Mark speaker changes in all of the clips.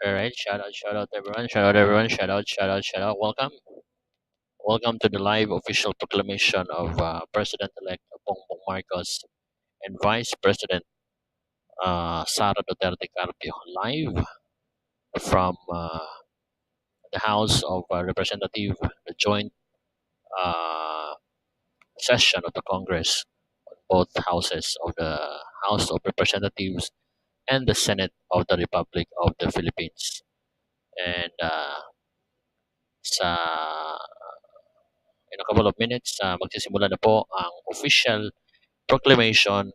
Speaker 1: All right, shout out everyone, shout out everyone, shout out. Welcome to the live official proclamation of President-elect Bongbong Marcos and Vice President Sara Duterte-Carpio, live from the House of Representative, the joint uh, session of the Congress, both houses of the House of Representatives and the Senate of the Republic of the Philippines. And sa in a couple of minutes, magsisimula na po ang official proclamation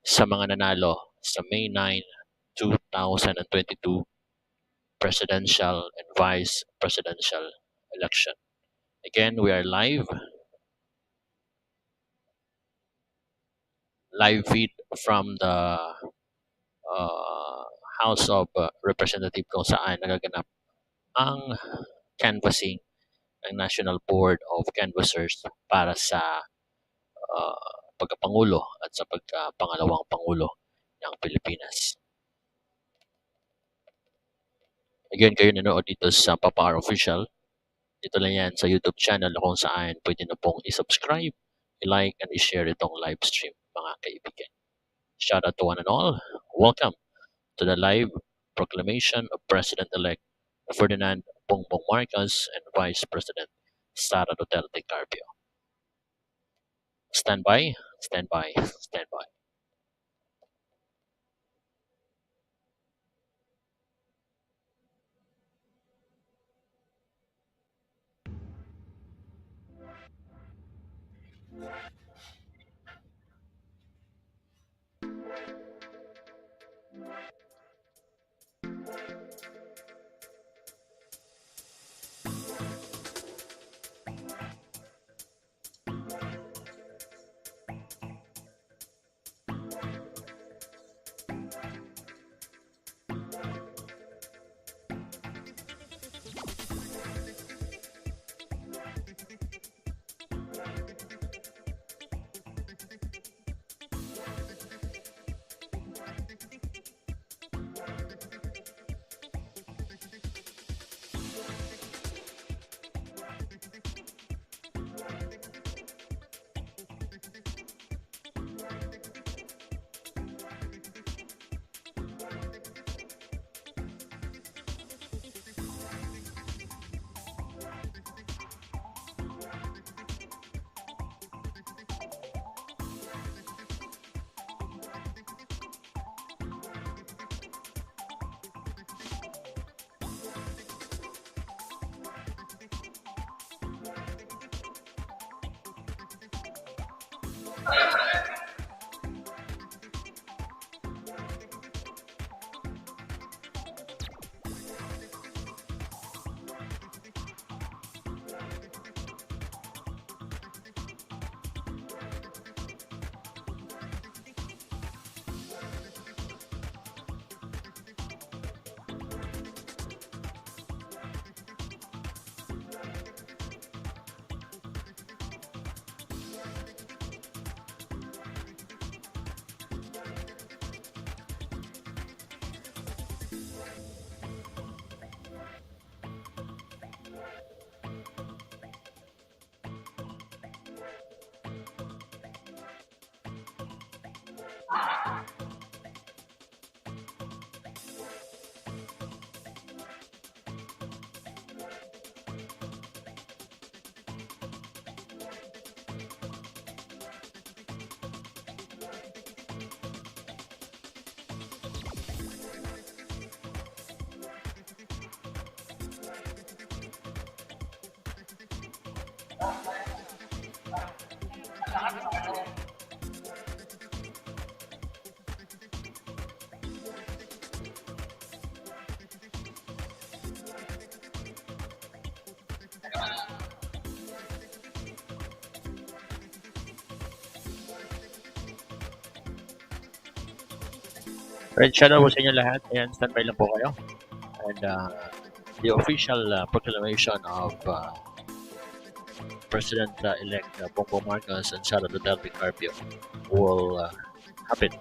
Speaker 1: sa mga nanalo sa May 9, 2022 presidential and vice presidential election. Again, we are live feed from the uh, House of Representative kung saan nagaganap ang canvassing ng National Board of Canvassers para sa pagkapangulo at sa pagkapangalawang pangulo ng Pilipinas. Again, kayo nanood dito sa Papa Official. Dito lang yan sa YouTube channel na kung saan pwede na pong i-subscribe, i-like, and i-share itong live stream, mga kaibigan. Shout out to one and all. Welcome to the live proclamation of President-elect Ferdinand Bongbong Marcos and Vice President Sara Duterte-Carpio. Stand by, stand by, stand by. Red shadow po sa inyo lahat. Ayan, standby lang po kayo. And the official proclamation of President-elect Bongbong Marcos and Sara Duterte-Carpio will happen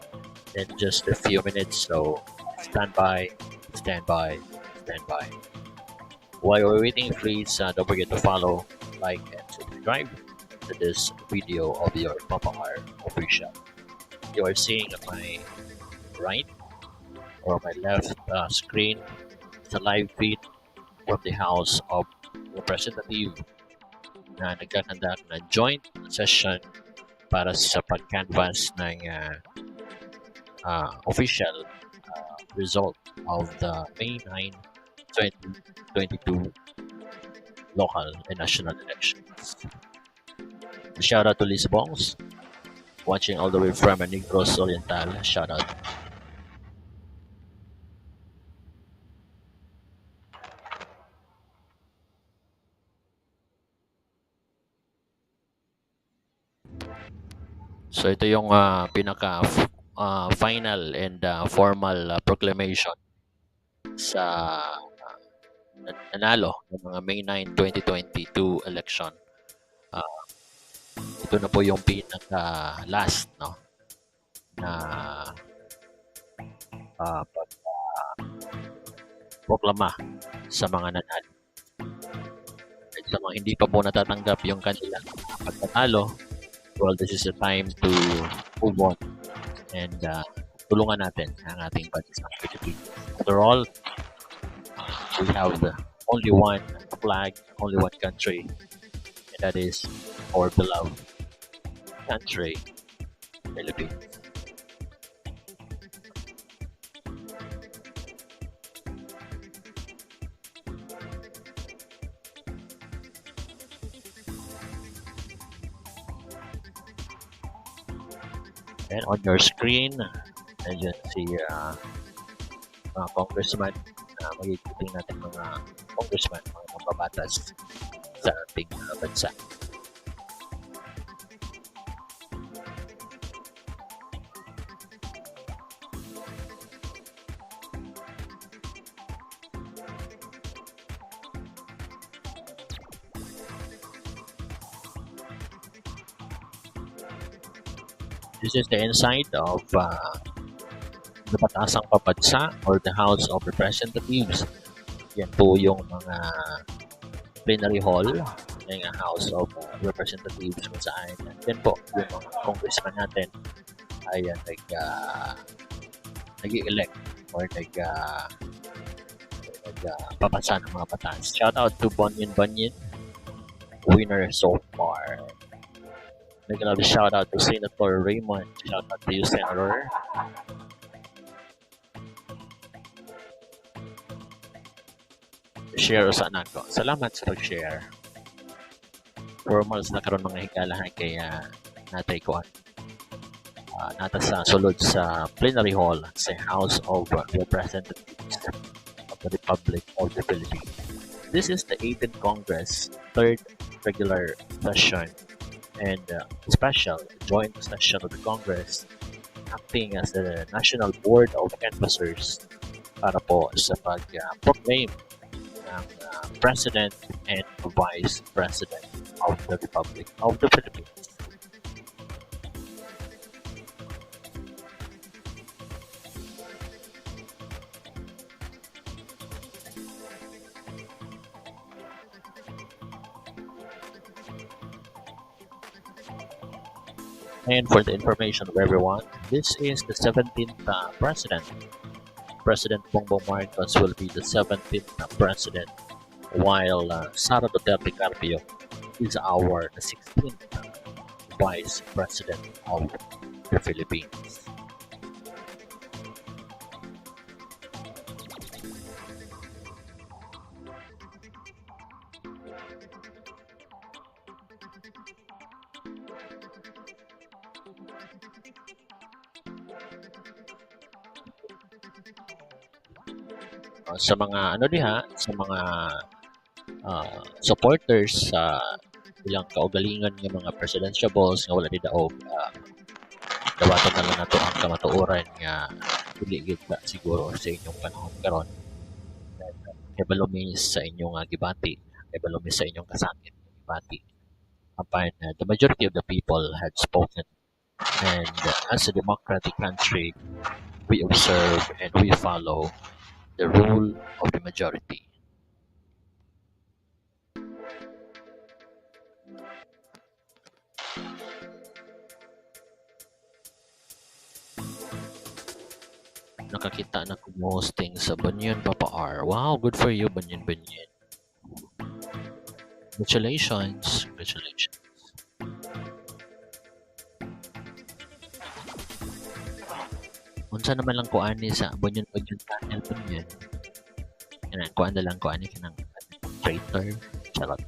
Speaker 1: in just a few minutes. So stand by, stand by, stand by. While we're waiting, please don't forget to follow, like, and subscribe to this video of your Papa R official. You are seeing at my right or my left screen. It's a live feed from the House of Representatives na nagkakanda ng joint session para sa pag-canvas ng official result of the May 9, 2022 local and national elections. Shout out to Liz Bongs, watching all the way from Negros Oriental. Shout out. So ito yung pinaka final and formal proclamation sa nanalo ng mga May 9, 2022 election. Ah, ito na po yung pinaka last no na proklama sa mga nanalo. At sa mga hindi pa po natatanggap yung kanilang pagkatalo, well, this is the time to move on and tulungan natin ang ating bansang Pilipinas. After all, we have only one flag, only one country, and that is our beloved country, Philippines. And on your screen, nandiyan si mga congressman na magiging natin mga congressman, mga mambabatas sa ating bansa. This is the inside of the Batasang Pabansa or the House of Representatives. Yan po yung mga plenary hall ng House of Representatives kung saan yan po yung mga congressman natin ay nag-i-elect or nagpapasa ng mga batas. Shout out to Banyan, winner so far. Make another shout out to Senator Raymond. Shout out to you, Senator. Share sa nako. Salamat sa pag-share. Formal na karon mga higalahan kaya natay ko nata sa sulod sa plenary hall sa House of Representatives of the Republic of the Philippines. This is the 18th Congress, 3rd regular session and special joint session of the Congress acting as the National Board of Canvassers para po sa pag-proclaim ng President and Vice President of the Republic of the Philippines. And for the information of everyone, this is the 17th president. President Bongbong Marcos will be the 17th president, while Sara Duterte-Carpio is our 16th vice president of the Philippines. Sa mga sa mga supporters sa ilang kaugalingan ng mga presidentiables nga wala di daog dawaton na lang nato ang kamatuoran nga dili gid siguro sa inyong panahon karon. Ebalumi sa inyong gibati, ebalumi sa inyong kasakit gibati. Apan the majority of the people had spoken, and as a democratic country, we observe and we follow the rule of the majority. Nakakita na ko hosting sa Banyan Papa R. Wow, good for you, Banyan Banyan. Congratulations. Congratulations. Unsa naman lang ko ani sa Banyan Banyan channel Banyan. Kanang kuan na lang ko ani kanang traitor. Charot.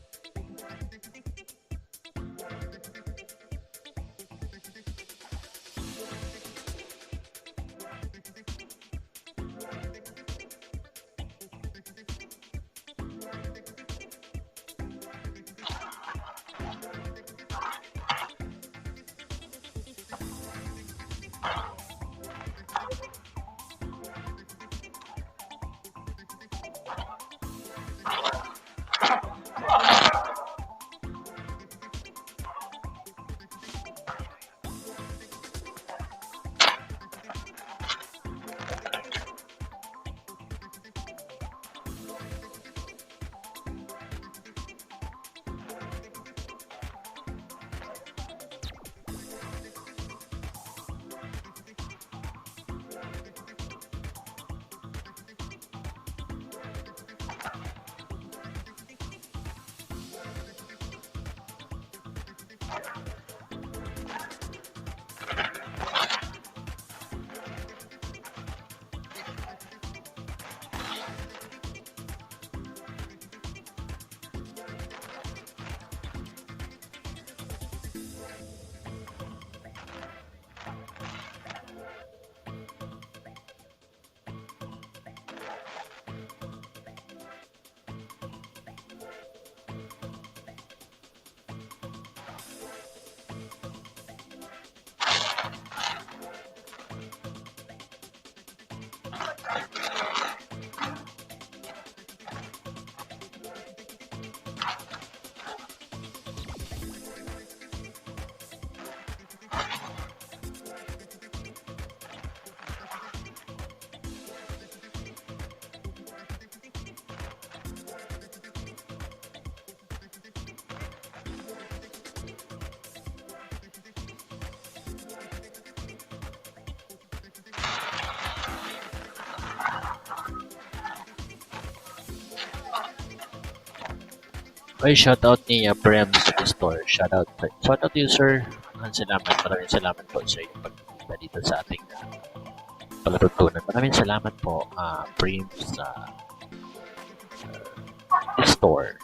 Speaker 1: Ay, shoutout ni Prem sa store. Shoutout to you, sir. Maraming salamat po sa iyong pagpunta dito sa ating palatuntunan. Maraming salamat po, Prem sa store.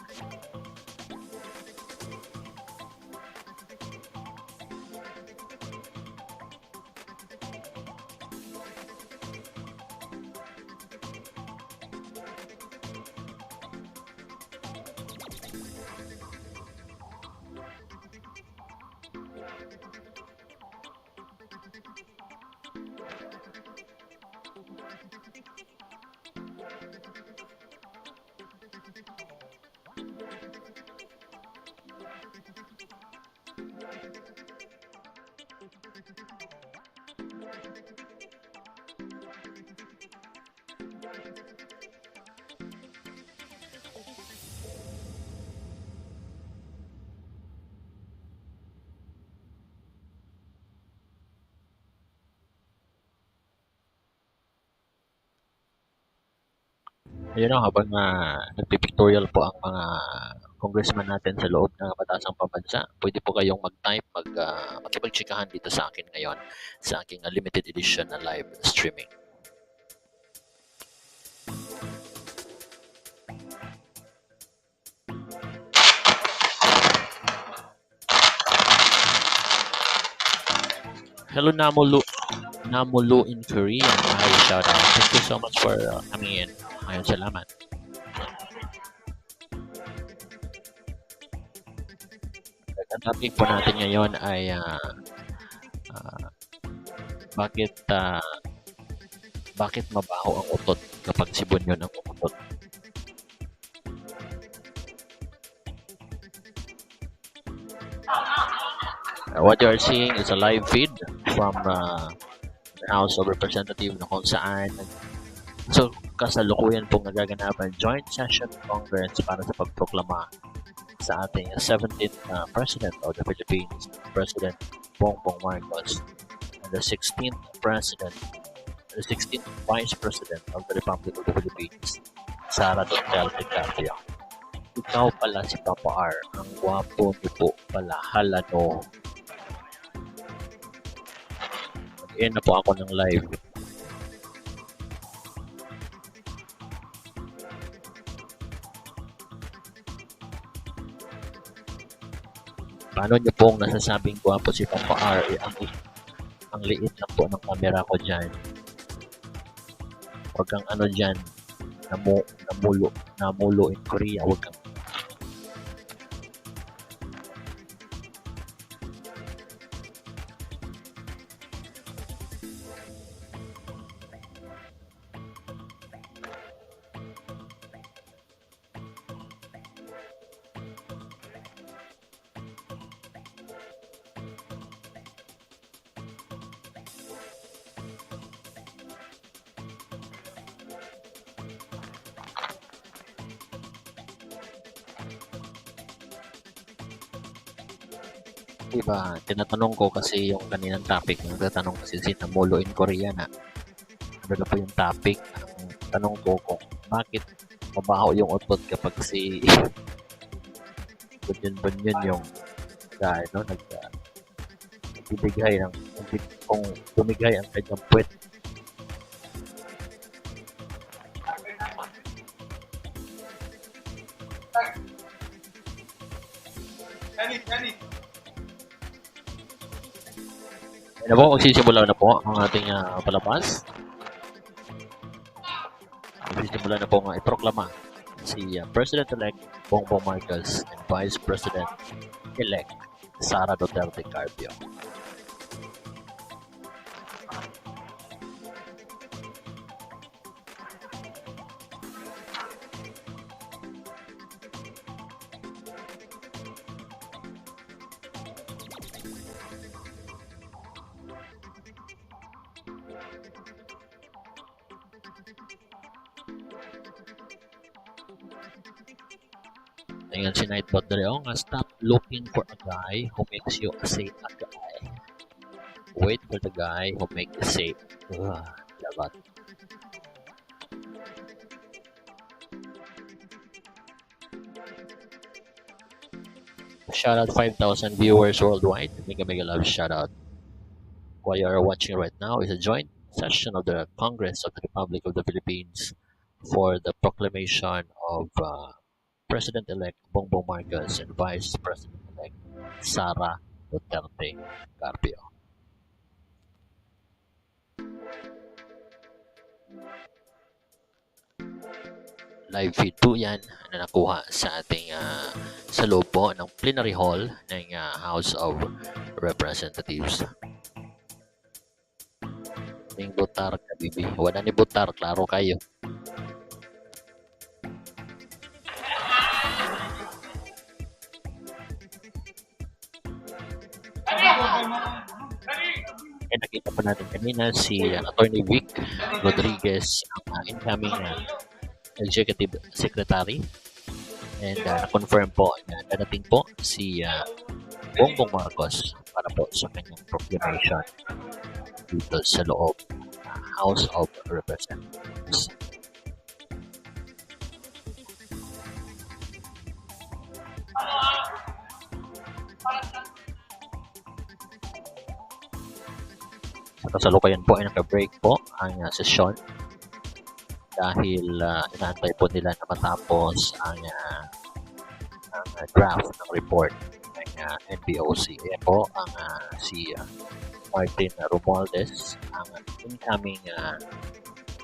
Speaker 1: Ayun na, habang nagpipictorial po ang mga congressman natin sa loob ng batasang pambansa, pwede po kayong mag-type, makipagtsikahan dito sa akin ngayon sa aking limited edition na live streaming. Hello, Namulu in Korea. Hi, shout out. Thank you so much for coming in. Ayun, salamat. Ang topic po natin ngayon ay bakit mabaho ang utot kapag sibon yun ang utot. What you are seeing is a live feed from the House of Representatives na kung saan So, kasalukuyan pong nagaganap ang joint session ng Congress para sa pagproklama sa ating 17th President of the Philippines, President Bongbong Marcos, and the 16th Vice President of the Republic of the Philippines, Sara Duterte-Carpio. Ikaw pala si Papa R, ang gwapo niyo po pala, halano. Mag-end na po ako ng live. Paano niyo pong nasasabing gwapo si Papa R? Ang liit lang po ng camera ko dyan. Huwag kang ano dyan, namulo in Korea. Huwag kang diba, tinatanong ko kasi yung kaninang topic, nagtatanong kasi si Namulo in Korea na ano na po yung topic. Ang tanong ko kung bakit mabaho yung utot kapag si bunyan yung nagbibigay kung bumigay ang kanyang puwet. Ano po, magsisimula na po ang ating palabas. Magsisimula na po iproklama si President-elect Bongbong Marcos and Vice President-elect Sara Duterte-Carpio. Ayan si Nightbot Leong, stop looking for a guy who makes you say a guy. Wait for the guy who makes you say, labat. Shout out 5,000 viewers worldwide. Mega love shout out. What you are watching right now is a joint session of the Congress of the Republic of the Philippines for the proclamation of President-elect Bongbong Marcos and Vice President-elect Sara Duterte-Carpio. Live feed po yan na nakuha sa ating sa loob po ng plenary hall ng House of Representatives. Ning butar ka, bibi. Wala ni butar, klaro kayo. Nakita pa natin kanina si Attorney Vic Rodriguez, ang incoming Executive Secretary, and confirm po na dadating po si Bongbong Marcos para po sa kanyang proclamation dito sa loob House of Representatives. Sa kasalukuyan po ay naka-break po ang sesyon dahil inaantay po nila na matapos ang draft ng report ng NBOC. Ayan po ang si Martin Romualdez, ang incoming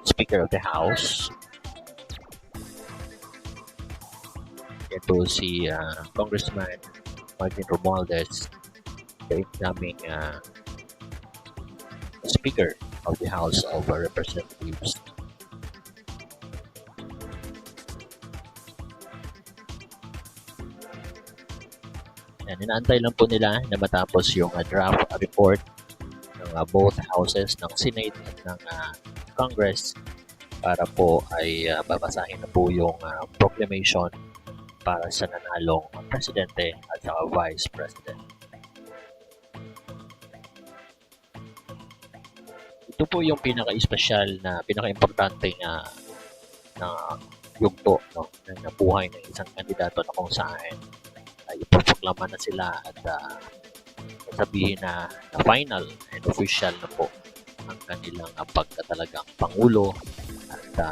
Speaker 1: Speaker of the House. Ayan po si Congressman Martin Romualdez, the incoming Speaker of the House of Representatives. Yan, inaantay lang po nila na matapos yung draft report ng both houses ng Senate at ng Congress para po ay babasahin na po yung proclamation para sa nanalong presidente at saka vice president. Ito po yung pinaka-espesyal na pinaka-importante na yugto, no, ng buhay ng isang kandidato na kung saan ay ipoproklama na sila at sabihin na final and official na po ang kanilang pagkatalagang Pangulo at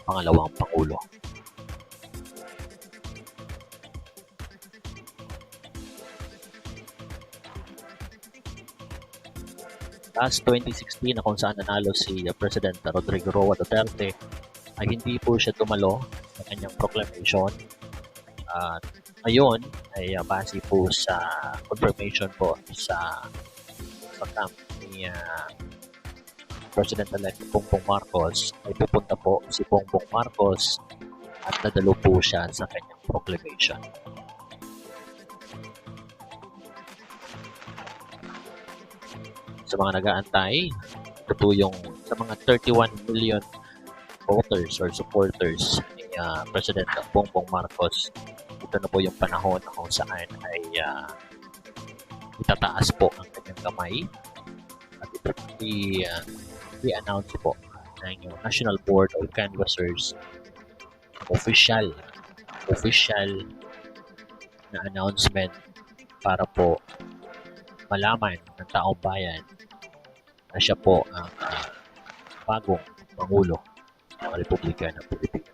Speaker 1: pangalawang Pangulo. Last 2016 na kung saan nanalo si President Rodrigo Roa Duterte ay hindi po siya tumalo sa kanyang proclamation. At ngayon ay base po sa confirmation po sa camp ni President-elect Bongbong Marcos ay pupunta po si Bongbong Marcos at nadalo po siya sa kanyang proclamation. Sa mga nag-aantay, ito po yung sa mga 31 million voters or supporters ni President Bongbong Marcos. Ito na po yung panahon kung saan ay itataas po ang kanyang kamay at ito i-announce po ng National Board of Canvassers official na announcement para po malaman ng taong bayan na siya po ang bagong Pangulo ng Republika ng Pilipinas.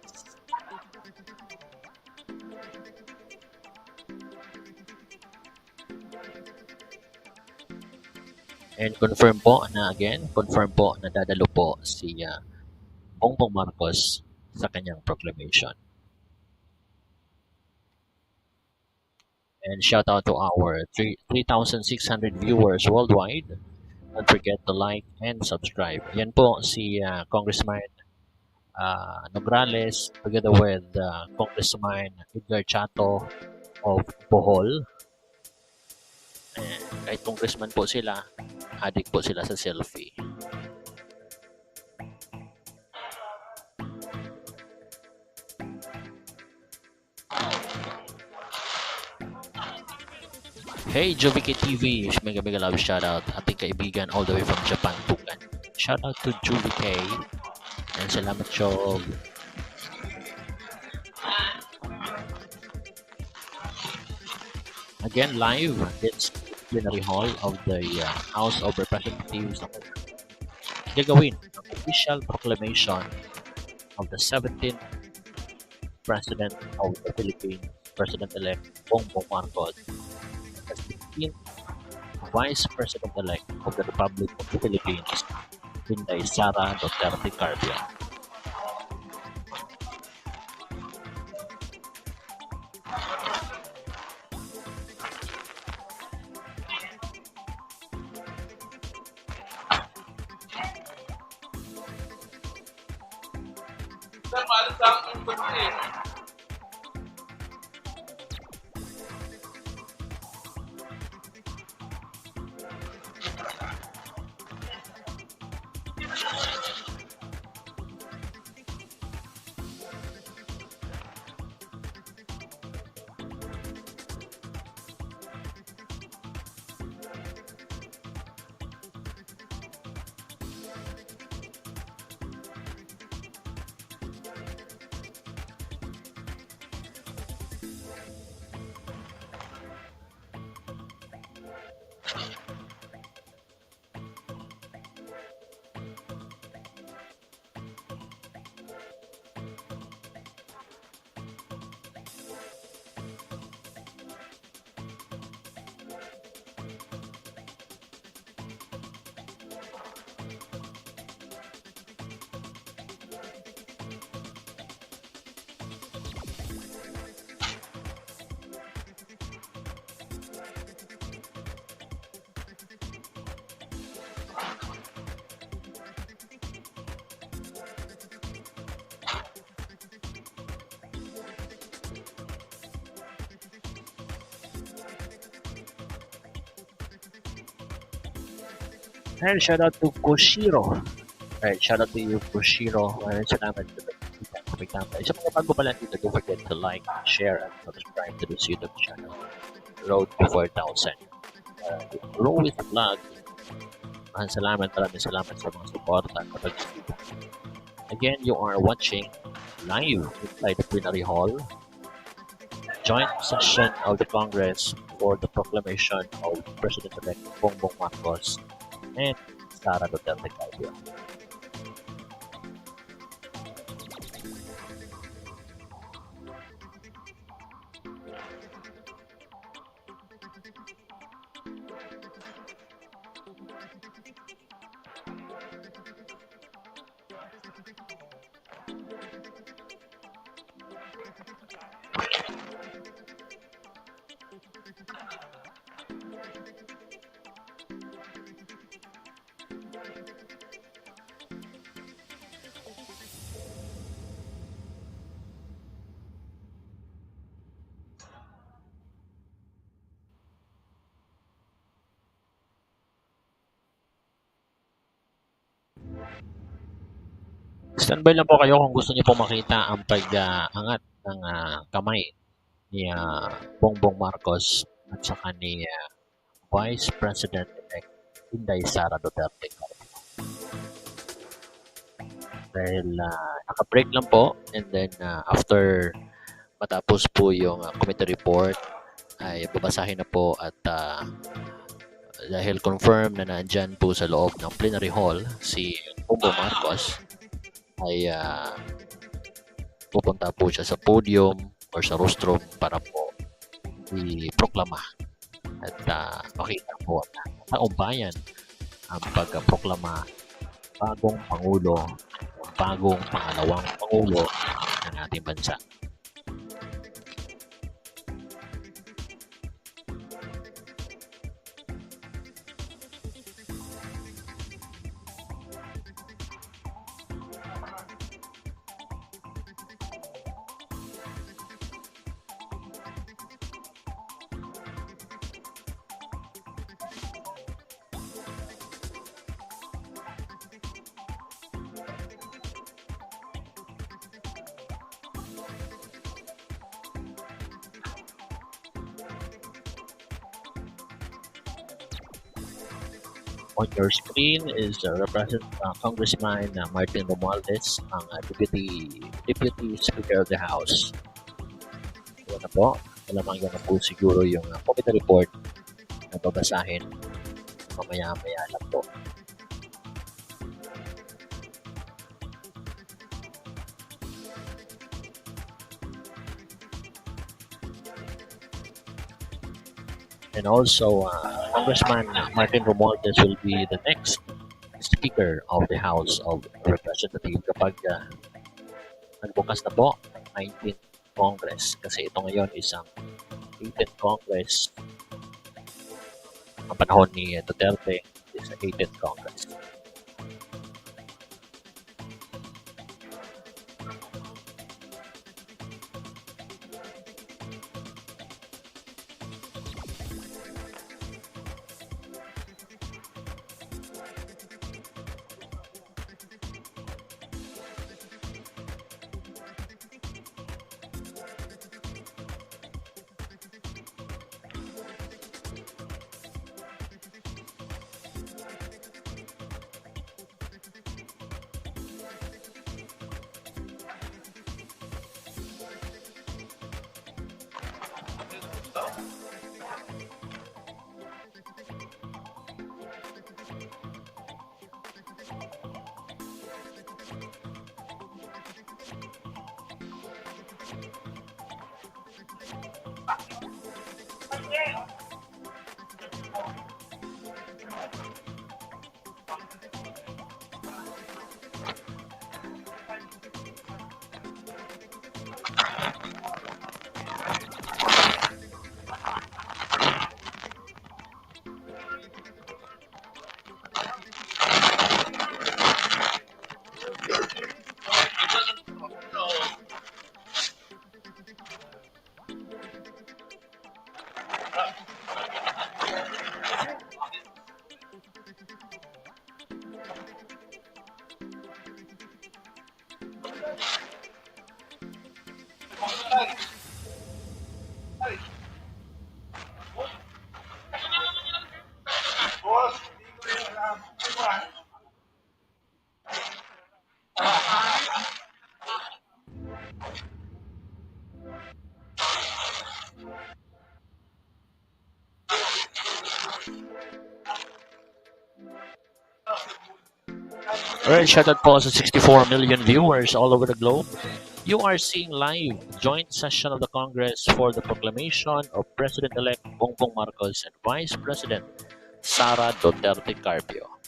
Speaker 1: And confirm po na dadalo po si Bongbong Marcos sa kanyang proclamation. And shout out to our 3,600 viewers worldwide. Don't forget to like and subscribe. Yan po si Congressman Nograles together with Congressman Edgar Chato of Bohol. And kahit congressman po sila, adik po sila sa selfie. Hey, Jovike TV, mega love shoutout. Ating kaibigan all the way from Japan, Bukan. Shoutout to Jovike. And salamat, Jov. Again, live, it's plenary hall of the House of Representatives. Gagawin ang official proclamation of the 17th President of the Philippines, President-elect Bongbong Marcos, as the 15th Vice President-elect of the Republic of the Philippines, Inday Sara Duterte-Carpio. And shout out to Koshiro Alright, shout out to you, Bushiro. Maraming salamat sa pagtambay. Sa mga bago pa lang dito, don't forget to like, share, and subscribe to this YouTube channel. Road to 4,000. Roll with the vlog. Maraming salamat sa mga support at pag-subscribe. Again, you are watching live inside the plenary hall, joint session of the Congress for the proclamation of President-elect Bongbong Marcos and Sara Duterte-Carpio. Standby lang po kayo kung gusto niyo po makita ang pag-angat ng kamay ni Bongbong Marcos at saka ni Vice President-elect Inday Sara Duterte. Dahil naka-break lang po, and then after matapos po yung committee report ay babasahin na po at dahil confirm na nandyan po sa loob ng plenary hall si Bongbong Marcos ay pupunta po siya sa podium or sa rostrum para po i-proklama at makita po ng taong bayan ang pagproklama bagong Pangulo, bagong pangalawang Pangulo ng ating bansa. On your screen is Congressman Martin Romualdez, ang Deputy Speaker of the House. Ito na po, malamang yan na po siguro yung committee report na babasahin mamaya-maya lang po. And also, Congressman Martin Romualdez will be the next Speaker of the House of Representatives kapag nagbukas na po 19th Congress. Kasi ito ngayon is ang 18th Congress. Ang panahon ni Duterte is ang 18th Congress. Alright, shout out po sa 64 million viewers all over the globe. You are seeing live joint session of the Congress for the proclamation of President-elect Bongbong Marcos and Vice President Sara Duterte-Carpio.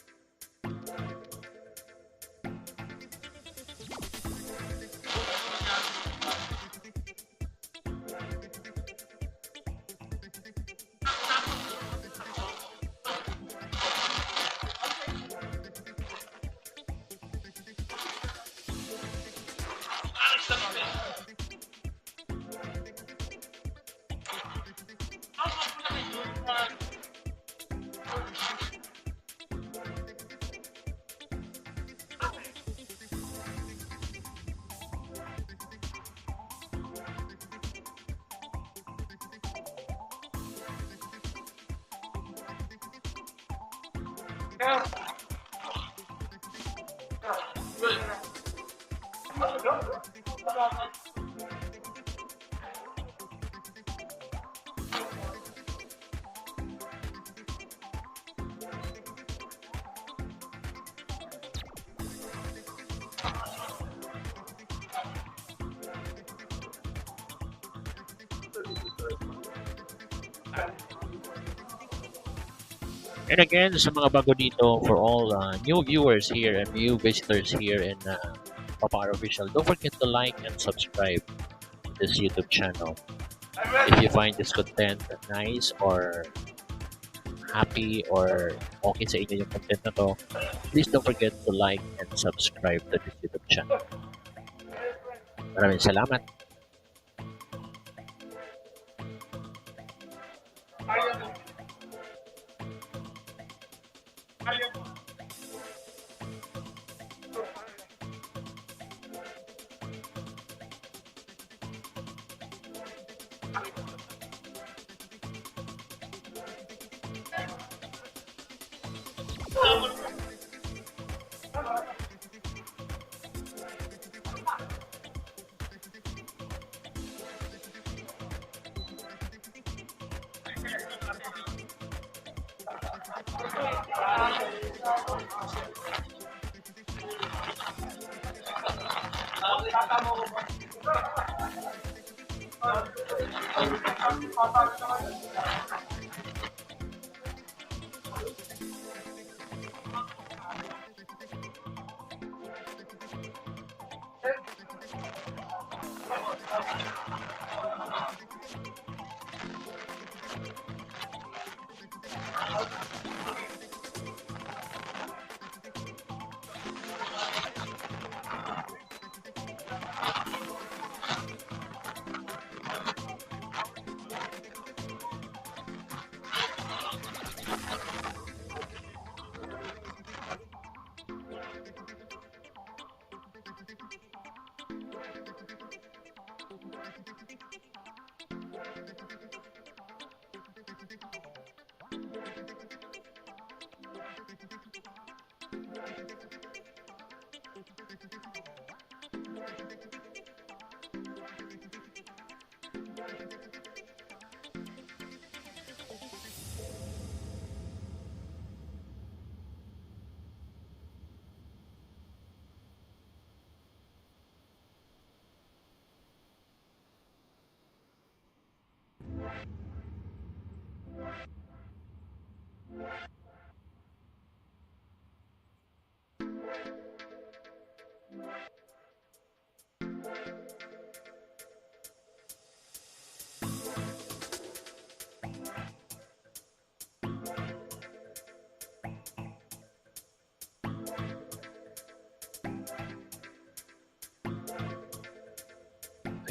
Speaker 1: And again, sa mga bago dito, for all new viewers here and new visitors here in Papar Official, don't forget to like and subscribe to this YouTube channel. If you find this content nice or happy or okay sa inyo yung content na to, please don't forget to like and subscribe to this YouTube channel. Maraming salamat.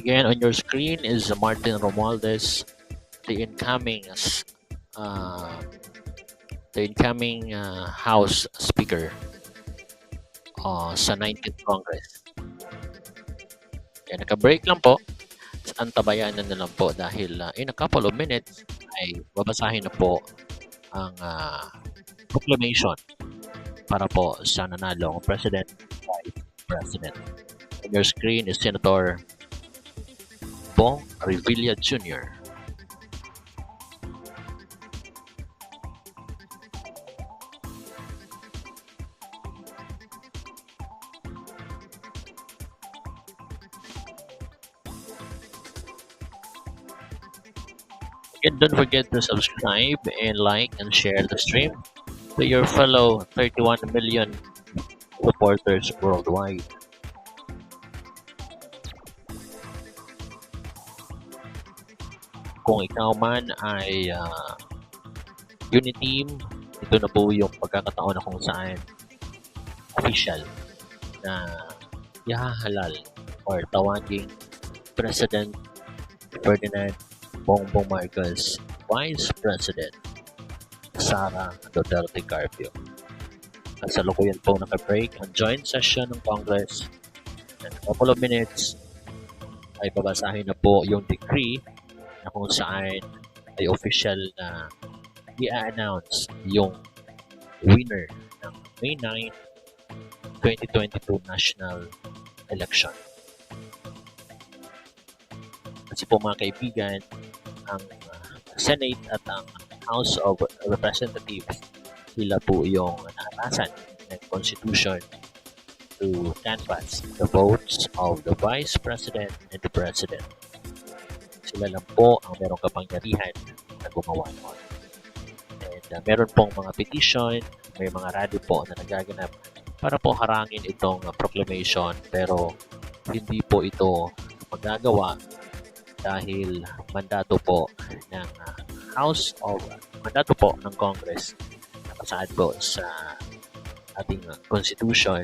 Speaker 1: Again, on your screen is Martin Romualdez, the incoming uh, House Speaker sa 19th Congress. Kaya naka-break lang po. Antabayanan na lang po dahil in a couple of minutes ay babasahin na po ang proclamation para po sa nanalong President, Vice President. On your screen is Senator Bong Revilla Jr. And don't forget to subscribe and like and share the stream to your fellow 31 million supporters worldwide. Kung ikaw man ay unit team, ito na po yung pagkakataon na kung saan official na ihahalal or tawaging President Ferdinand Bongbong Marcos, Vice President Sara Duterte-Carpio. Kasalukuyan po naka-break ang joint session ng Congress. In a couple of minutes ay babasahin na po yung decree na kung saan ay official na i-announce yung winner ng May 9, 2022 national election. Kasi po mga kaibigan, ang Senate at ang House of Representatives, sila po yung naatasan ng Constitution to canvass the votes of the Vice President and the President. Sila lang po ang merong kapangyarihan na gumawa noon. And meron pong mga petition, may mga rally po na nagaganap para po harangin itong proclamation, pero hindi po ito magagawa dahil mandato po ng mandato po ng Congress na kasaad po sa ating Constitution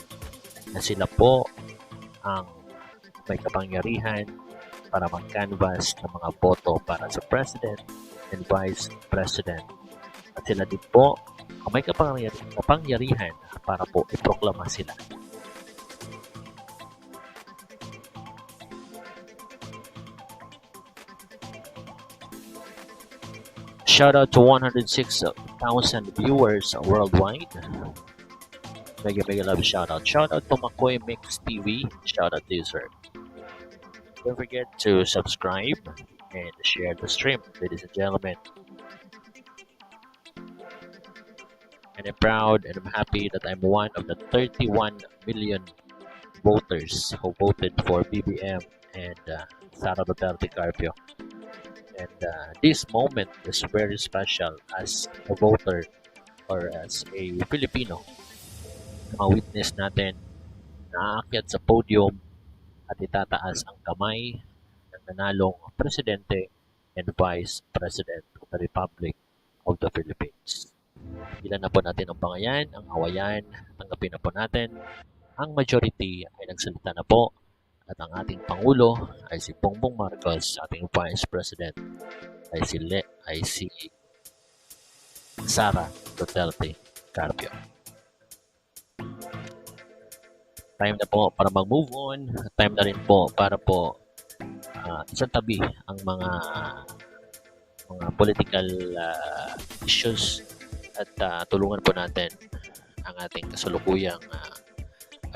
Speaker 1: na sila po ang may kapangyarihan para mag-canvass ng mga boto para sa President and Vice President. At sila din po ang may kapangyarihan para po iproklama sila. Shout out to 106,000 viewers worldwide. Mega love shout out. Shout out to Makoy Mix TV. Shout out to you, sir. Don't forget to subscribe and share the stream, ladies and gentlemen. And I'm proud and I'm happy that I'm one of the 31 million voters who voted for BBM and Sara Duterte-Carpio. And this moment is very special as a voter or as a Filipino. Ma-witness natin na aakyat sa podium at itataas ang kamay ng nanalong Presidente and Vice President of the Republic of the Philippines. Ilan na po natin ang bangayan, ang awayan, tanggapin na po natin. Ang majority ay nagsalita na po. At ang ating Pangulo ay si Bongbong Marcos, ating Vice President ay si Sara Duterte-Carpio. Time na po para mag-move on. Time na rin po para po isang tabi ang mga political issues at tulungan po natin ang ating kasalukuyang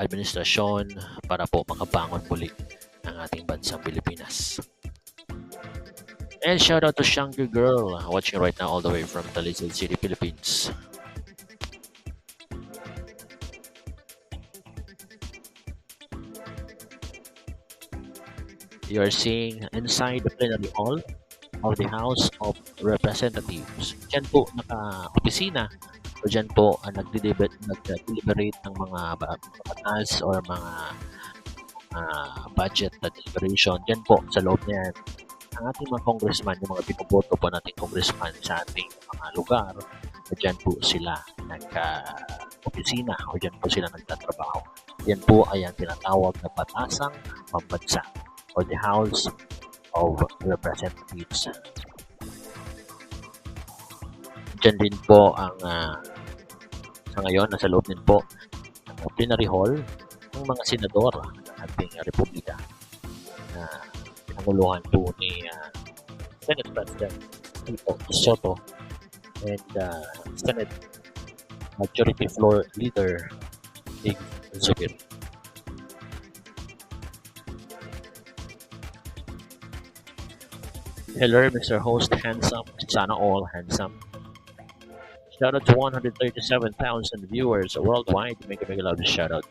Speaker 1: administrasyon para po makabangon muli ang ating bansang Pilipinas. And shout out to Shanghai Girl watching right now all the way from Talisay City, Philippines. You are seeing inside the plenary hall of the House of Representatives. Diyan po naka-opisina o dyan po nag-deliberate ng mga batas or mga budget na deliberation. Dyan po sa loob niyan ang ating mga congressman, yung mga binoboto po nating congressman sa ating mga lugar, dyan po sila nagka-opisina o dyan po sila nagtatrabaho. Yan po ay ang tinatawag na batasang pambansa o the House of Representatives. Diyan din po ang sa ngayon, nasa loob din po ng plenary hall ng mga senador ng ating republika. na pinanguluhan po ni Senate President Tito Soto and Senate Majority Floor Leader Big Zubir. Hello, Mr. Host, handsome. Sana all handsome. Shout out to 137,000 viewers worldwide. Make a big loud shout out.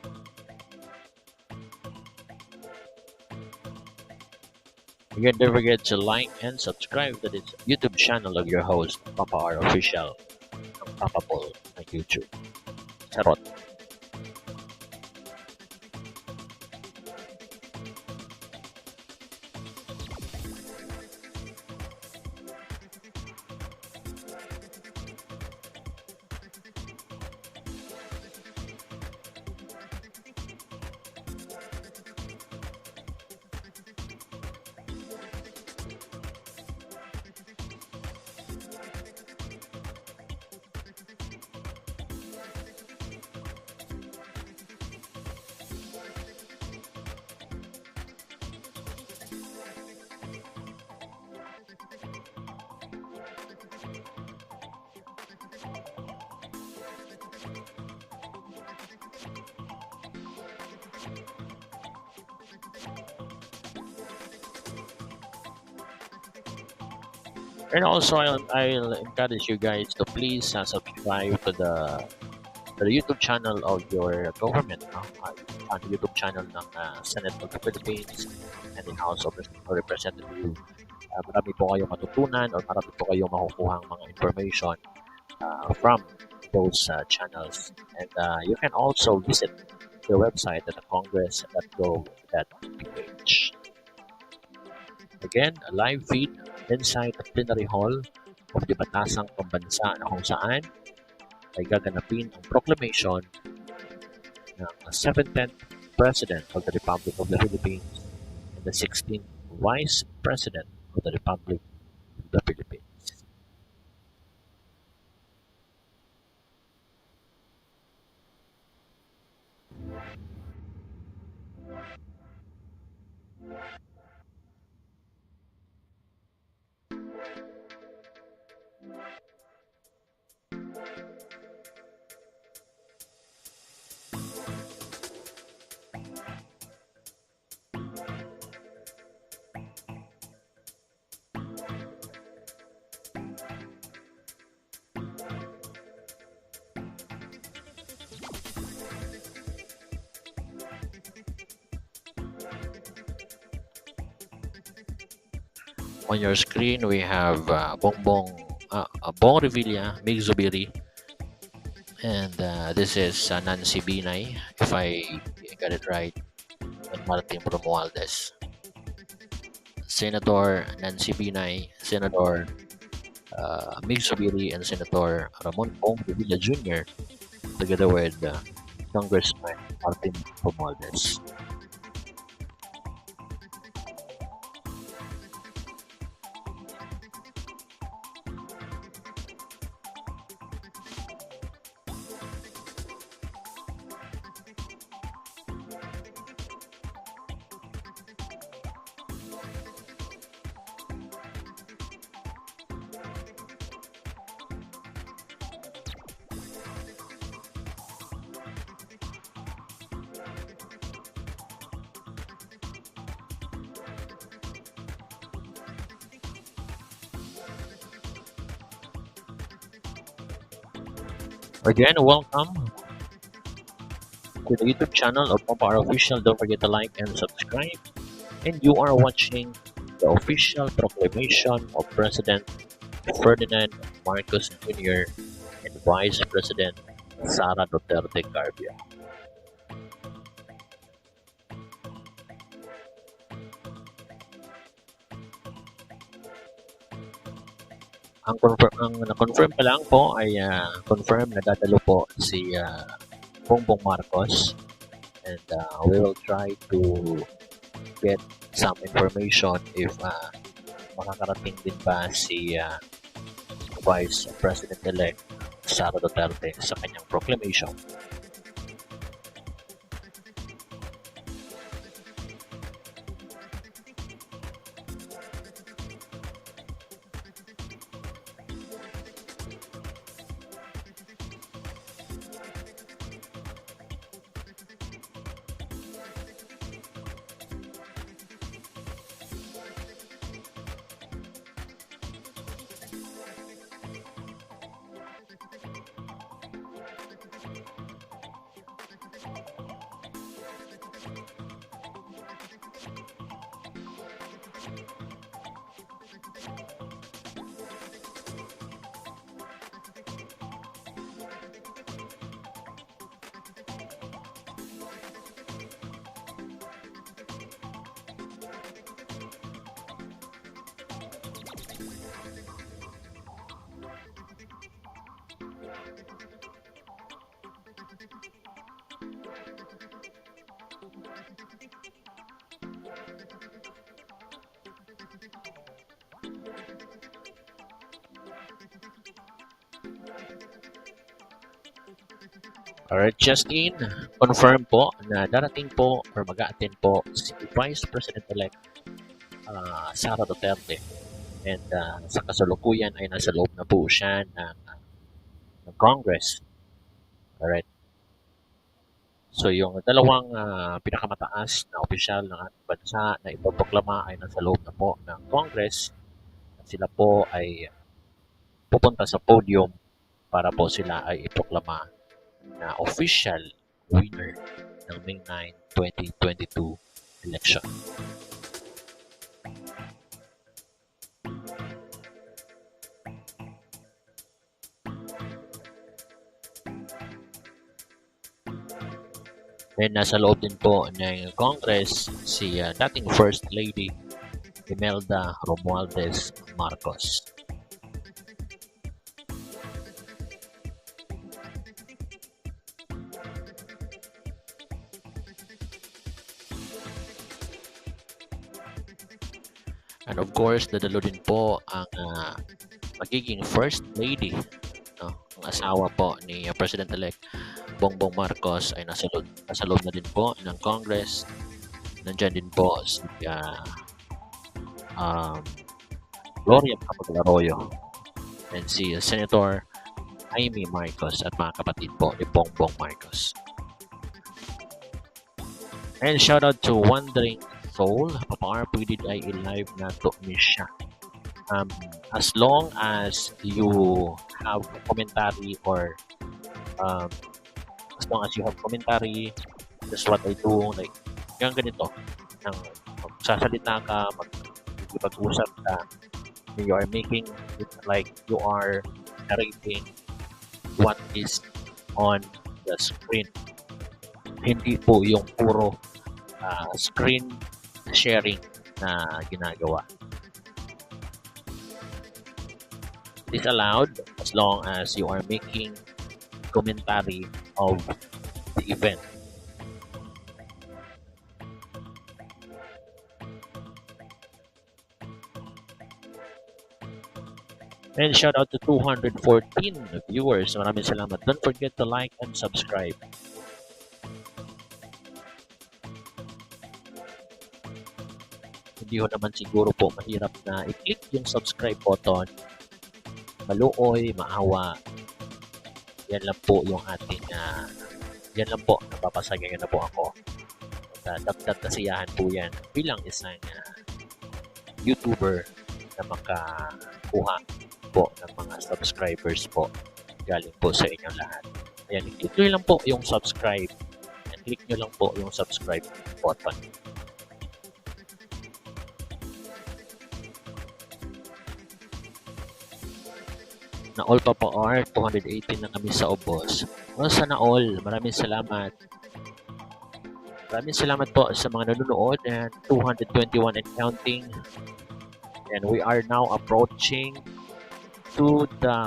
Speaker 1: Again, don't forget to like and subscribe to this YouTube channel of your host, Papa R Official, ng Papa Paul on YouTube. Charot. And also, I'll encourage you guys to please subscribe to the YouTube channel of your government, no? On the YouTube channel ng Senate of the Philippines and the House of Representatives. Marami po kayong matutunan or marami po kayong makukuhang mga information from those channels. And you can also visit the website at the congress.gov.ph. Again, a live feed inside the plenary hall of the Batasang Pambansa na kung saan ay gaganapin ang proclamation ng 17th President of the Republic of the Philippines and the 16th Vice President of the Republic of the Philippines. On your screen, we have Bong Revilla, Mig Zubiri, and this is Nancy Binay, if I got it right, and Martin Romualdez. Senator Nancy Binay, Senator Mig Zubiri, and Senator Ramon Bong Revilla Jr., together with Congressman Martin Romualdez. Again, welcome to the YouTube channel of Papa Official. Don't forget to like and subscribe. And you are watching the official proclamation of President Ferdinand Marcos Jr. and Vice President Sara Duterte-Carpio. Ang na-confirm pa lang po ay confirm na dadalo po si Bongbong Marcos, and we will try to get some information if makakarating din ba si Vice President-elect Sara Duterte sa kanyang proclamation. Alright, Justin, confirm po na darating po or mag-a-attend po si Vice President-elect Sara Duterte. And sa kasalukuyan ay nasa loob na po siya ng Congress. Alright. So yung dalawang pinakamataas na opisyal ng ating bansa na ipoproklama ay nasa loob na po ng Congress. At sila po ay pupunta sa podium para po sila ay iproklama na official winner ng May 9, 2022 election. Then nasa loob din po ng Congress si dating First Lady Imelda Romualdez Marcos. And of course, dadalo din po ang magiging First Lady, no? Ang asawa po ni President-elect Bongbong Marcos ay nasa loob na din po ng Congress. Nandyan din po si Gloria Macapagal-Arroyo and si Senator Jaime Marcos at mga kapatid po ni Bongbong Marcos. And shout out to Wandering Soul. Papar, pwede ay i-live na to siya. As long as you have commentary or as long as you have commentary, that's what I do. Like, yung ganito. Magsasalita ka, mag-usap ka, you are making it like you are narrating what is on the screen. Hindi po yung puro screen sharing na ginagawa. It is allowed as long as you are making commentary of the event. And shout out to 214 viewers. Maraming salamat. Don't forget to like and subscribe. Hindi ho naman siguro po mahirap na i-click yung subscribe button. Maluoy, maawa. Yan lang po yung ating yan lang po, napapasagayan na po ako. Dagdag kasiyahan po yan bilang isang YouTuber na makakuha po ng mga subscribers po galing po sa inyong lahat. Ayan, i-click nyo lang po yung subscribe. And click nyo lang po yung subscribe button. Na all pa po are 218 na kami sa ubos. Sana all. Maraming salamat. Maraming salamat po sa mga nanonood and 221 and counting. And we are now approaching to the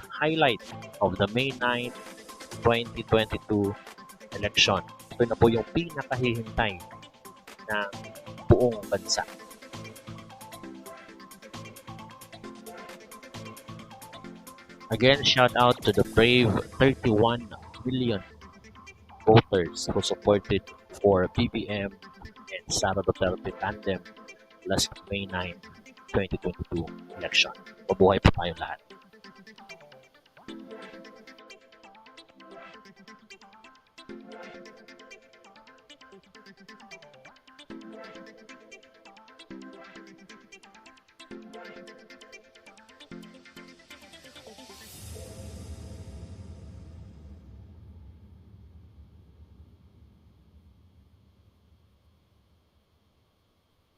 Speaker 1: highlight of the May 9, 2022 election. Ito na po yung pinakahihintay ng buong bansa. Again, shout out to the brave 31 million voters who supported for BBM and Sara Duterte tandem last May 9, 2022 election. Mabuhay po tayong lahat.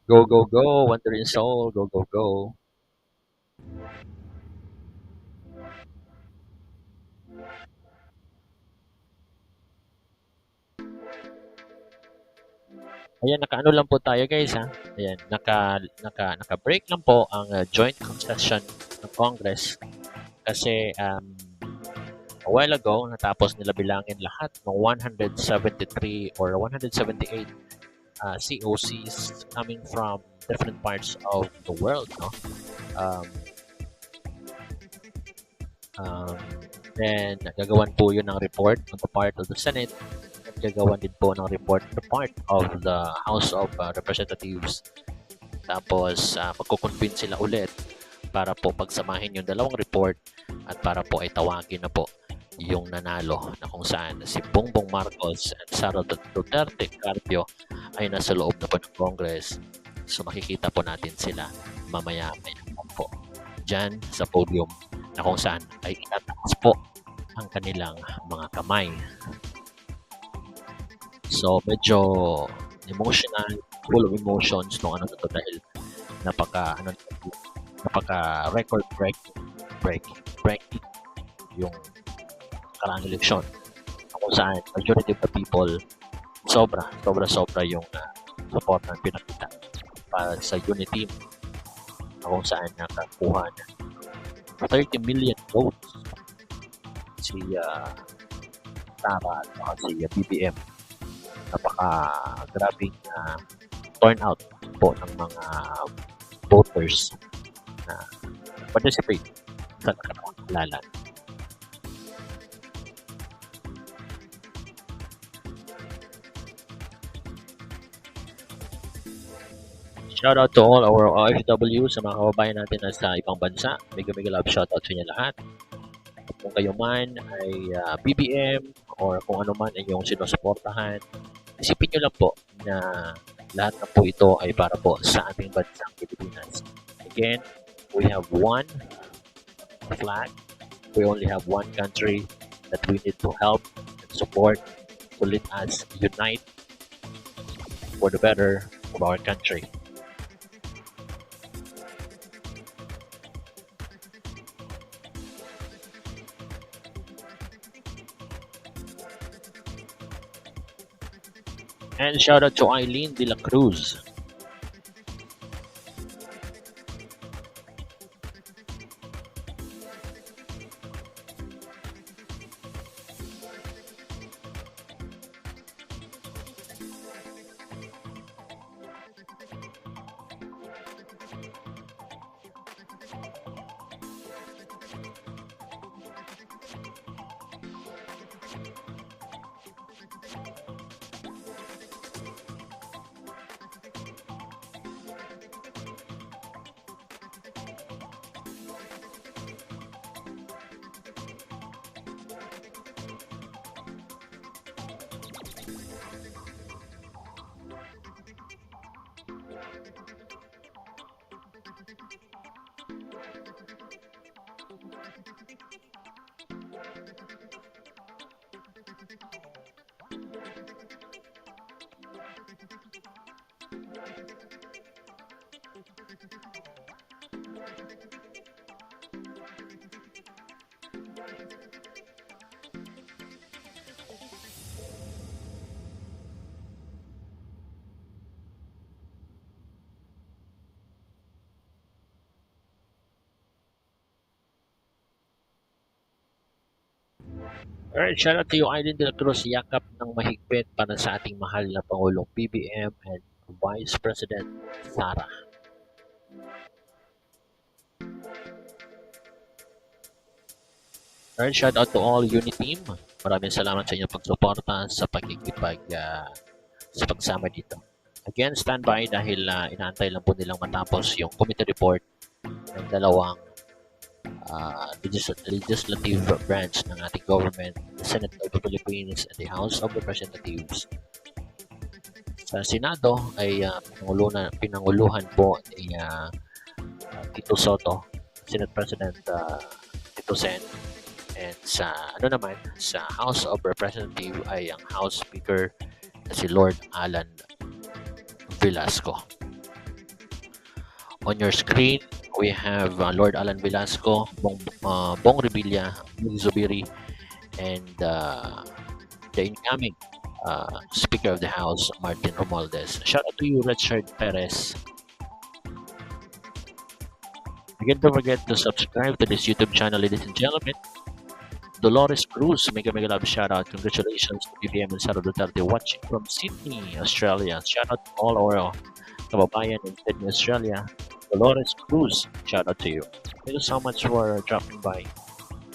Speaker 1: Go, go, go, Wandering Soul, go, go, go. Ayan, naka-ano lang po tayo guys ha. Ayan, naka-break lang po ang joint session ng Congress kasi A while ago, natapos nila bilangin lahat ng 173 or 178 COCs coming from different parts of the world. No? Um, um, then, gagawan po yun ng report on the part of the Senate at gagawan din po ng report on the part of the House of Representatives. Tapos, magkukonvene sila ulit para po pagsamahin yung dalawang report at para po ay tawagin na po yung nanalo na kung saan si Bongbong Marcos at Sara Duterte-Carpio ay nasa loob na po ng Congress. So makikita po natin sila mamaya-maya po dyan sa podium na kung saan ay itataas po ang kanilang mga kamay. So medyo emotional, full of emotions nung ano na to dahil napaka record breaking yung karang eleksyon kung saan majority of the people sobra yung support na pinakita para sa unity na kung saan nakakuha na 30 million votes si Sara at si BBM. Napaka-grabing turnout po ng mga voters na participate sa nakakalalan. Shout out to all our OFW sa mga kababayan natin na sa ibang bansa. Mega love shout out sa inyo lahat. Kung kayo man ay BBM or kung ano man ay yung sinusuportahan, isipin nyo lang po na lahat na po ito ay para po sa ating bansang Pilipinas. Again, we have one flag. We only have one country that we need to help and support to let us unite for the better of our country. And shout out to Eileen De La Cruz. Alright, shout out to you, Eileen De La Cruz. Yakap ng mahigpit para sa ating mahal na Pangulong BBM and Vice President Sara. Alright, shout out to all Uni Team. Maraming salamat sa inyong pagsuporta sa sa pagsama dito. Again, standby dahil inaantay lang po nilang matapos yung committee report ng dalawang legislative branch ng ating government, the Senate of the Philippines and the House of Representatives. Sa Senado ay pinanguluhan po ni Tito Soto, Senate President Tito Sen, and sa House of Representatives ay ang House Speaker na si Lord Alan Velasco. On your screen, we have Lord Alan Velasco, Bong Revilla, Zubiri, and the incoming Speaker of the House, Martin Romualdez. Shout out to you, Richard Perez. Again, don't forget to subscribe to this YouTube channel, ladies and gentlemen. Dolores Cruz, mega mega love shout out. Congratulations to BBM and Sara Duterte watching from Sydney, Australia. Shout out to all our kababayan in Sydney, Australia. Dolores Cruz, shout out to you. Thank you so much for dropping by.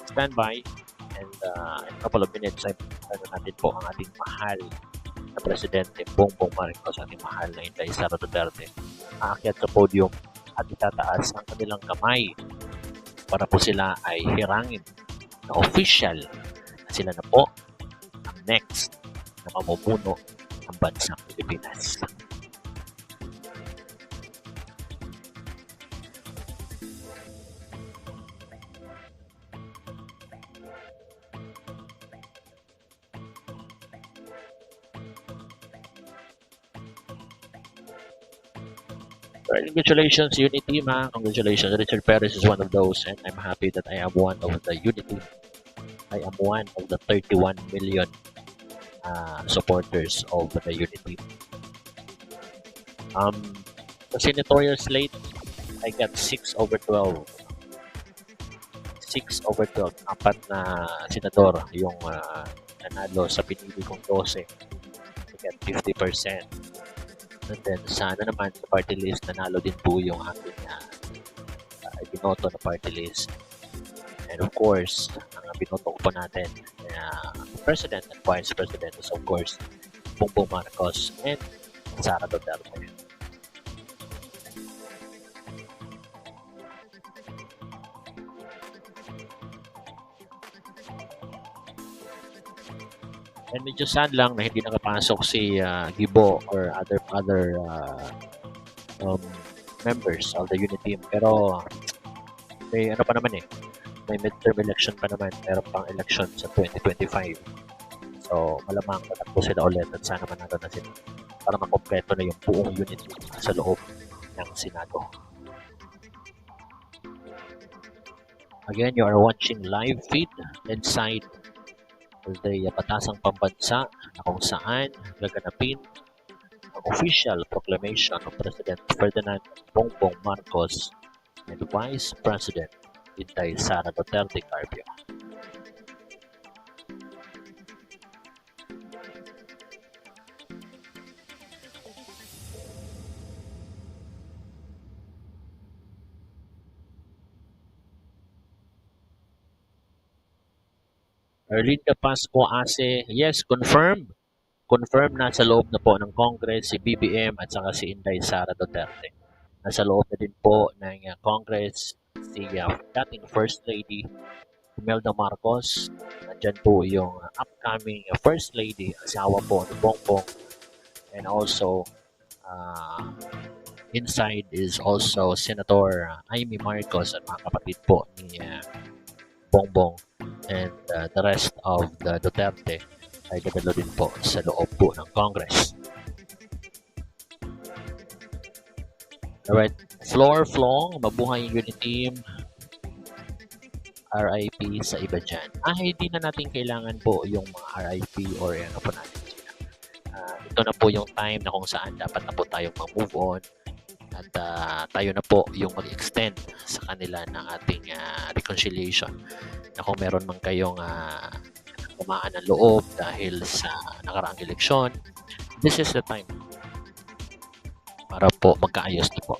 Speaker 1: Stand by, and in a couple of minutes ay ano natin po ang ating mahal na Presidente Bongbong Marcos, ating mahal na Inday Sara Duterte. Aakyat sa podium at itataas ang kanilang kamay para po sila ay hirangin na official na sila na po ang next na mamumuno ng bansang Pilipinas. Well, congratulations, Unity team. Congratulations. Richard Perez is one of those, and I'm happy that I am one of the Unity. I am one of the 31 million supporters of the Unity. The senatorial slate, I got 6 over 12. 6 over 12. Apat na senador yung nanalo sa pinili kong 12. I got 50%. And then sana naman sa party list, nanalo din po yung aking binoto na party list. And of course, ang binoto po natin President and Vice President is of course Bongbong Marcos and Sara Duterte. And medyo sad lang na hindi nakapasok si Gibo or other members of the Unity team. Pero may ano pa naman may midterm election pa naman. Meron pang election sa 2025. So malamang tatakbo sila ulit at sana manalo na sila para makompleto na yung buong Unity sa loob ng Senado. Again, you are watching live feed inside the Batasang Pambansa na kung saan gaganapin ang official proclamation of President Ferdinand Bongbong Marcos and Vice President Inday Sara Duterte-Carpio. Erlinda Pasco Ase, yes, confirm. Confirm na sa loob na po ng Congress si BBM at saka si Inday Sara Duterte. Nasa loob na din po ng Congress si dating First Lady Imelda Marcos. Nandyan po yung upcoming First Lady, asawa po ni Bongbong. And also, inside is also Senator Amy Marcos at mga kapatid po ni Bongbong. And the rest of the Duterte ay dadalo din po sa loob po ng Congress. Alright, Floor Flong, mabuhay yung Unity team. RIP sa iba dyan. Hindi na natin kailangan po yung mga RIP or ano po natin sila. Ito na po yung time na kung saan dapat na po tayong mag-move on at tayo na po yung mag-extend sa kanila ng ating reconciliation. Na kung meron man kayong kumaan ng loob dahil sa nakaraang eleksyon, this is the time para po magkaayos na po.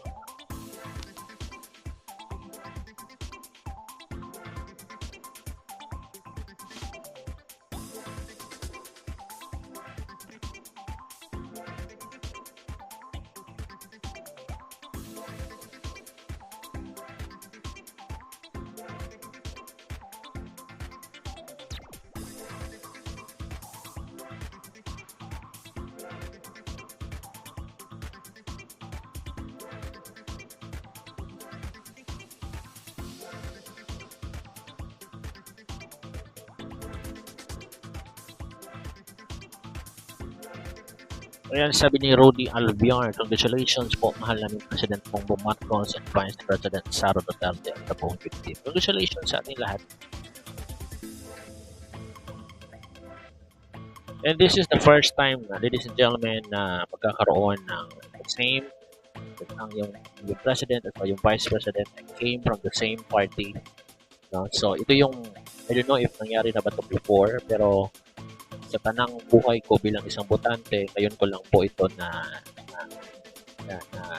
Speaker 1: Ayan, sabi ni Rudy Alviar, congratulations po, mahal namin President Bongbong Marcos and Vice President Sara Duterte at the buong team. Congratulations sa ating lahat. And this is the first time, ladies and gentlemen, na magkakaroon ng the same, yung President at yung Vice President came from the same party. No? So, ito yung I don't know if nangyari na ba ito before, pero sa tanang buhay ko bilang isang botante, ngayon ko lang po ito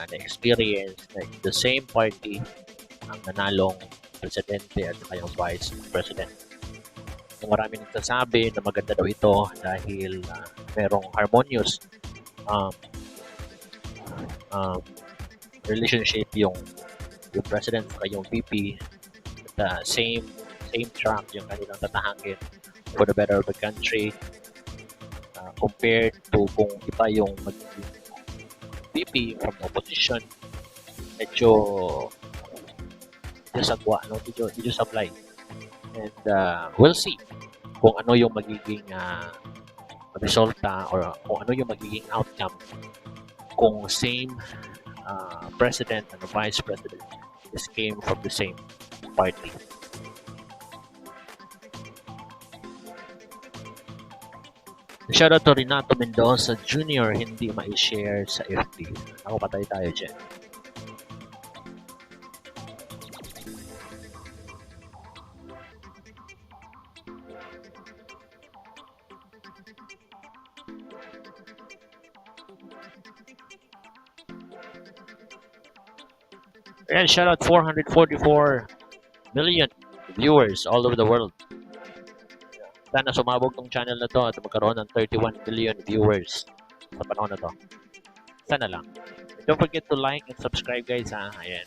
Speaker 1: na-experience na the same party ang nanalong presidente at saka yung vice president. So, marami nagsasabi na maganda daw ito dahil merong harmonious um, um, relationship yung president at yung VP at same track yung kanilang tatahangin for the better of the country compared to kung iba yung magiging VP from the opposition, medyo sagwa, no? Medyo sablay. And we'll see kung ano yung magiging resulta or kung ano yung magiging outcome kung same president and vice president is came from the same party. Shoutout to Renato Mendoza Jr. Hindi ma-share sa FB. Ako, patay tayo dyan. And shoutout 444 million viewers all over the world. Sana sumabog tong channel na to at magkaroon ng 31 million viewers sa panahon na to. Sana lang. Don't forget to like and subscribe guys ha. Ayan.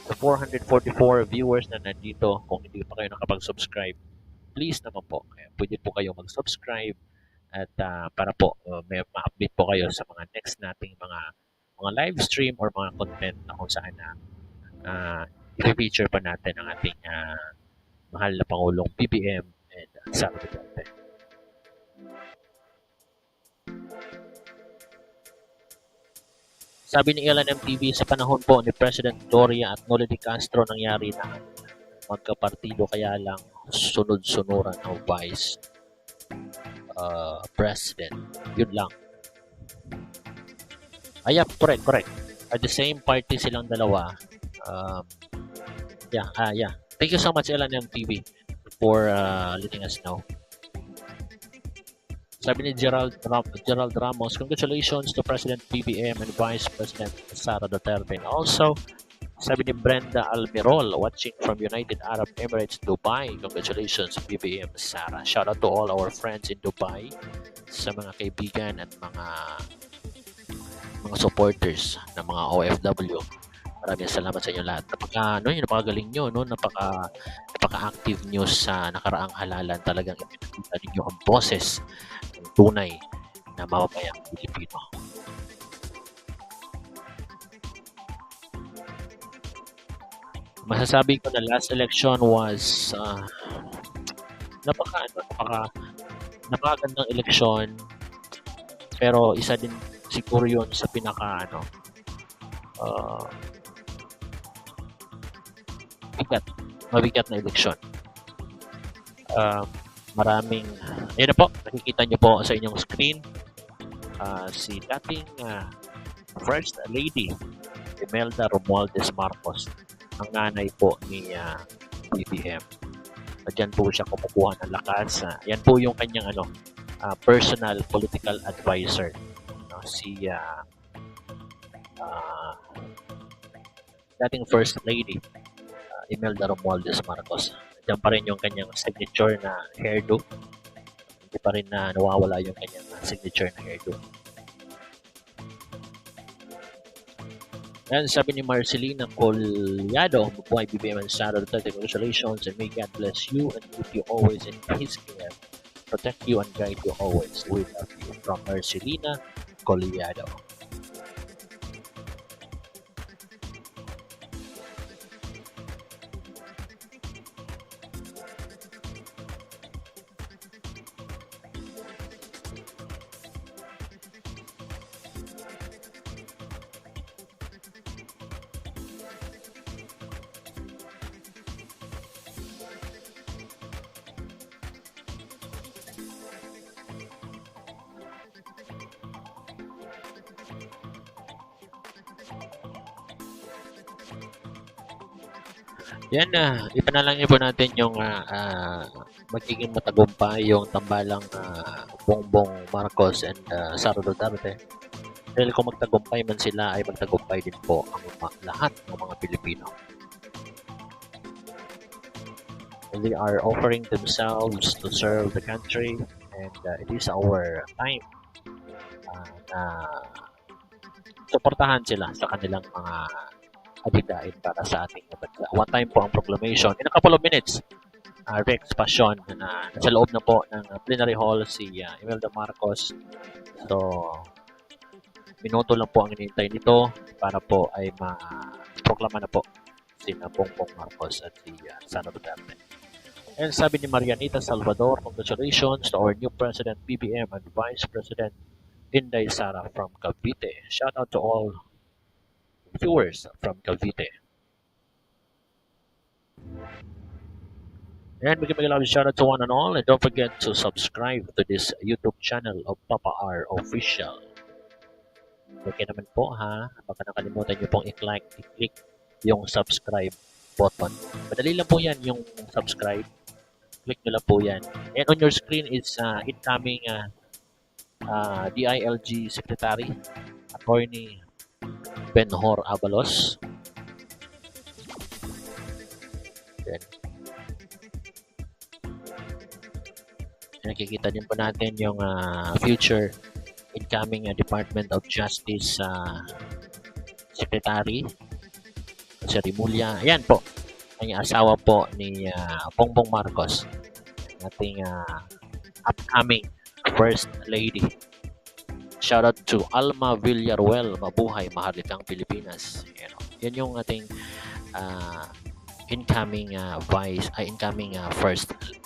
Speaker 1: Sa 444 viewers na nandito, kung hindi pa kayo nakapag-subscribe, please naman po. Pwede po kayo mag-subscribe at para po may ma-update po kayo sa mga next nating mga live stream or mga content na kung saan na i-feature pa natin ang ating mahal na Pangulong BBM and Sara Duterte. Sabi ni LNMTV, sa panahon po ni President Gloria at Noli de Castro nangyari na magkapartido kaya lang sunod-sunuran ng vice president. Yun lang. Ayap, correct. At the same party silang dalawa. Yeah. Thank you so much LNMTV for letting us know. Sabi ni Gerald Ramos, congratulations to President BBM and Vice President Sara Duterte. And also, sabi ni Brenda Almirol, watching from United Arab Emirates, Dubai. Congratulations BBM Sara. Shout out to all our friends in Dubai, sa mga kaibigan at mga supporters ng mga OFW. Maraming salamat sa inyo lahat. Napakagaling nyo, no? Napaka-active nyo sa nakaraang halalan. Talagang ipinakita ninyo ang boses ng tunay na mamamayang Pilipino. Masasabi ko na last election was napakagandang eleksyon, pero isa din siguro yun sa mabigat na eleksyon. Maraming, ayun na po, nakikita nyo po sa inyong screen si dating First Lady Imelda Romualdez Marcos, ang nanay po ni BBM. Diyan po siya kumukuha ng lakas. Yan po yung kanyang personal political advisor, si dating First Lady Imelda Romualdez Marcos. Diyan pa rin yung kanyang signature na hairdo. Hindi pa rin na nawawala yung kanyang signature na hairdo. And sabi ni Marcelina Collado, buhay BBM and Sara Duterte, congratulations and may God bless you and keep you always in His care, protect you and guide you always. We love you. From Marcelina Collado. Yan na, ipanalangin po natin yung magiging matagumpay yung tambalang Bongbong Marcos and Sara Duterte. Dahil kung magtagumpay man sila ay magtagumpay din po ang lahat ng mga Pilipino. And they are offering themselves to serve the country and it is our time na suportahan sila sa kanilang mga adhikain para sa ating bansa. One time po ang proclamation. In a couple of minutes, Rex Passion na nasa loob na po ng plenary hall si Imelda Marcos. So, minuto lang po ang hinihintay nito para po ay ma-proklama na po si Bongbong Marcos at si Sara Duterte. And sabi ni Marianita Salvador, congratulations to our new President BBM and Vice President Inday Sara from Cavite. Shout out to all viewers from Cavite. And we can make a love shout out to one and all. And don't forget to subscribe to this YouTube channel of Papa R Official. Okay naman po ha. Baka nakalimutan nyo pong i-click yung subscribe button. Madali lang po yan yung subscribe. Click nyo lang po yan. And on your screen is incoming DILG Secretary, Attorney Benhor Avalos. Then, nakikita din po natin yung future incoming Department of Justice Secretary si Rimulya. Ayan po ang asawa po ni Bongbong Marcos, ating upcoming First Lady. Shout out to Alma Villaruel, mabuhay, maharlikang Pilipinas. Yan yung ating incoming incoming First Lady.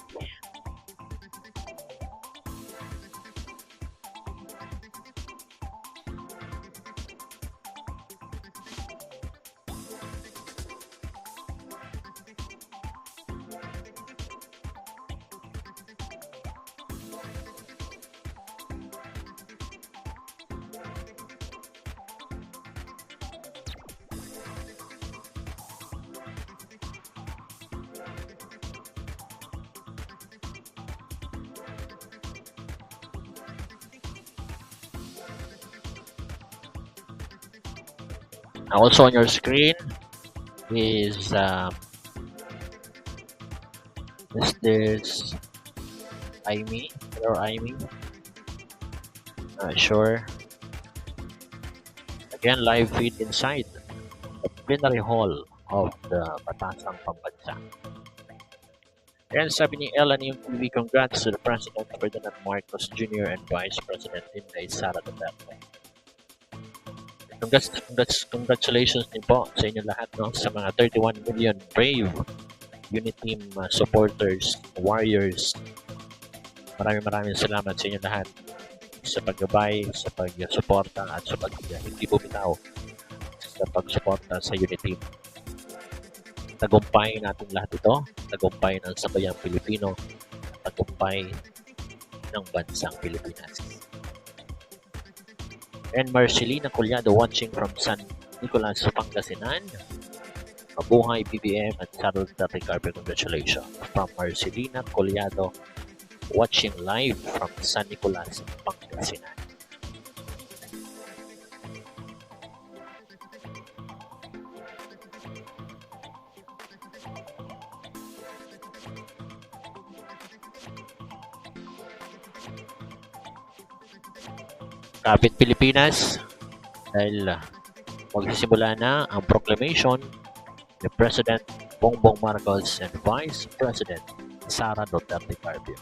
Speaker 1: Also on your screen is this Amy or Amy. Not sure. Again, live feed inside the plenary hall of the Batasang Pambansa. And sabi ni Ellen yung TV, congrats to the President Ferdinand Marcos Jr. and Vice President Inday Sara Duterte. Congratulations din po sa inyo lahat, no, sa mga 31 million brave unit team supporters, warriors. Maraming salamat sa inyo lahat sa paggabay, sa pagsuporta at sa hindi bumitaw sa pagsuporta sa unit team. Tagumpay natin lahat ito, tagumpay ng sambayang Pilipino, tagumpay ng bansang Pilipinas. And Marcelina Collado watching from San Nicolas, Pangasinan. Mabuhay BBM at Sara Duterte-Carpio, congratulations. From Marcelina Collado watching live from San Nicolas, Pangasinan. Kapit Pilipinas dahil magsisimula na ang proclamation ni President Bongbong Marcos and Vice President Sara Duterte-Carpio.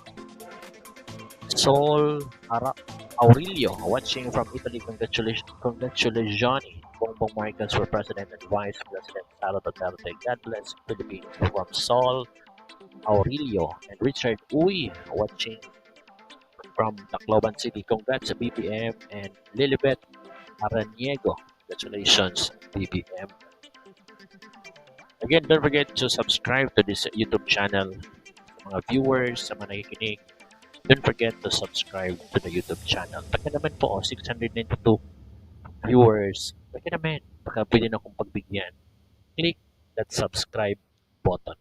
Speaker 1: Sol Aurelio watching from Italy, congratulations Bongbong Marcos for President and Vice President Sara Duterte. God bless Philippines from Sol Aurelio. And Richard Uy watching from Tacloban City. Congrats sa BBM and Lilibet Araniego. Congratulations, BBM. Again, don't forget to subscribe to this YouTube channel. Sa mga viewers, sa mga nakikinig, don't forget to subscribe to the YouTube channel. Baka naman po, 692 viewers. Baka naman, baka pwede na akong pagbigyan. Click that subscribe button.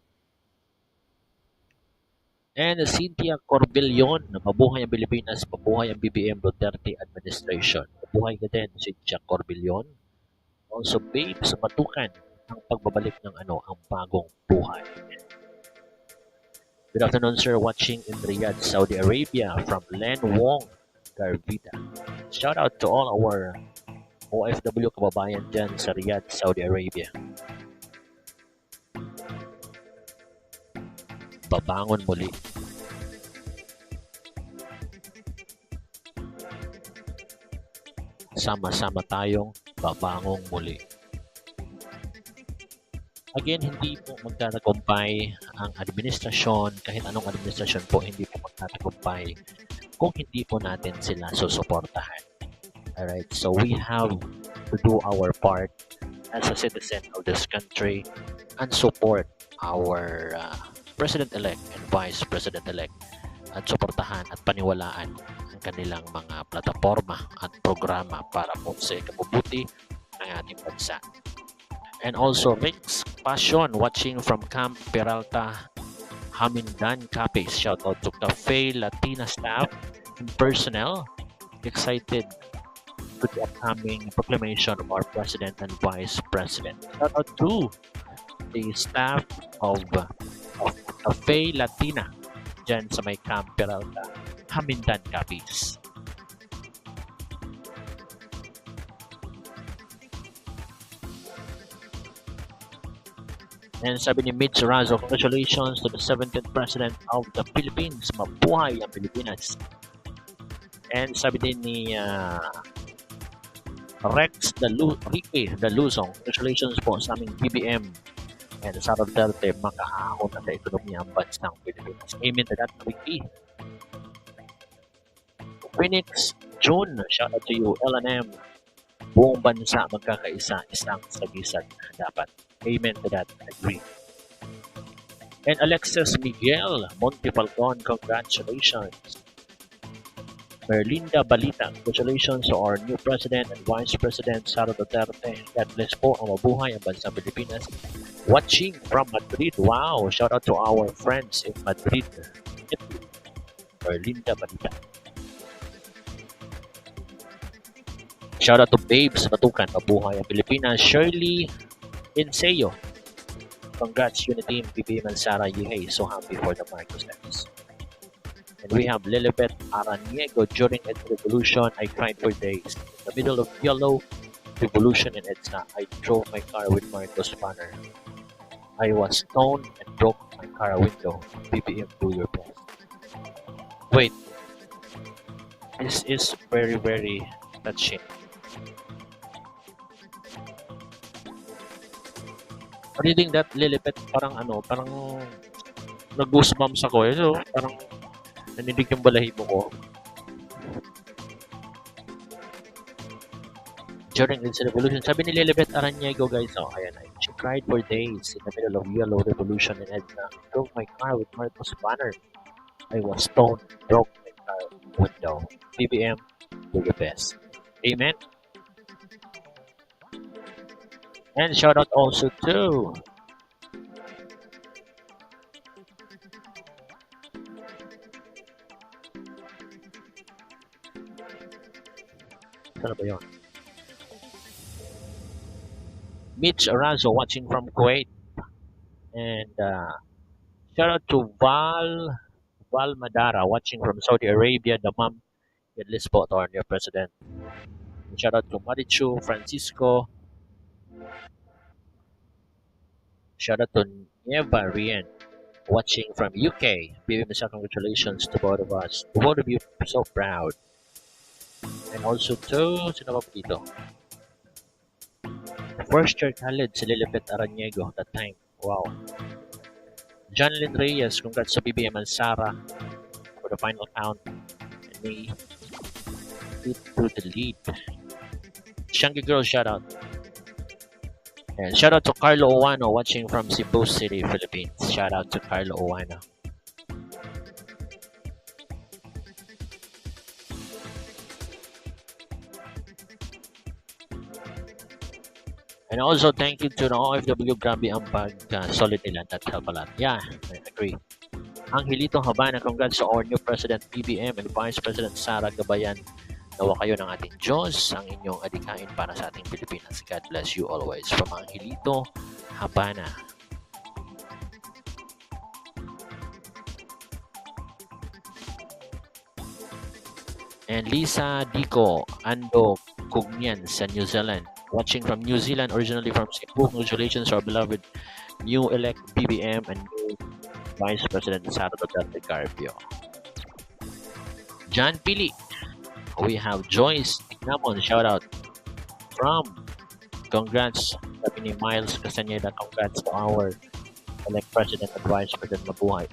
Speaker 1: And Cynthia Corbillon, mabuhay ang Pilipinas, mabuhay ang BBM Duterte administration. Mabuhay ka din, Cynthia Corbillon. Also, babes, matukan ang pagbabalik ng ang bagong buhay. Good afternoon, sir. Watching in Riyadh, Saudi Arabia from Len Wong Garvida. Shout out to all our OFW kababayan dyan sa Riyadh, Saudi Arabia. Babangon muli. Sama-sama tayong babangong muli. Again, hindi po magtatagumpay ang administrasyon, kahit anong administrasyon po, hindi po magtatagumpay kung hindi po natin sila susuportahan. Alright, so we have to do our part as a citizen of this country and support our President-elect and Vice President-elect at suportahan at paniwalaan ang kanilang mga plataforma at programa para po sa ikabubuti ng ating bansa. And also Rick's Passion watching from Camp Peralta, Hamindan, Capiz. Shout out to Cafe Latina staff and personnel. Excited to the upcoming proclamation of our President and Vice President. Shout out to the staff of Cafe Latina dyan sa may Camp Peralta, Hamindan, Capiz. And sabi ni Mitch Razo, congratulations to the 17th President of the Philippines. Mabuhay ang Pilipinas. And sabi din ni Rex Ricky Daluzong, congratulations po sa aming BBM and Sara Duterte, makaahon na sa ekonomiya ang bansang Pilipinas. Amen to that, Ricky. Phoenix June, shout out to you. L&M, buong bansa magkakaisa, isang sagisag dapat. Amen to that. I agree. And Alexis Miguel Montefalcon, congratulations. Merlinda Balita, congratulations to our new President and Vice President Sara Duterte. God bless po ang mabuhay ang bansang Pilipinas. Watching from Madrid. Wow! Shout out to our friends in Madrid. Merlinda Balita. Shout out to Babes Matukan, mabuhay ang Pilipinas. Shirley Inseo. Congrats, Unity Team, BBM and Sara Yuhey. So happy for the Marcos steps. And we have Lilibet Araniego. During its revolution, I cried for days. In the middle of yellow revolution in EDSA, I drove my car with Marcos banner. I was stoned and broke my car window. BBM, do your best. Wait. This is very, very touching. Reading that, Lilibet, parang nag-goosebumps ako eh. So, parang naninig yung balahibo ko. During this revolution, sabi ni Lilibet Araniego, guys, ayan, she cried for days in the middle of yellow revolution in Edna. I drove my car with Marcos banner. I was stoned, broke my car window. BBM, do your best. Amen. And shout out also to Mitch Arazo watching from Kuwait. And shout out to Val Madara watching from Saudi Arabia, the mom. God bless po to our new president. And shout out to Marichu Francisco. Shout out to Neva Rien watching from UK. BBM, congratulations to both of us. To both of you, so proud. And also to, sino ba dito? First year college, si Lilibet Araniego that time. Wow. John Lynn Reyes, congrats sa BBM and Sara for the final count. And may lead to the lead. Shangy Girl, shout out. And shout out to Carlo Owano watching from Cebu City, Philippines. Shout out to Carlo Owano. And also, thank you to the OFW. Grabe ang solid nila. That help a lot. Yeah, I agree. Angelito Habana, congrats to our new President BBM and Vice President Sara Gabayan. Nawa kayo ng ating Diyos, ang inyong adikain para sa ating Pilipinas. God bless you always. From Angelito Habana. And Lisa Dico Ando Cugnian sa New Zealand. Watching from New Zealand, originally from Cebu. Congratulations to our beloved new elect BBM and new Vice President Sara Duterte-Carpio. John Pili. We have Joyce Tignamon. Shout out from congrats sabi ni Miles Castaneda. Congrats to our elect President and Vice President Mabuhay.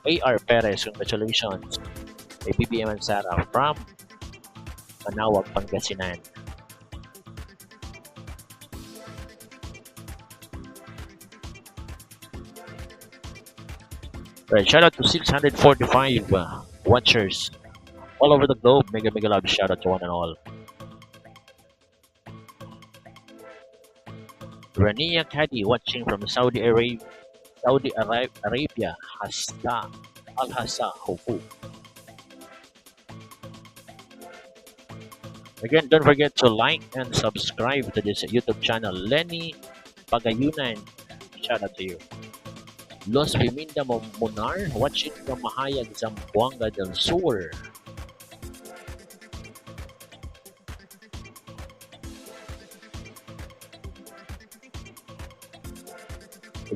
Speaker 1: A.R. Perez. Congratulations. Kay BBM and Sara from Manawag, Pangasinan. Right, shout out to 645 watchers all over the globe. Mega love shout out to one and all. Rania Kadi watching from Saudi Arabia, Hasta Al-Hassa, Hofu. Again, don't forget to like and subscribe to this YouTube channel. Lenny Pagayunan, shout out to you. Los Piminda Munar, watching from Mahayag, Zamboanga del Sur.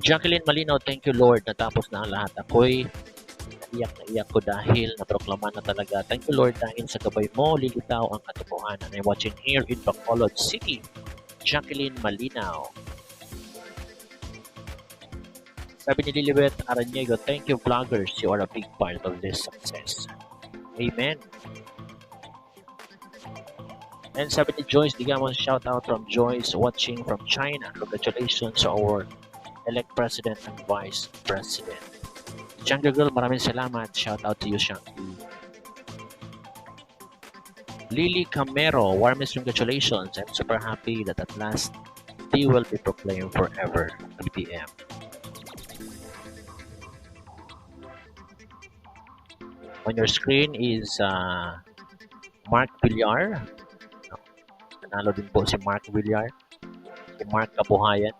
Speaker 1: Jacqueline Malinaw, thank you Lord, natapos na ang lahat. Ako'y naiyak ko dahil naproklama na talaga. Thank you Lord dahil sa gabay mo, lilitaw ang katotohanan. I'm watching here in Bacolod City. Jacqueline Malinaw. Sabi ni Lilibet Araniego, thank you vloggers, you are a big part of this success. Amen. And sabi ni Joyce Digamon, shout out from Joyce watching from China. Congratulations to our elect President and Vice President. Shangri Girl, maraming salamat. Shout out to you, Shangri. Lily Camero, warmest congratulations. I'm super happy that at last they will be proclaimed forever BBM. On your screen is Mark Villar. Nanalo din po si Mark Villar. Si Mark Kabuhayan.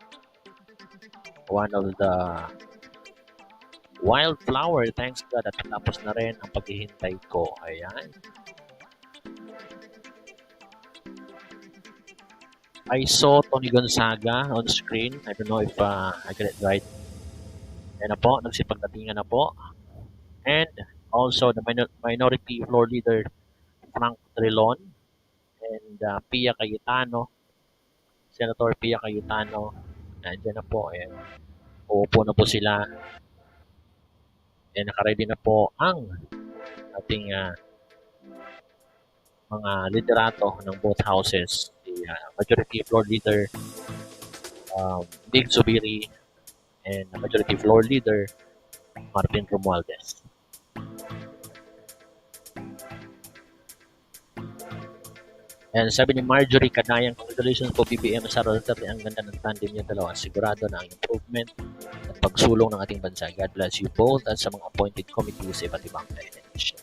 Speaker 1: One of the wildflower. Thanks God at tapos na rin ang paghihintay ko. Ayan. I saw Tony Gonzaga on screen. I don't know if I get it right. Ayan na po. Nagsipagdatingan na po. And also the minority floor leader Frank Trilon and Pia Cayetano, Senator Pia Cayetano, nandiyan na po. Ayan. Uupo na po sila. And nakaready na po ang ating mga liderato ng both houses. The majority floor leader Big Zubiri and majority floor leader Martin Romualdez. And sabi ni Marjorie Kanayang, congratulations po BBM Sara Duterte, ang ganda ng tandem niyo dalawa. Sigurado na ang improvement at pagsulong ng ating bansa. God bless you both at sa mga appointed committees sa iba't ibang direction.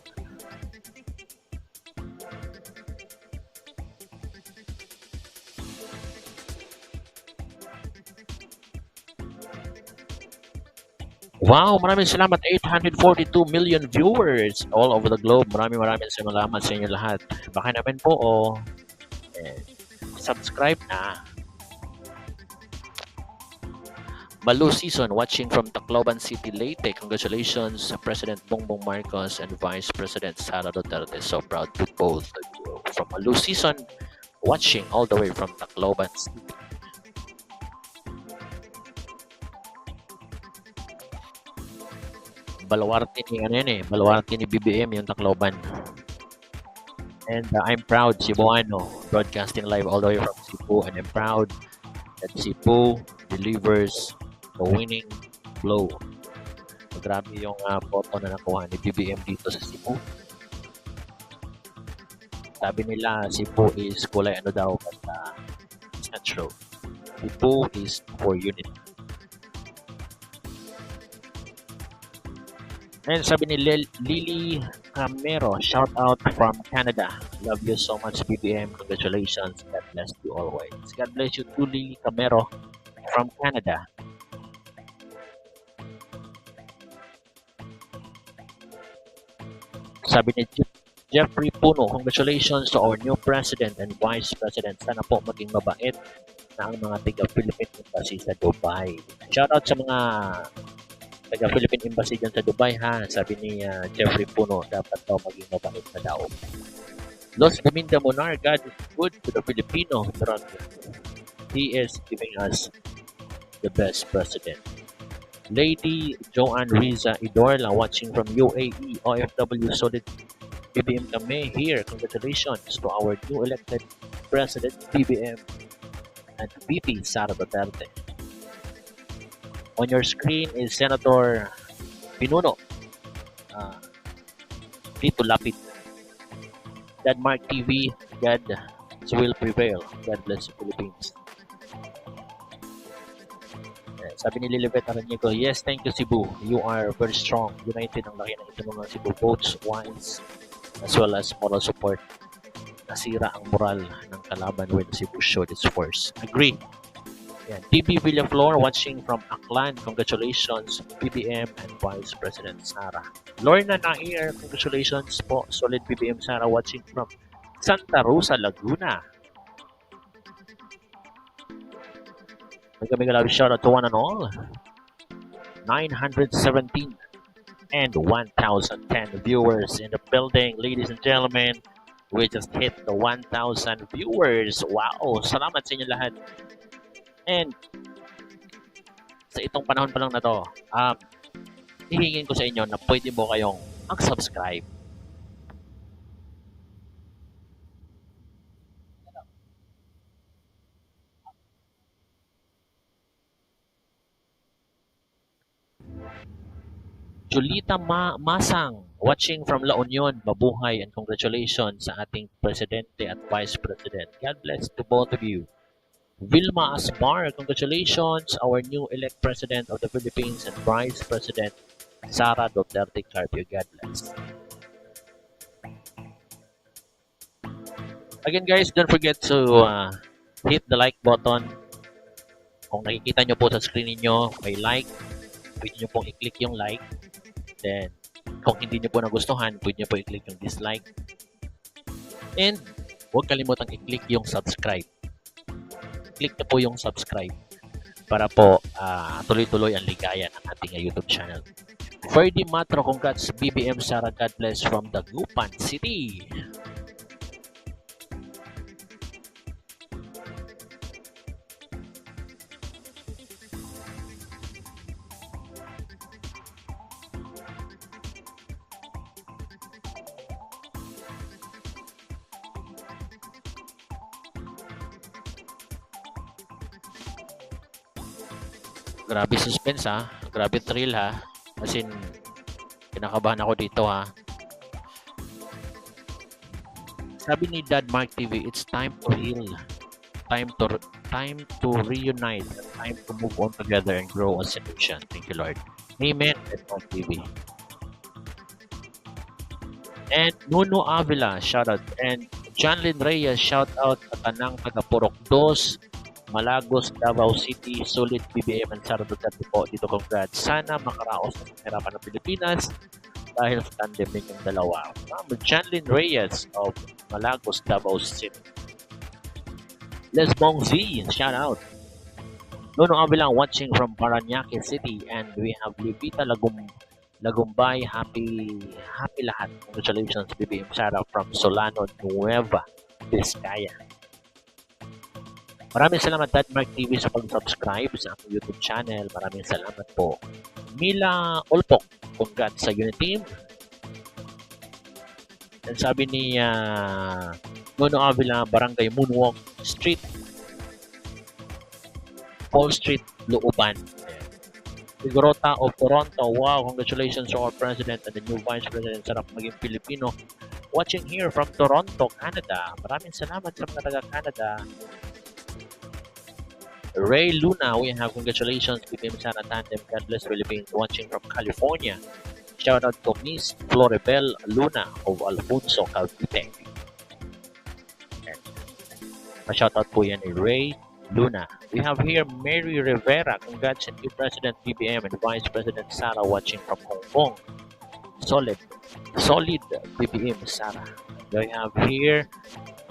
Speaker 1: Wow, maraming salamat. 842 million viewers all over the globe. Maraming salamat sa inyo lahat. Baka naman po, subscribe na. Malu Season watching from Tacloban City, Leyte. Congratulations, President Bongbong Marcos and Vice President Sara Duterte. So proud to both of you. From Malu Season watching all the way from Tacloban City. Baluarte ni BBM yung Tacloban. And I'm proud, Cebuano, broadcasting live all the way from Cebu, and I'm proud that Cebu delivers the winning blow. Grabe yung photo na nakuha ni BBM dito sa Cebu. Sabi nila Cebu is kulay ano daw, but it's not true. Cebu is for unity. And sabi ni Lily Camero, shout out from Canada. Love you so much, BBM. Congratulations. God bless you always. God bless you too, Lily Camero from Canada. Sabi ni Jeffrey Puno, congratulations to our new President and Vice President. Sana po maging mabait na ang mga taga-Philippine Embassy sa Dubai. Shoutout sa mga taga-Philippine Embassy dyan sa Dubai ha. Sabi ni Jeffrey Puno, dapat daw maging mabait na daw. Los Dominda Monar, God is good to the Filipino. He is giving us the best president. Lady Joanne Riza Idorla watching from UAE, OFW Solid BBM kami here. Congratulations to our new elected President BBM and VP Sara Duterte. On your screen is Senator Pinuno. Dito lapit. Denmark TV, God will prevail. God bless the Philippines. Sabi ni Lilibet Araniego, yes, thank you Cebu. You are very strong. United ang laki ng ito mga Cebu votes, wise, as well as moral support. Nasira ang moral ng kalaban when Cebu showed its force. Agree. Yan. DB Villaflor watching from Aklan. Congratulations, BBM and Vice President Sara. Lorna Nair, congratulations po. Solid BBM Sara watching from Santa Rosa, Laguna. Mega love shout out to one and all. 917 and 1,010 viewers in the building, ladies and gentlemen. We just hit the 1,000 viewers. Wow! Salamat sa inyo lahat. And sa itong panahon pa lang na to, hihingin ko sa inyo na pwede mo kayong mag-subscribe. Julita Masang, watching from La Union, mabuhay and congratulations sa ating Presidente at Vice President. God bless to both of you. Vilma Asmar, congratulations, our new elect President of the Philippines and Vice President Sara Duterte-Carpio. God bless. Again guys, don't forget to hit the like button. Kung nakikita nyo po sa screen niyo, may like, pwede nyo pong i-click yung like. Then, kung hindi nyo po nagustuhan, pwede nyo po i-click yung dislike. And, huwag kalimutang i-click yung subscribe. Click na po yung subscribe para po tuloy-tuloy ang ligaya ng ating YouTube channel. Ferdy Matro, congrats BBM Sara, God bless from Dagupan City. Grabe suspense ha. Grabe thrill ha. As in, kinakabahan ako dito ha. Sabi ni Dad Mark TV, it's time to heal. Time to reunite. Time to move on together and grow as a nation. Thank you, Lord. Amen, Dad Mark TV. And Nuno Avila, shout out. And Janlyn Reyes, shout out at Tanang taga Purok 2. Malagos, Davao City, solid BBM and Sara Duterte po. Dito congrats. Sana makaraos sa hirapan ng Pilipinas dahil sa tandem ninyong dalawa. Janlyn Reyes of Malagos, Davao City. Les Bong Z, shout out. Nuno Avilang watching from Parañaque City, and we have Lupita Lagumbay. Happy lahat. Congratulations BBM Sara from Solano, Nueva Vizcaya. Maraming salamat Dad Mark TV sa pag-subscribe sa aking YouTube channel. Maraming salamat po. Mila Olpok, congrats sa unit team. And sabi ni Nuno Avila, Barangay Moonwalk Street, Paul Street, Looban. Igorota of Toronto, wow, congratulations to our President and the new Vice President. Sarap maging Pilipino. Watching here from Toronto, Canada. Maraming salamat sa mga taga-Canada. Ray Luna, we have congratulations BBM Sara Tandem, God bless Philippines, watching from California. Shout out to Miss Floribel Luna of Alfonso, Cavite. Shout out po yan ni Ray Luna. We have here Mary Rivera. Congrats to President BBM and Vice President Sara watching from Hong Kong. Solid. Solid BBM Sara. We have here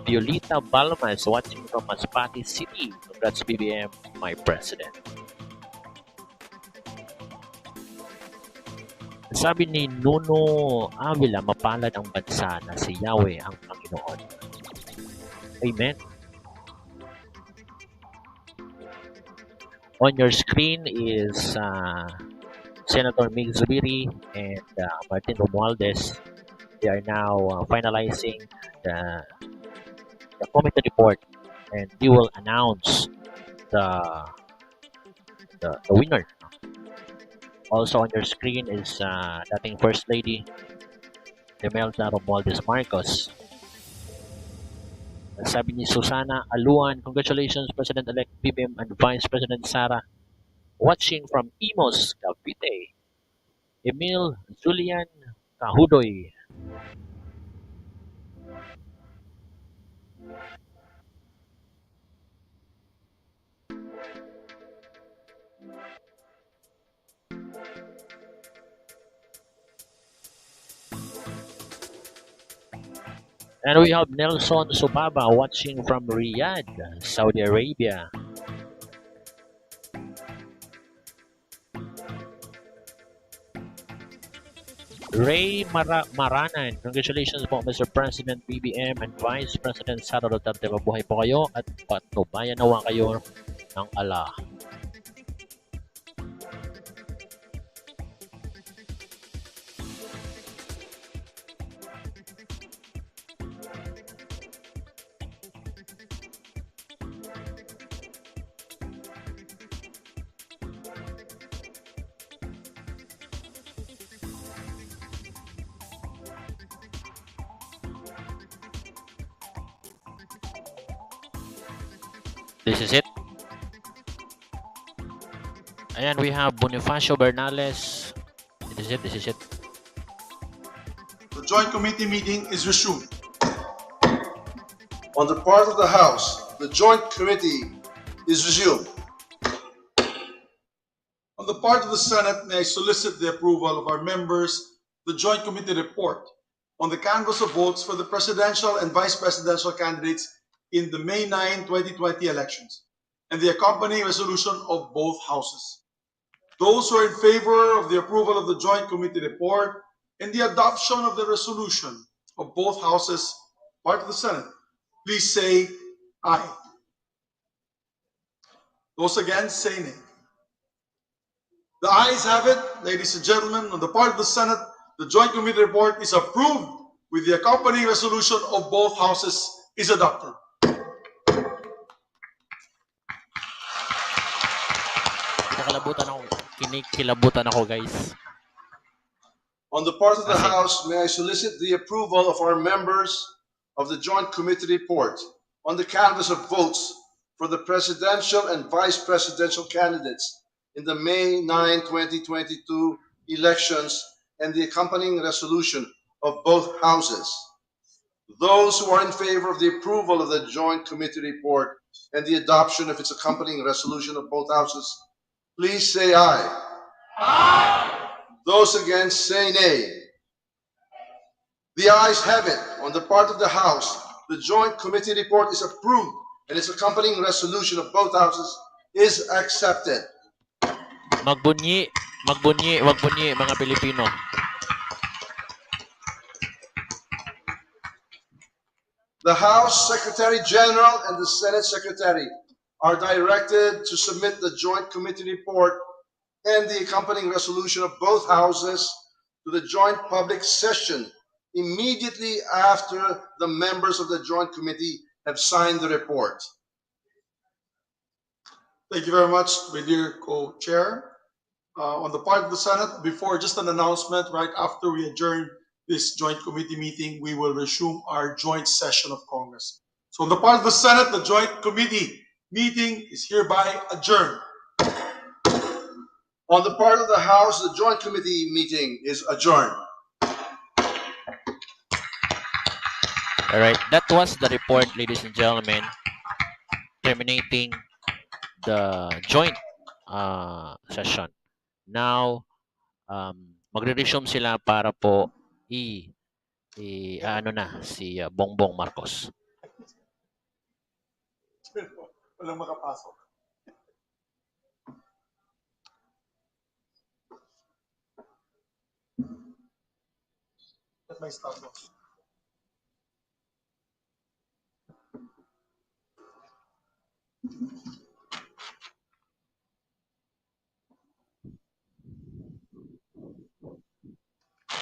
Speaker 1: Violeta Balmas watching from Masbate City. Congrats BBM, my president. Sabi ni Nuno Avila, mapalad ang bansa na si Yahweh ang Panginoon. Amen. On your screen is Senator Mig Zubiri and Martin Romualdez. They are now finalizing the committee report, and we will announce the winner. Also on your screen is dating First Lady Imelda Romualdez Marcos. Sabi ni Susana Aluan, congratulations President-elect BBM and Vice President Sara. Watching from Imos, Cavite. Emil Julian Kahudoy. And we have Nelson Subaba watching from Riyadh, Saudi Arabia. Ray Maranan, congratulations po Mr. President BBM and Vice President Sara Duterte. Mabuhay po kayo at patnubayan nawa kayo ng Allah. This is it. And we have Bonifacio Bernales. This is it.
Speaker 2: The joint committee meeting is resumed. On the part of the House, the joint committee is resumed. On the part of the Senate, may I solicit the approval of our members, the joint committee report on the canvass of votes for the presidential and vice presidential candidates in the May 9, 2020 elections, and the accompanying resolution of both houses. Those who are in favor of the approval of the joint committee report and the adoption of the resolution of both houses, part of the Senate, please say aye. Those against, say nay. The ayes have it, ladies and gentlemen. On the part of the Senate, the joint committee report is approved with the accompanying resolution of both houses is adopted.
Speaker 1: Kinikilabutan ako, guys.
Speaker 2: On the part of the House, may I solicit the approval of our members of the joint committee report on the canvass of votes for the presidential and vice presidential candidates in the May 9, 2022 elections and the accompanying resolution of both houses. Those who are in favor of the approval of the joint committee report and the adoption of its accompanying resolution of both houses, please say aye. Aye. Those against, say nay. The ayes have it. On the part of the House, the joint committee report is approved and its accompanying resolution of both houses is accepted.
Speaker 1: Magbunyi, wag bunyi mga Pilipino.
Speaker 2: The House Secretary General and the Senate Secretary are directed to submit the joint committee report and the accompanying resolution of both houses to the joint public session immediately after the members of the joint committee have signed the report. Thank you very much, my dear co-chair. On the part of the Senate, before just an announcement, right after we adjourn this joint committee meeting, we will resume our joint session of Congress. So on the part of the Senate, the joint committee Meeting is hereby adjourned. On the part of the House, the Joint Committee meeting is adjourned.
Speaker 1: All right, that was the report, ladies and gentlemen, terminating the joint session. Now, magre-resume sila para po ano na si Bongbong Marcos.
Speaker 2: Walang makapasok. That's my Starbucks.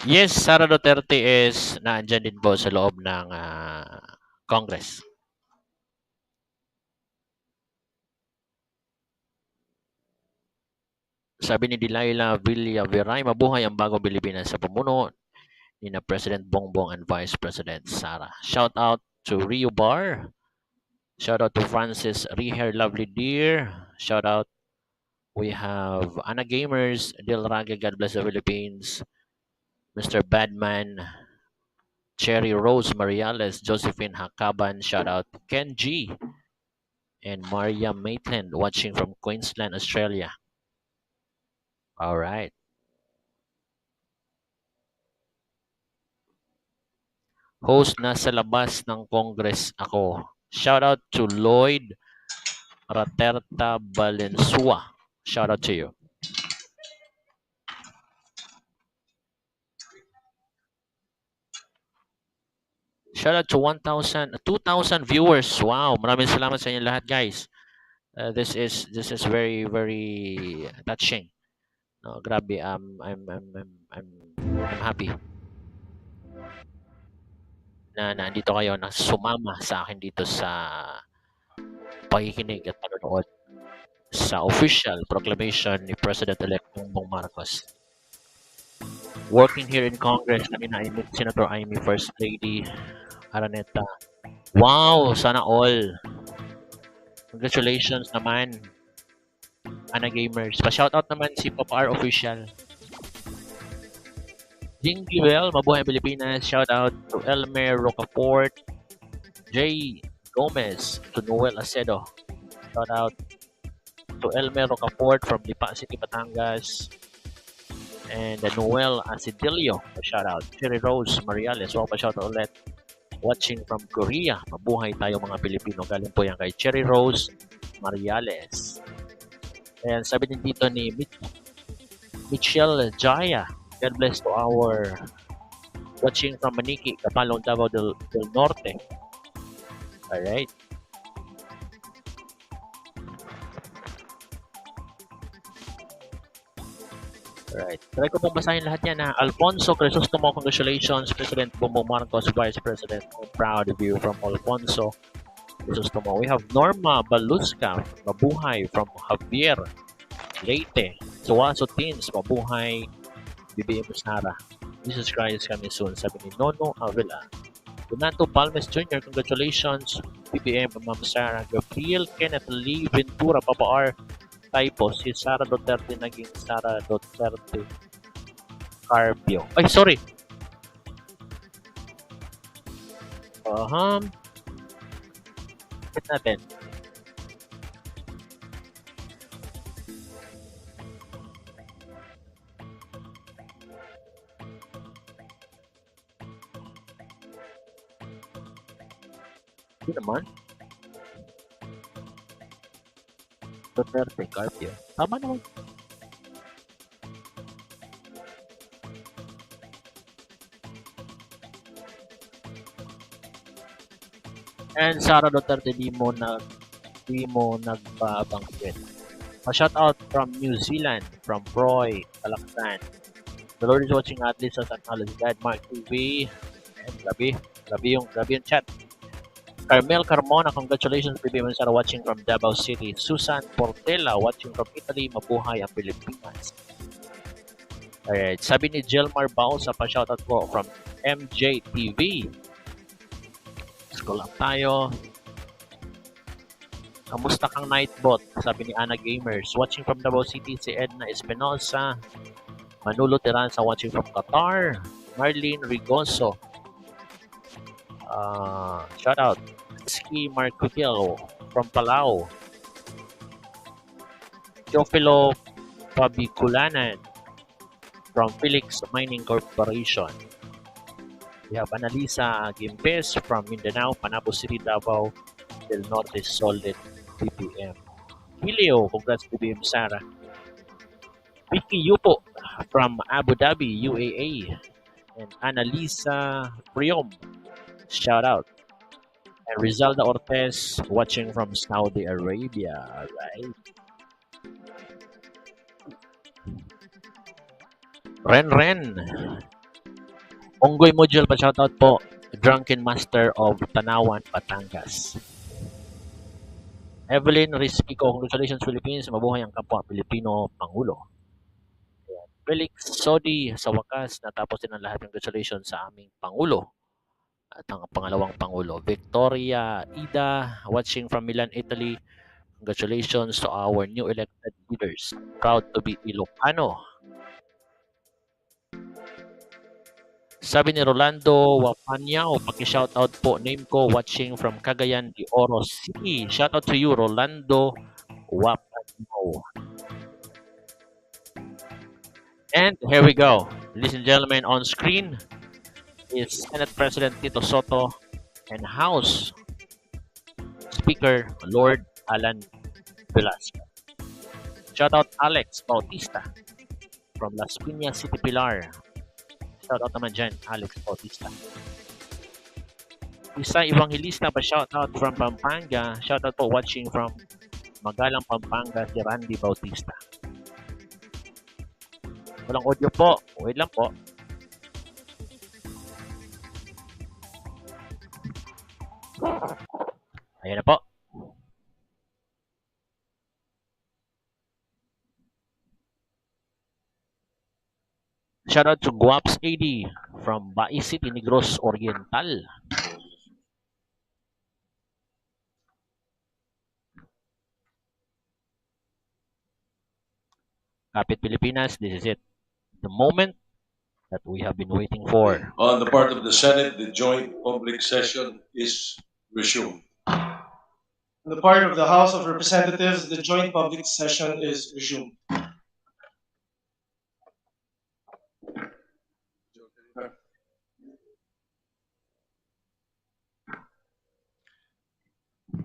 Speaker 1: Yes, Sara Duterte is naandyan din po sa loob ng Congress. Sabi ni Delilah Villaveray, mabuhay ang bagong Pilipinas sa pamuno ni na President Bongbong and Vice President Sara. Shout out to Rio Bar. Shout out to Francis Riher, lovely dear. Shout out. We have Anna Gamers, Dil Raga, God bless the Philippines. Mr. Badman, Cherry Rose Mariales, Josephine Hakaban, shout out Ken G, and Maria Maitland watching from Queensland, Australia. All right. Host nasa labas ng Congress ako. Shout out to Lloyd Raterta Valenzuela. Shout out to you. Shout out to 2,000 viewers. Wow, maraming salamat sa inyo lahat, guys. This is very touching. No, grabe. I'm happy na nandito kayo na sumama sa akin dito sa pakikinig at panonood sa official proclamation ni President-elect Bongbong Marcos. Working here in Congress, kanina I met Senator Amy, First Lady Araneta. Wow, sana all. Congratulations naman, Ana Gamers. Pa-shoutout naman si Pop R Official. Jinky Bell, mabuhay Pilipinas. Shout out to Elmer Rocaport, Jay Gomez, to Noel Acedo. Shout out to Elmer Rocaport from Lipa City, Batangas. And Noel Acidilio, shout out. Cherry Rose Mariales, wow, pa-shout out ulit. Watching from Korea, mabuhay tayo mga Pilipino. Galing po yan kay Cherry Rose Mariales. And sabi din dito ni Michelle Jaya, God bless to our watching from Maniki, Kapalong, Davao del Norte. Alright. Alright. Try ko pong basahin lahat yan ha. Alfonso Crisostomo, congratulations. President Bongbong Marcos, Vice President. I'm proud of you from Alfonso Crisostomo. We have Norma Balusca, mabuhay from Javier Leyte. Suwaso Teens, mabuhay. BBM Sara. Jesus Christ coming soon. Sabi ni Nono Avila. Donato Palmes Jr., congratulations. BBM, Ma'am Sara. Gabriel Kenneth Lee Ventura, Papa R. Typo, si Sara Duterte naging Sara Duterte-Carpio. Ay, sorry. Hit natin. Hindi naman. Duterte-Carpio. Tama naman. And Sara Duterte, di mo nagbabanggit. Shout out from New Zealand, from Roy, Kalaksan. The Lord is watching at least as acknowledge God, Mark TV. And grabe yung chat. Carmel Carmona, congratulations PBM Sara watching from Davao City. Susan Portela watching from Italy, mabuhay ang Pilipinas. Alright, sabi ni Jelmar Bausa, pa-shoutout po from MJ TV. Scroll up tayo. Kamusta kang Nightbot? Sabi ni Ana Gamers. Watching from Davao City, si Edna Espinosa. Manolo Tiranza watching from Qatar. Marlene Rigoso. Shout out. Ski Marcutil from Palau. Teofilo Pabiculanan from Felix Mining Corporation. We have Analisa Gimpes from Mindanao, Panabo City, Davao del Norte, Solid, BPM. Hilio, congrats BPM Sara. Vicky Yupo from Abu Dhabi, UAE. And Analisa Priom, shout out. And Rizalda Ortez watching from Saudi Arabia. Alright. Ren Ren. Onggoy Module pa shoutout po. Drunken Master of Tanawan, Batangas. Evelyn Rispico, congratulations Philippines. Mabuhay ang kapwa Pilipino Pangulo. Ayan. Felix Sodi, sa wakas, natapos din ang lahat ng congratulations sa aming Pangulo. At ang pangalawang Pangulo. Victoria Ida, watching from Milan, Italy. Congratulations to our new elected leaders. Proud to be Ilocano. Sabi ni Rolando Wapanyao, paki-shoutout po, name ko, watching from Cagayan de Oro City. Shoutout to you, Rolando Wapanyao. And here we go. Ladies and gentlemen, on screen is Senate President Tito Soto and House Speaker Lord Alan Velasco. Shoutout Alex Bautista from Las Piñas City, Pilar. Shoutout naman dyan, Alex Bautista. Isa Evangelista pa shoutout from Pampanga. Shoutout po watching from Magalang, Pampanga, si Randy Bautista. Walang audio po. Wait lang po. Ayan na po. Shoutout to Guaps AD from Bai City, Negros Oriental. Kapit Pilipinas, this is it. The moment that we have been waiting for.
Speaker 2: On the part of the Senate, the joint public session is resumed.
Speaker 3: On the part of the House of Representatives, the joint public session is resumed.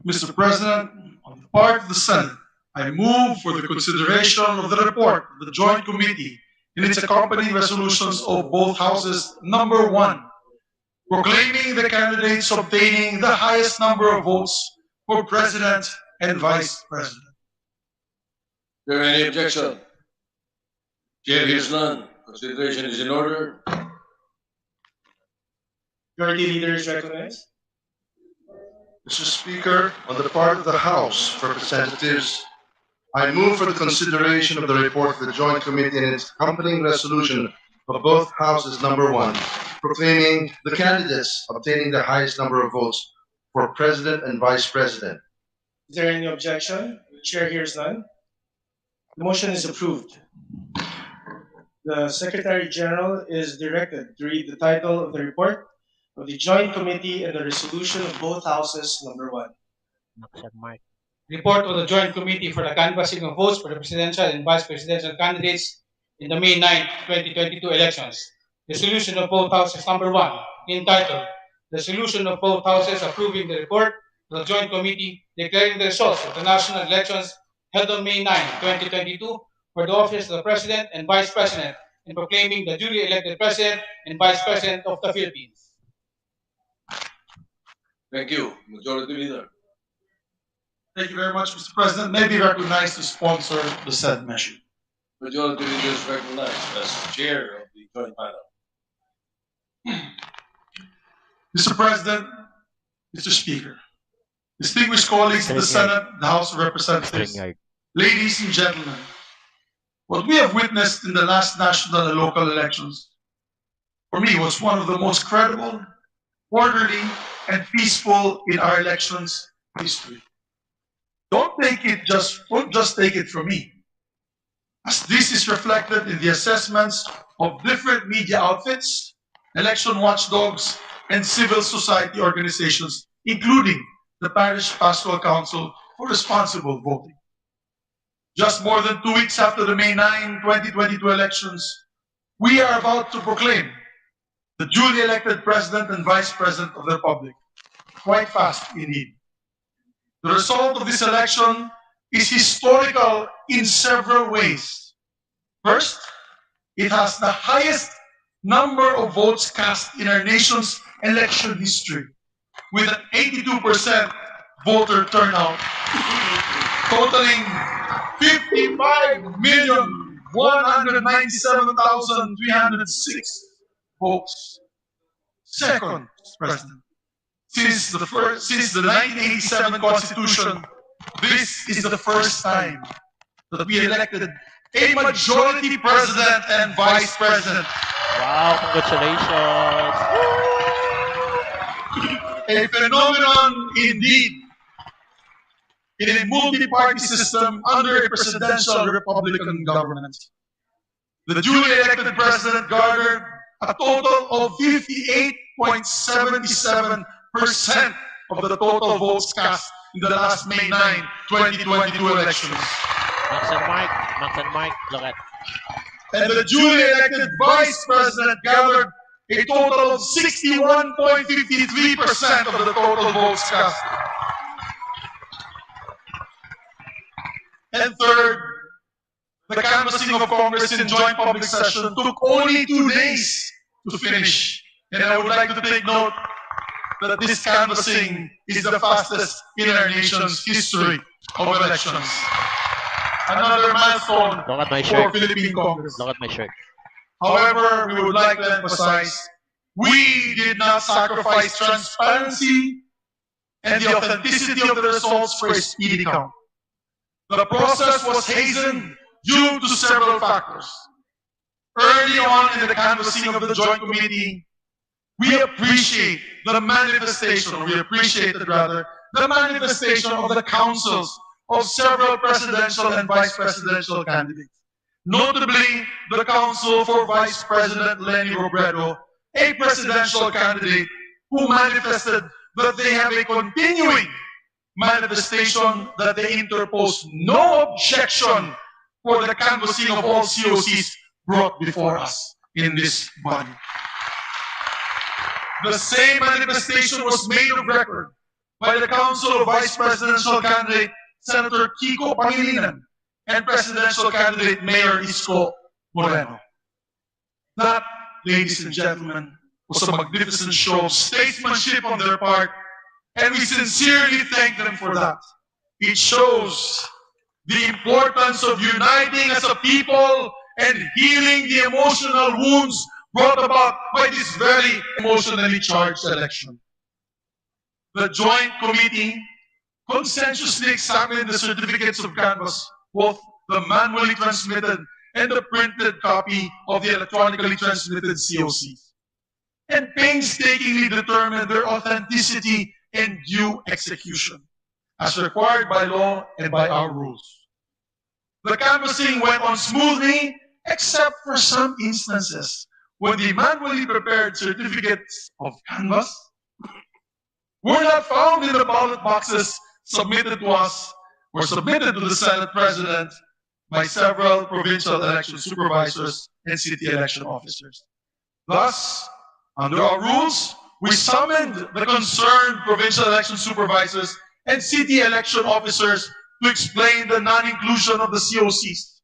Speaker 4: Mr. President, on the part of the Senate, I move for the consideration of the report of the Joint Committee in its accompanying resolutions of both houses. Number one, proclaiming the candidates obtaining the highest number of votes for President and Vice President.
Speaker 2: Is there any objection? Chair hears none. Consideration is in order.
Speaker 3: Majority Leader is recognized.
Speaker 4: Mr. Speaker, on the part of the House of Representatives, I move for the consideration of the report of the Joint Committee and its accompanying resolution of both houses. Number one, proclaiming the candidates obtaining the highest number of votes for President and Vice President.
Speaker 3: Is there any objection? Chair hears none. The motion is approved. The Secretary General is directed to read the title of the report of the Joint Committee and the resolution of both houses. Number one.
Speaker 5: Report of the Joint Committee for the canvassing of votes for the presidential and vice presidential candidates in the May 9, 2022 elections. Resolution of both houses. Number one, entitled Resolution of both houses approving the report of the Joint Committee declaring the results of the national elections held on May 9, 2022 for the office of the President and Vice President and proclaiming the duly elected President and Vice President of the Philippines.
Speaker 2: Thank you, Majority Leader.
Speaker 4: Thank you very much, Mr. President. May be recognized to sponsor the said measure.
Speaker 2: Majority Leader is recognized as chair of the joint panel.
Speaker 4: Mr. President, Mr. Speaker, distinguished colleagues of the Senate, the House of Representatives, ladies and gentlemen, what we have witnessed in the last national and local elections, for me, was one of the most credible, orderly, and peaceful in our elections history. Don't just take it from me, as this is reflected in the assessments of different media outfits, election watchdogs, and civil society organizations, including the Parish Pastoral Council for Responsible Voting. Just more than 2 weeks after the May 9, 2022 elections, we are about to proclaim the duly elected President and Vice President of the Republic. Quite fast indeed. The result of this election is historical in several ways. First, it has the highest number of votes cast in our nation's election history, with an 82% voter turnout, totaling 55,197,306 votes. Second, President, since the 1987 Constitution, this is the first time that we elected a majority president and vice president.
Speaker 1: Wow, congratulations.
Speaker 4: A phenomenon indeed in a multi-party system under a presidential Republican government. The duly elected president garnered a total of 58.77% of the total votes cast in the last May 9, 2022 elections.
Speaker 1: Max and Mike, look at.
Speaker 4: And the duly elected vice president gathered a total of 61.53% of the total votes cast. And third, the canvassing of Congress in joint public session took only 2 days to finish. And I would like to take note that this canvassing is the fastest in our nation's history of elections. Another milestone
Speaker 1: Look at my
Speaker 4: for
Speaker 1: shirt.
Speaker 4: Philippine Congress.
Speaker 1: Look at my shirt.
Speaker 4: However, we would like to emphasize, we did not sacrifice transparency and the authenticity of the results for a speedy count. The process was hastened due to several factors. Early on in the canvassing of the Joint Committee, we appreciated the manifestation of the councils of several presidential and vice presidential candidates. Notably, the Council for Vice President Leni Robredo, a presidential candidate who manifested that they have a continuing manifestation that they interpose no objection for the canvassing of all COCs brought before us in this body. The same manifestation was made of record by the Council of Vice Presidential candidate Senator Kiko Pangilinan and Presidential candidate Mayor Isko Moreno. That, ladies and gentlemen, was a magnificent show of statesmanship on their part, and we sincerely thank them for that. It shows the importance of uniting as a people and healing the emotional wounds brought about by this very emotionally charged election. The Joint Committee consensuously examined the certificates of canvass, both the manually transmitted and the printed copy of the electronically transmitted COCs, and painstakingly determined their authenticity and due execution, as required by law and by our rules. The canvassing went on smoothly, except for some instances when the manually prepared certificates of canvass were not found in the ballot boxes submitted to us or submitted to the Senate President by several provincial election supervisors and city election officers. Thus, under our rules, we summoned the concerned provincial election supervisors and city election officers to explain the non-inclusion of the COCs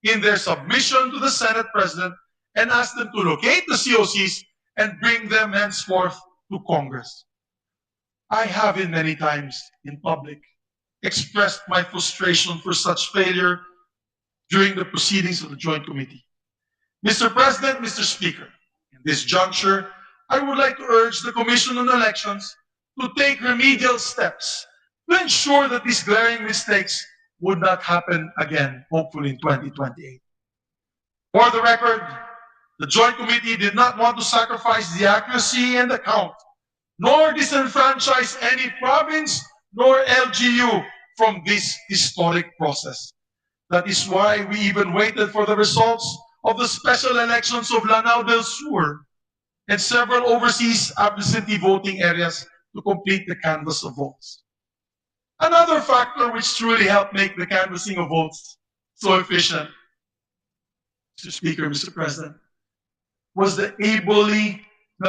Speaker 4: in their submission to the Senate President and asked them to locate the COCs and bring them henceforth to Congress. I have in many times in public expressed my frustration for such failure during the proceedings of the Joint Committee. Mr. President, Mr. Speaker, in this juncture, I would like to urge the Commission on Elections to take remedial steps to ensure that these glaring mistakes would not happen again, hopefully in 2028. For the record, the Joint Committee did not want to sacrifice the accuracy and the count, nor disenfranchise any province nor LGU from this historic process. That is why we even waited for the results of the special elections of Lanao del Sur and several overseas absentee voting areas to complete the canvass of votes. Another factor which truly helped make the canvassing of votes so efficient, Mr. Speaker, Mr. President, was the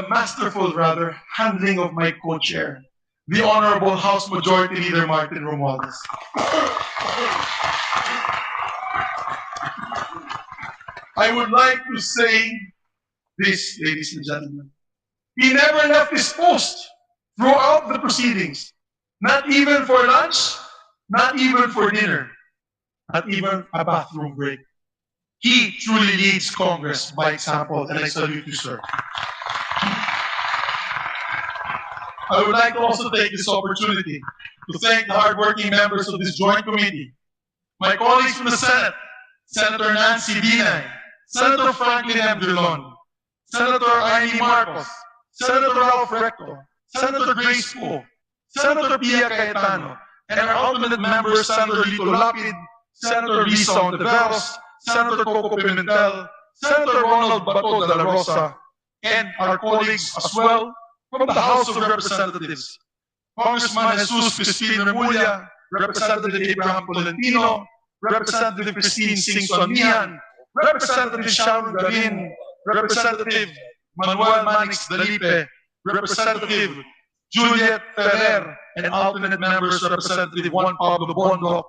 Speaker 4: masterful rather, handling of my co-chair, the Honorable House Majority Leader Martin Romualdez. I would like to say this, ladies and gentlemen. He never left his post throughout the proceedings, not even for lunch, not even for dinner, not even a bathroom break. He truly leads Congress by example, and I salute you, sir. I would like to also take this opportunity to thank the hardworking members of this joint committee, my colleagues from the Senate, Senator Nancy Binay, Senator Franklin M. Drilon, Senator Amy Marcos, Senator Ralph Recto, Senator Grace Poe, Senator Pia Cayetano, and our alternate members, Senator Lito Lapid, Senator Risa Ontiveros, Senator Coco Pimentel, Senator Ronald Bato de la Rosa, and our colleagues as well from the House of Representatives, Congressman Jesus Crispin Remulla, Representative Abraham Tolentino, Representative Christine Singson Mihan, Representative Sharon Garin, Representative Manuel Manix Dalipe, Representative Juliet Ferrer, and alternate members Representative Juan Pablo Bondo,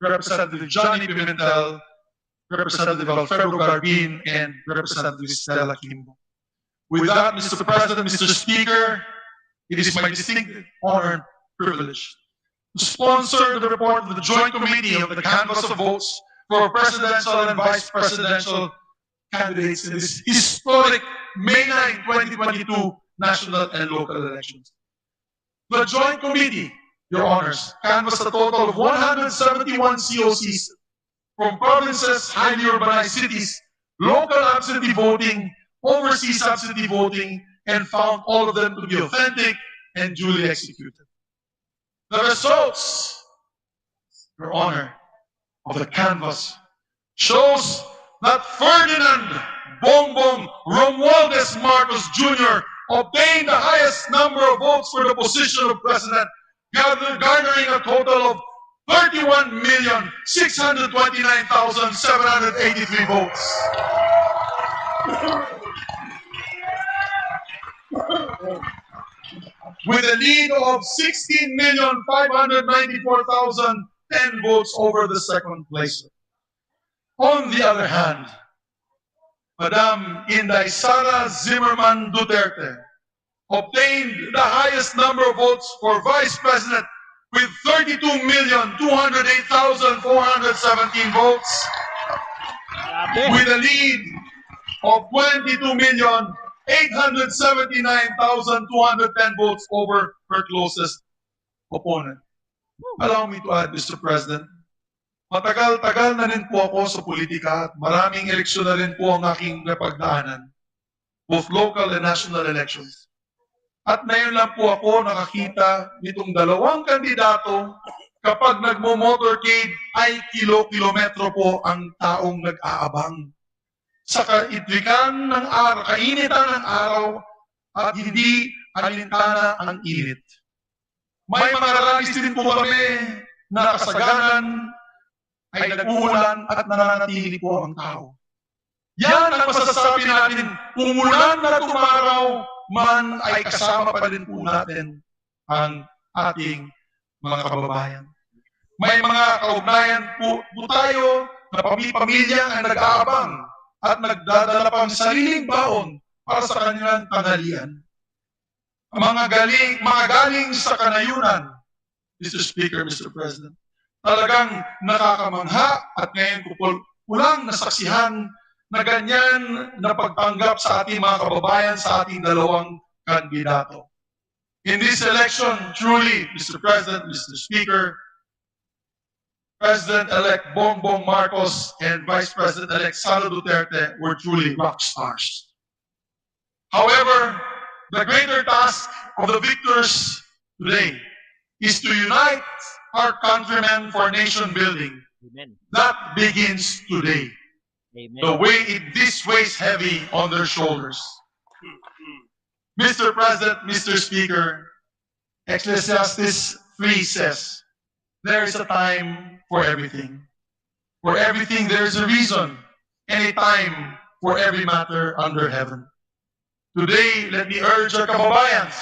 Speaker 4: Representative Johnny Pimentel, Representative Alfredo Garbin, and Representative Stella Kimbo. With that, Mr. President, Mr. Speaker, it is my distinct honor and privilege to sponsor the report of the Joint Committee of the Canvass of Votes for presidential and vice presidential candidates in this historic May 9, 2022 national and local elections. The Joint Committee, Your Honors, canvassed a total of 171 COCs from provinces, highly urbanized cities, local absentee voting, overseas absentee voting, and found all of them to be authentic and duly executed. The results, Your Honor, of the canvass shows that Ferdinand Bongbong Romualdez Marcos Jr. obtained the highest number of votes for the position of president, garnering a total of 31,629,783 votes. With a lead of 16,594,010 votes over the second place. On the other hand, Madam Inday Sara Zimmerman Duterte obtained the highest number of votes for vice president with 32,208,417 votes, with a lead of 22,879,210 votes over her closest opponent. Allow me to add, Mr. President, matagal-tagal na rin po ako sa politika at maraming eleksyon na rin po ang aking napagdaanan, both local and national elections. At ngayon lang po ako nakakita nitong dalawang kandidato kapag nagmo-motorcade ay kilo-kilometro po ang taong nag-aabang. Sa kainitan ng araw at hindi alintana ang init. May mga rallies din po kami na kasaganan ay nag-uulan at nananatili po ang tao. Yan ang masasabi natin, umulan na tumaraw, man ay kasama pa rin po natin ang ating mga kababayan. May mga kaugnayan po tayo na pamilya ang nag-aabang at nagdadala pang sariling baon para sa kanilang tanghalian. Mga galing sa kanayunan, Mr. Speaker, Mr. President, talagang nakakamangha at ngayon ko pulang nasaksihan na ganyan na pagtanggap sa ating mga kababayan sa ating dalawang kandidato. In this election, truly, Mr. President, Mr. Speaker, President-elect Bongbong Marcos and Vice President-elect Sara Duterte were truly rock stars. However, the greater task of the victors today is to unite our countrymen for nation building.
Speaker 1: Amen.
Speaker 4: That begins today. The
Speaker 1: Amen.
Speaker 4: this weighs heavy on their shoulders. Mr. President, Mr. Speaker, Ecclesiastes 3 says, there is a time for everything. For everything there is a reason, and a time for every matter under heaven. Today, let me urge our kababayans,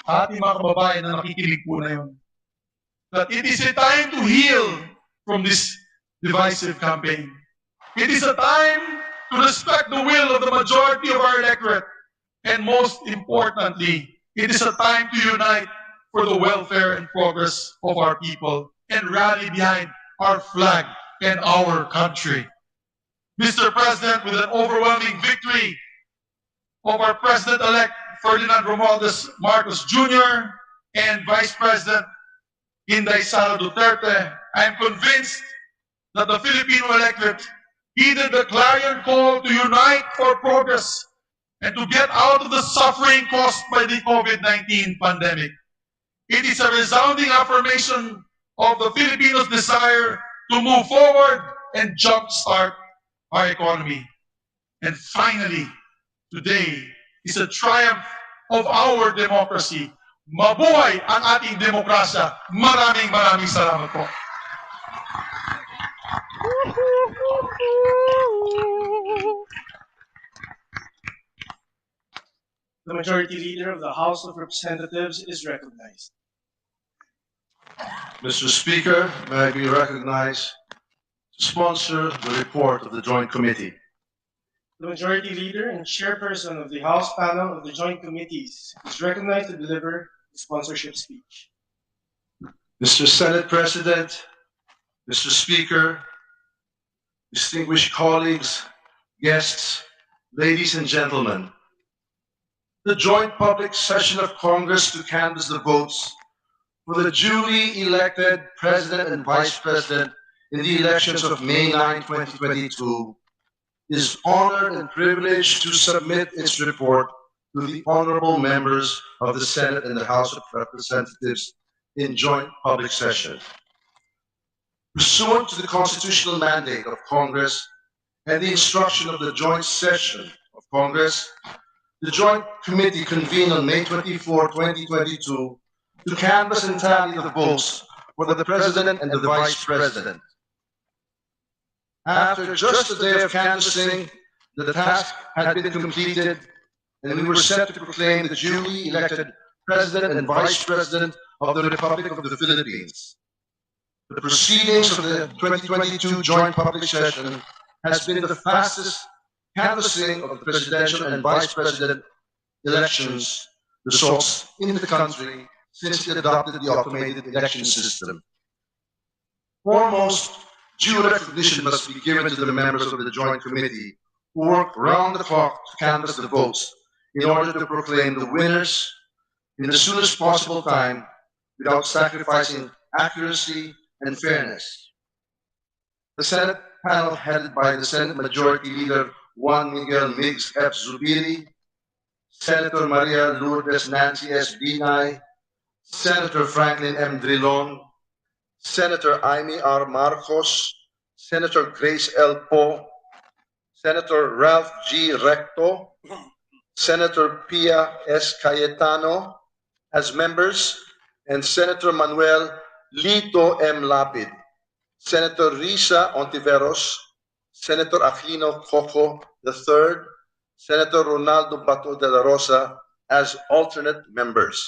Speaker 4: ating mga kababayan na nakikinig po na yun, that it is a time to heal from this divisive campaign. It is a time to respect the will of the majority of our electorate. And most importantly, it is a time to unite for the welfare and progress of our people and rally behind our flag and our country. Mr. President, with an overwhelming victory of our President-elect Ferdinand Romualdez Marcos Jr. and Vice President Inday Sara Duterte, I am convinced that the Filipino electorate heeded the clarion call to unite for progress and to get out of the suffering caused by the COVID-19 pandemic. It is a resounding affirmation of the Filipinos' desire to move forward and jumpstart our economy. And finally, today is a triumph of our democracy. Mabuhay ang ating demokrasya. Maraming salamat po.
Speaker 3: The Majority Leader of the House of Representatives is recognized.
Speaker 2: Mr. Speaker, may I be recognized to sponsor the report of the Joint Committee.
Speaker 3: The Majority Leader and Chairperson of the House panel of the Joint Committees is recognized to deliver the sponsorship speech.
Speaker 2: Mr. Senate President, Mr. Speaker, distinguished colleagues, guests, ladies and gentlemen, the joint public session of Congress to canvass the votes for the duly elected President and Vice President in the elections of May 9, 2022, is honored and privileged to submit its report to the honorable members of the Senate and the House of Representatives in joint public session. Pursuant to the constitutional mandate of Congress and the instruction of the joint session of Congress, the Joint Committee convened on May 24, 2022 to canvass and tally the votes for the President and the Vice President. After just a day of canvassing, the task had been completed and we were set to proclaim the duly elected President and Vice President of the Republic of the Philippines. The proceedings of the 2022 Joint Public Session has been the fastest canvassing of the presidential and vice president elections results in the country since it adopted the automated election system. Foremost, due recognition must be given to the members of the Joint Committee who work round the clock to canvass the votes in order to proclaim the winners in the soonest possible time without sacrificing accuracy and fairness. The Senate panel headed by the Senate Majority Leader Juan Miguel Miggs F. Zubiri, Senator Maria Lourdes Nancy S. Binay, Senator Franklin M. Drilon, Senator Amy R. Marcos, Senator Grace L. Poe, Senator Ralph G. Recto, Senator Pia S. Cayetano as members, and Senator Manuel Lito M. Lapid, Senator Risa Ontiveros, Senator Aquilino Coco III, Senator Ronaldo Bato de la Rosa as alternate members.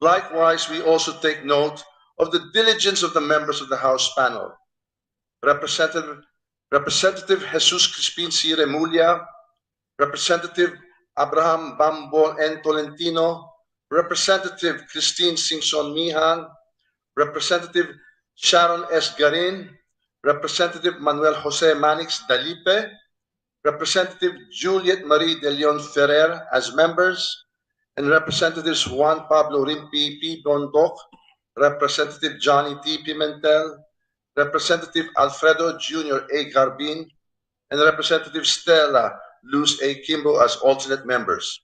Speaker 2: Likewise, we also take note of the diligence of the members of the House panel. Representative Jesus Crispin C. Remulla, Representative Abraham Bambon N. Tolentino, Representative Christine Singson Mihan, Representative Sharon S. Garin, Representative Manuel Jose Manix Dalipe, Representative Juliet Marie de Leon Ferrer as members, and Representatives Juan Pablo Rimpi P. Bondoc, Representative Johnny T. Pimentel, Representative Alfredo Jr. A. Garbin, and Representative Stella Luz A. Kimbo as alternate members.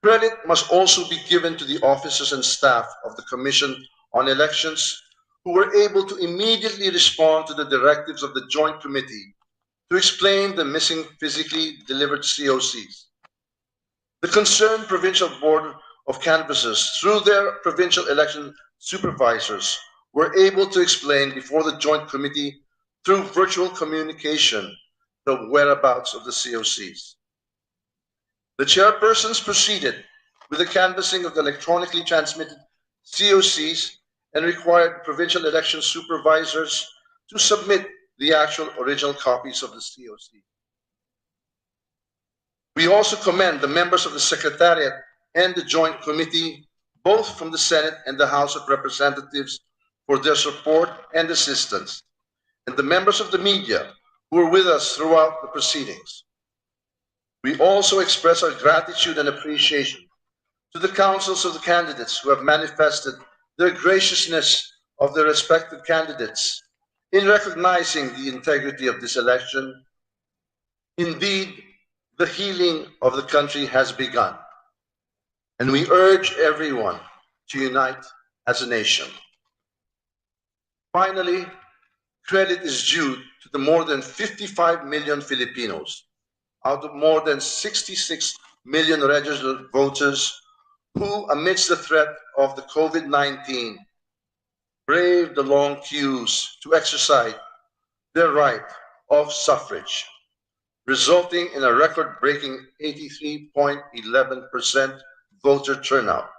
Speaker 2: Credit must also be given to the officers and staff of the Commission on Elections who were able to immediately respond to the directives of the Joint Committee to explain the missing physically delivered COCs. The concerned Provincial Board of Canvassers, through their provincial election supervisors, were able to explain before the Joint Committee through virtual communication the whereabouts of the COCs. The chairpersons proceeded with the canvassing of the electronically transmitted COCs and required provincial election supervisors to submit the actual original copies of the COC. We also commend the members of the Secretariat and the Joint Committee, both from the Senate and the House of Representatives, for their support and assistance, and the members of the media who were with us throughout the proceedings. We also express our gratitude and appreciation to the councils of the candidates who have manifested their graciousness of their respective candidates in recognizing the integrity of this election. Indeed, the healing of the country has begun, and we urge everyone to unite as a nation. Finally, credit is due to the more than 55 million Filipinos out of more than 66 million registered voters who, amidst the threat of the COVID-19, braved the long queues to exercise their right of suffrage, resulting in a record-breaking 83.11% voter turnout.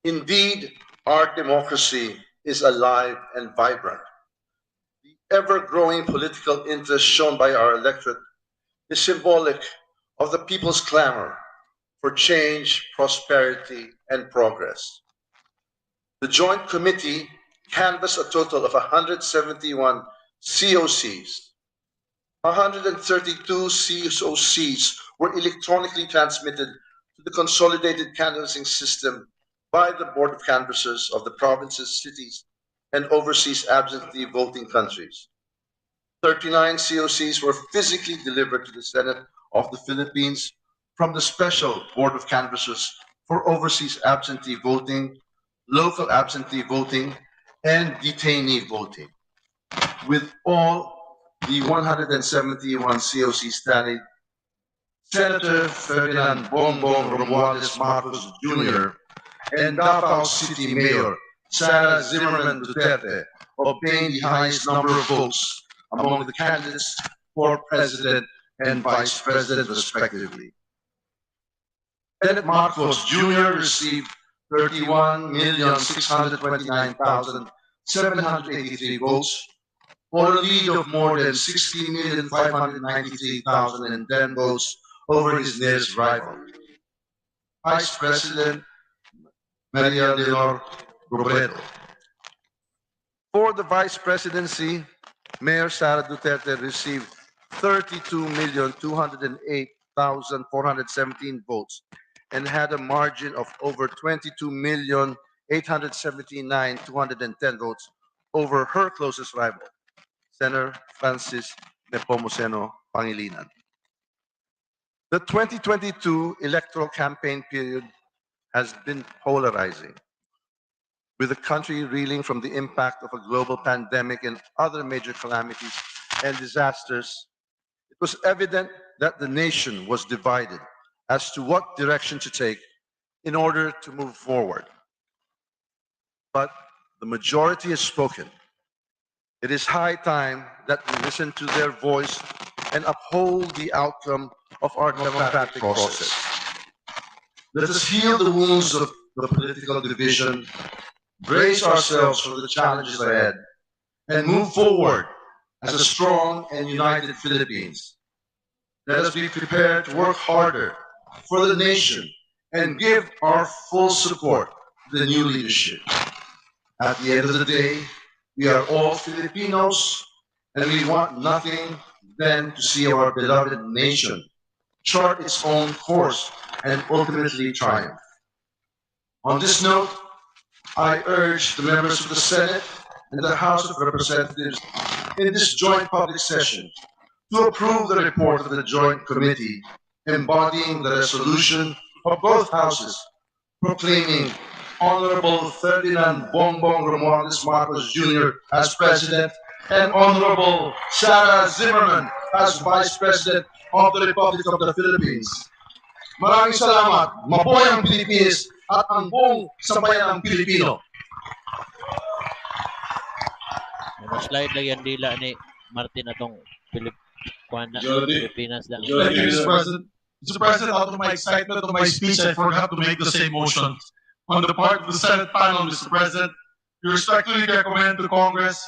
Speaker 2: Indeed, our democracy is alive and vibrant. The ever-growing political interest shown by our electorate is symbolic of the people's clamor for change, prosperity, and progress. The Joint Committee canvassed a total of 171 COCs. 132 COCs were electronically transmitted to the consolidated canvassing system by the Board of Canvassers of the provinces, cities, and overseas absentee voting countries. 39 COCs were physically delivered to the Senate of the Philippines from the Special Board of Canvassers for overseas absentee voting, local absentee voting, and detainee voting. With all the 171 COCs tallied, Senator Ferdinand Bongbong Romualdez Marcos Jr. and Davao City Mayor Sara Duterte obtained the highest number of votes among the candidates for president and vice president, respectively. Senate Marcos Jr. received 31,629,783 votes, for a lead of more than 60,593,010 votes over his nearest rival, Vice President Maria Leonor Robredo. For the vice presidency, Mayor Sara Duterte received 32,208,417 votes and had a margin of over 22,879,210 votes over her closest rival, Senator Francis Nepomuceno Pangilinan. The 2022 electoral campaign period has been polarizing, with the country reeling from the impact of a global pandemic and other major calamities and disasters. It was evident that the nation was divided as to what direction to take in order to move forward. But the majority has spoken. It is high time that we listen to their voice and uphold the outcome of our democratic process. Let us heal the wounds of the political division, brace ourselves for the challenges ahead, and move forward as a strong and united Philippines. Let us be prepared to work harder for the nation and give our full support to the new leadership. At the end of the day, we are all Filipinos, and we want nothing than to see our beloved nation chart its own course and ultimately triumph. On this note, I urge the members of the Senate and the House of Representatives in this joint public session to approve the report of the Joint Committee embodying the resolution of both houses proclaiming Honorable Ferdinand Bongbong Romualdez Marcos Jr. as President, and Honorable Sara Zimmerman as Vice President of the Republic of the Philippines. Maraming salamat, mabuhay ang Pilipinas at ang buong sambayan ng Pilipino.
Speaker 1: Slide lang yan dila ni Martin atong Pilipinas lang.
Speaker 4: Thank you, Mr. President. Mr. President, out of my excitement of my speech, I forgot to make the same motion. On the part of the Senate panel, Mr. President, we respectfully recommend to Congress,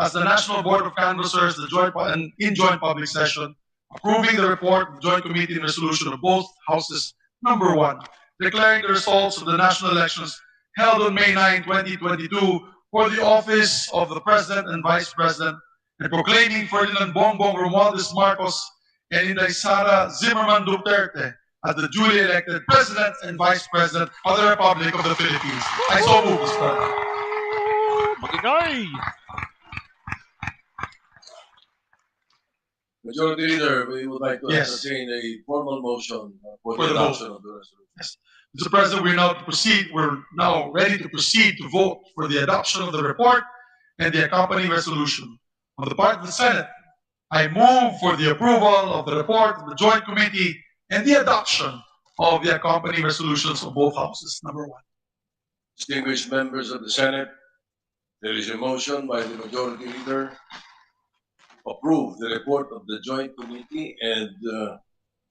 Speaker 4: as the National Board of Canvassers, in joint public session, approving the report of the Joint Committee and Resolution of both Houses, number 1, declaring the results of the national elections held on May 9, 2022, for the office of the President and Vice President, and proclaiming Ferdinand Bongbong Romualdez Marcos and Inday Sara Zimmerman Duterte as the duly elected President and Vice President of the Republic of the Philippines. I so move, Mr. President.
Speaker 1: Magigay!
Speaker 6: Majority Leader, we would like to
Speaker 4: Yes.
Speaker 6: entertain a formal motion for
Speaker 4: For
Speaker 6: the
Speaker 4: the
Speaker 6: adoption of the resolution.
Speaker 4: Mr. President, we're now ready to proceed to vote for the adoption of the report and the accompanying resolution. On the part of the Senate, I move for the approval of the report of the Joint Committee and the adoption of the accompanying resolutions of both houses. Number 1.
Speaker 6: Distinguished members of the Senate, there is a motion by the Majority Leader to approve the report of the Joint Committee and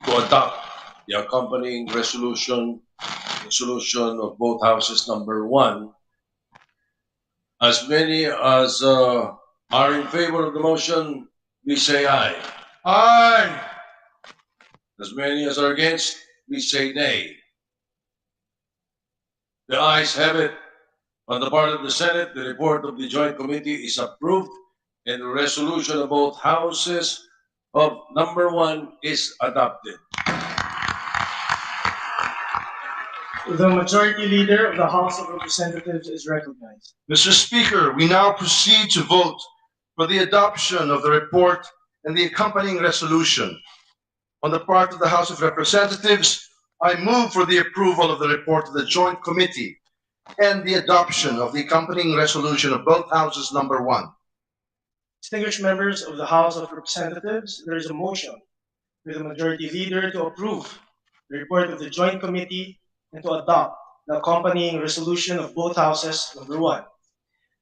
Speaker 6: to adopt the accompanying resolution of both houses, number 1. As many as are in favor of the motion, please say aye.
Speaker 4: Aye.
Speaker 6: As many as are against, please say nay. The ayes have it. On the part of the Senate, the report of the Joint Committee is approved, and the resolution of both houses of number 1 is adopted.
Speaker 3: The Majority Leader of the House of Representatives is recognized.
Speaker 2: Mr. Speaker, we now proceed to vote for the adoption of the report and the accompanying resolution. On the part of the House of Representatives, I move for the approval of the report of the Joint Committee and the adoption of the accompanying resolution of both houses, number 1.
Speaker 3: Distinguished members of the House of Representatives, there is a motion for the Majority Leader to approve the report of the Joint Committee and to adopt the accompanying resolution of both houses, number 1.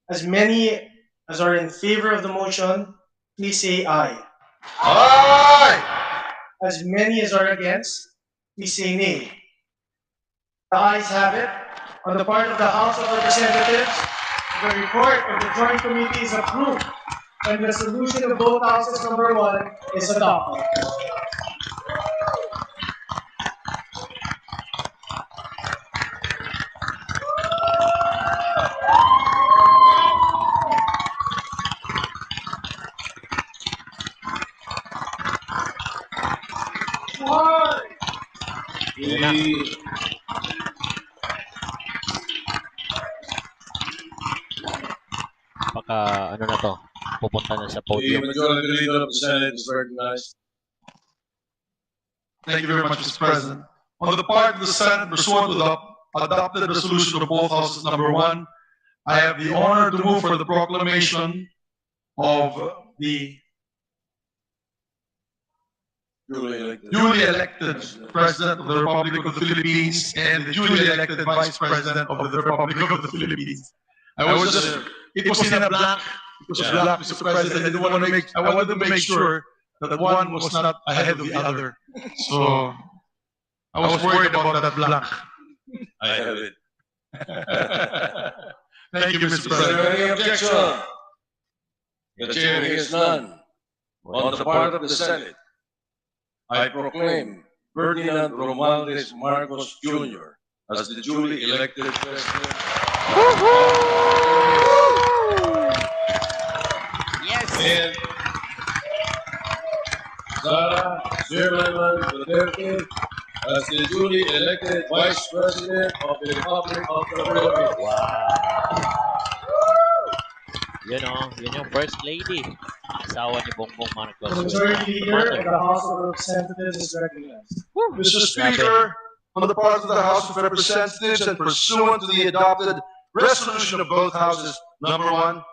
Speaker 3: As many as are in favor of the motion, please say aye.
Speaker 2: Aye!
Speaker 3: As many as are against, please say nay. The ayes have it. On the part of the House of Representatives, the report of the Joint Committee is approved and the resolution of both houses, number 1, is adopted.
Speaker 1: Baka ano na to, pupunta na sa
Speaker 6: The
Speaker 1: podium.
Speaker 6: Majority Leader of the Senate is recognized.
Speaker 4: Thank you very much, Mr. President. On the part of the Senate, pursuant to the adopted resolution of both houses, number 1, I have the honor to move for the proclamation of the duly elected President of the Republic of the Philippines and the duly elected Vice President of the Republic of the Philippines. It was in a blank. It was blank, Mr. President. I wanted to make sure that one was not ahead of the other. So I was worried about that blank.
Speaker 6: I have it.
Speaker 4: Thank you, Mr.
Speaker 6: Is there
Speaker 4: President.
Speaker 6: any objection? The chair hears none. On the part of the Senate, I proclaim Ferdinand Romualdez Marcos Jr. as the duly elected President.
Speaker 1: Yes!
Speaker 6: And Sara Duterte-Carpio Duterte as the duly elected Vice President of the Republic of the Philippines.
Speaker 1: Wow! Yun yung First Lady. Asawa ni Bongbong Marcos.
Speaker 3: The Majority Leader of the House of Representatives is recognized.
Speaker 2: Mr. Speaker, on the part of the House of Representatives and pursuant to the adopted resolution of both houses. Number one,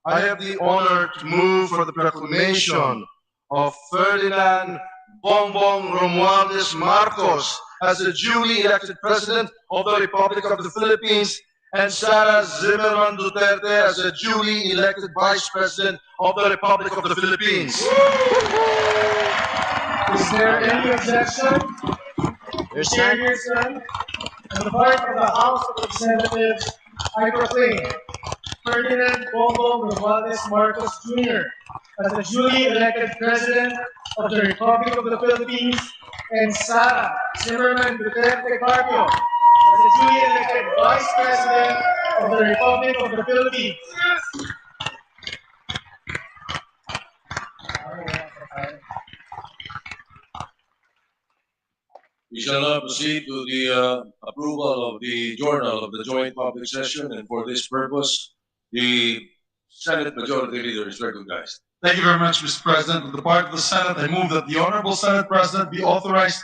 Speaker 2: I have the honor to move for the proclamation of Ferdinand Bongbong Romualdez Marcos as the duly elected President of the Republic of the Philippines and Sara Duterte as the duly elected Vice President of the Republic of the Philippines.
Speaker 3: Is there any objection?
Speaker 1: There's
Speaker 3: Chair
Speaker 1: none.
Speaker 3: hears none. On the part of the House of Representatives, I proclaim Ferdinand Bongbong Romualdez Marcos Jr. as the duly elected President of the Republic of the Philippines and Sara Duterte-Carpio as the duly elected Vice President of the Republic of the Philippines.
Speaker 6: We shall now proceed to the approval of the journal of the joint public session, and for this purpose, the Senate Majority Leader is recognized.
Speaker 4: Thank you very much, Mr. President. On the part of the Senate, I move that the Honorable Senate President be authorized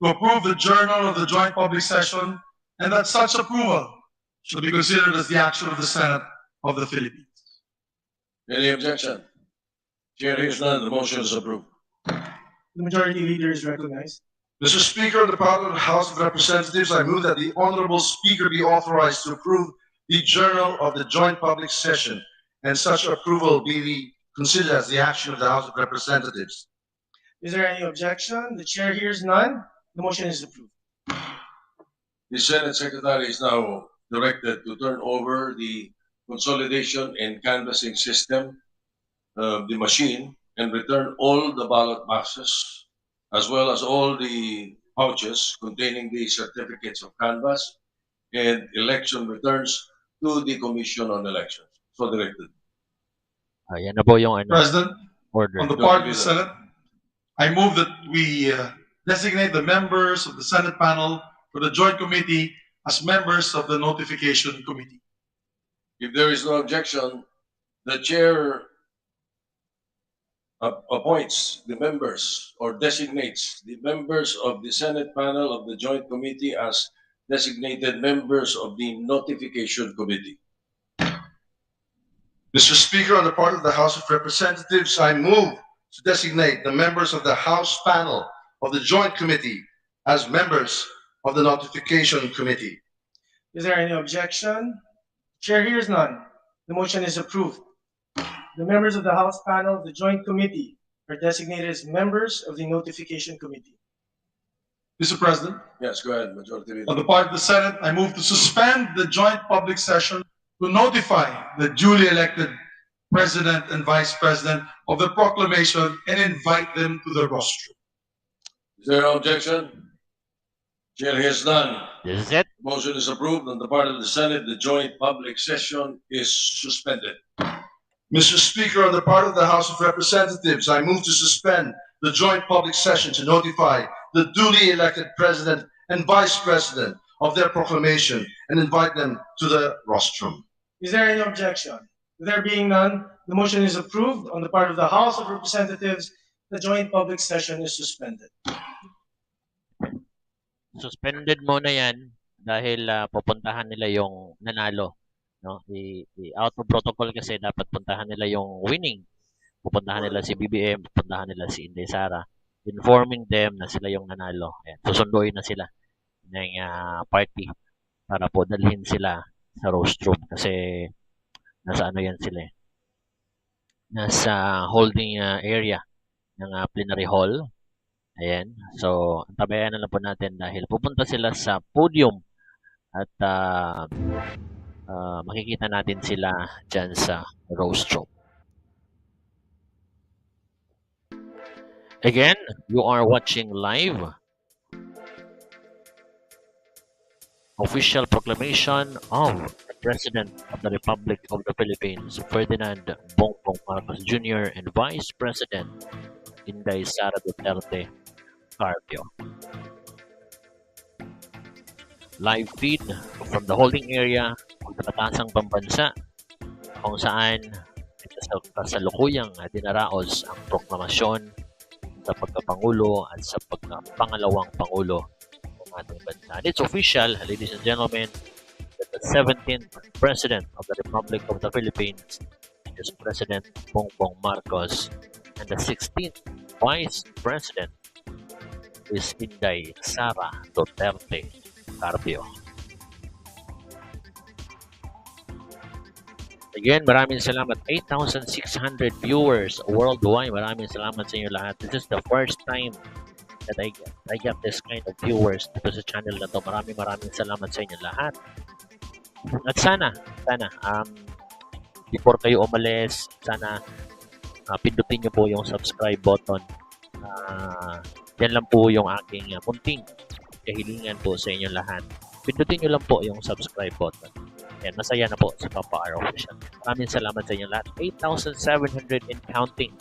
Speaker 4: to approve the journal of the joint public session and that such approval shall be considered as the action of the Senate of the Philippines.
Speaker 6: Any objection? Chair hears none. The motion is approved.
Speaker 3: The Majority Leader is recognized.
Speaker 2: Mr. Speaker, on the part of the House of Representatives, I move that the Honorable Speaker be authorized to approve the journal of the joint public session and such approval be considered as the action of the House of Representatives.
Speaker 3: Is there any objection? The Chair hears none. The motion is approved.
Speaker 6: The Senate Secretary is now directed to turn over the consolidation and canvassing system, the machine, and return all the ballot boxes as well as all the pouches containing the certificates of canvass and election returns to the Commission on Elections. So directed.
Speaker 1: Yan na po yung
Speaker 4: President,
Speaker 1: order.
Speaker 4: on the part of the Senate, I move that we designate the members of the Senate panel for the Joint Committee as members of the Notification Committee.
Speaker 6: If there is no objection, the chair appoints the members or designates the members of the Senate panel of the Joint Committee as designated members of the Notification Committee.
Speaker 2: Mr. Speaker, on the part of the House of Representatives, I move to designate the members of the House panel of the Joint Committee as members of the Notification Committee.
Speaker 3: Is there any objection? Chair hears none. The motion is approved. The members of the House panel of the Joint Committee are designated as members of the Notification Committee.
Speaker 4: Mr. President,
Speaker 6: Yes, go ahead, Majority Leader.
Speaker 4: on the part of the Senate, I move to suspend the joint public session to notify the duly elected President and Vice President of the proclamation and invite them to the rostrum.
Speaker 6: Is there no objection? Chair hears none.
Speaker 1: This is it.
Speaker 6: Motion is approved. On the part of the Senate, the joint public session is suspended.
Speaker 2: Mr. Speaker, on the part of the House of Representatives, I move to suspend the joint public session to notify the duly elected President and Vice President of their proclamation and invite them to the rostrum.
Speaker 3: Is there any objection? There being none, the motion is approved. On the part of the House of Representatives, the joint public session is suspended.
Speaker 1: Suspended muna yan dahil pupuntahan nila yung nanalo. No? Out of protocol kasi dapat puntahan nila yung winning. Pupuntahan nila si BBM, pupuntahan nila si Inday Sara, informing them na sila yung nanalo. Ayan, susunduin na sila ng party para po dalhin sila sa rostrum kasi nasa ano yan sila eh. Nasa holding area ng plenary hall. Ayan. So, antabayan na lang po natin dahil pupunta sila sa podium at makikita natin sila dyan sa rostrum. Again, you are watching live official proclamation of the President of the Republic of the Philippines, Ferdinand Bongbong Marcos Jr. and Vice President Inday Sara Duterte-Carpio. Live feed from the holding area ng Katasang Pambansa kung saan kasalukuyang dinaraos ang proklamasyon sa pagkapangulo at sa pagkapangalawang pangulo ating bansa. And it's official, ladies and gentlemen, that the 17th President of the Republic of the Philippines is President Bongbong Marcos, and the 16th Vice President is Inday Sara Duterte-Carpio. Again, maraming salamat. 8,600 viewers worldwide. Maraming salamat sa inyo lahat. This is the first time that I get this kind of viewers dito sa channel na to. Maraming salamat sa inyo lahat. At sana, before kayo umalis, sana pindutin nyo po yung subscribe button. Yan lang po yung aking munting kahilingan po sa inyo lahat. Pindutin nyo lang po yung subscribe button. Yan, masaya na po sa Papa R Official. Maraming salamat sa inyo lahat. 8,700 and counting.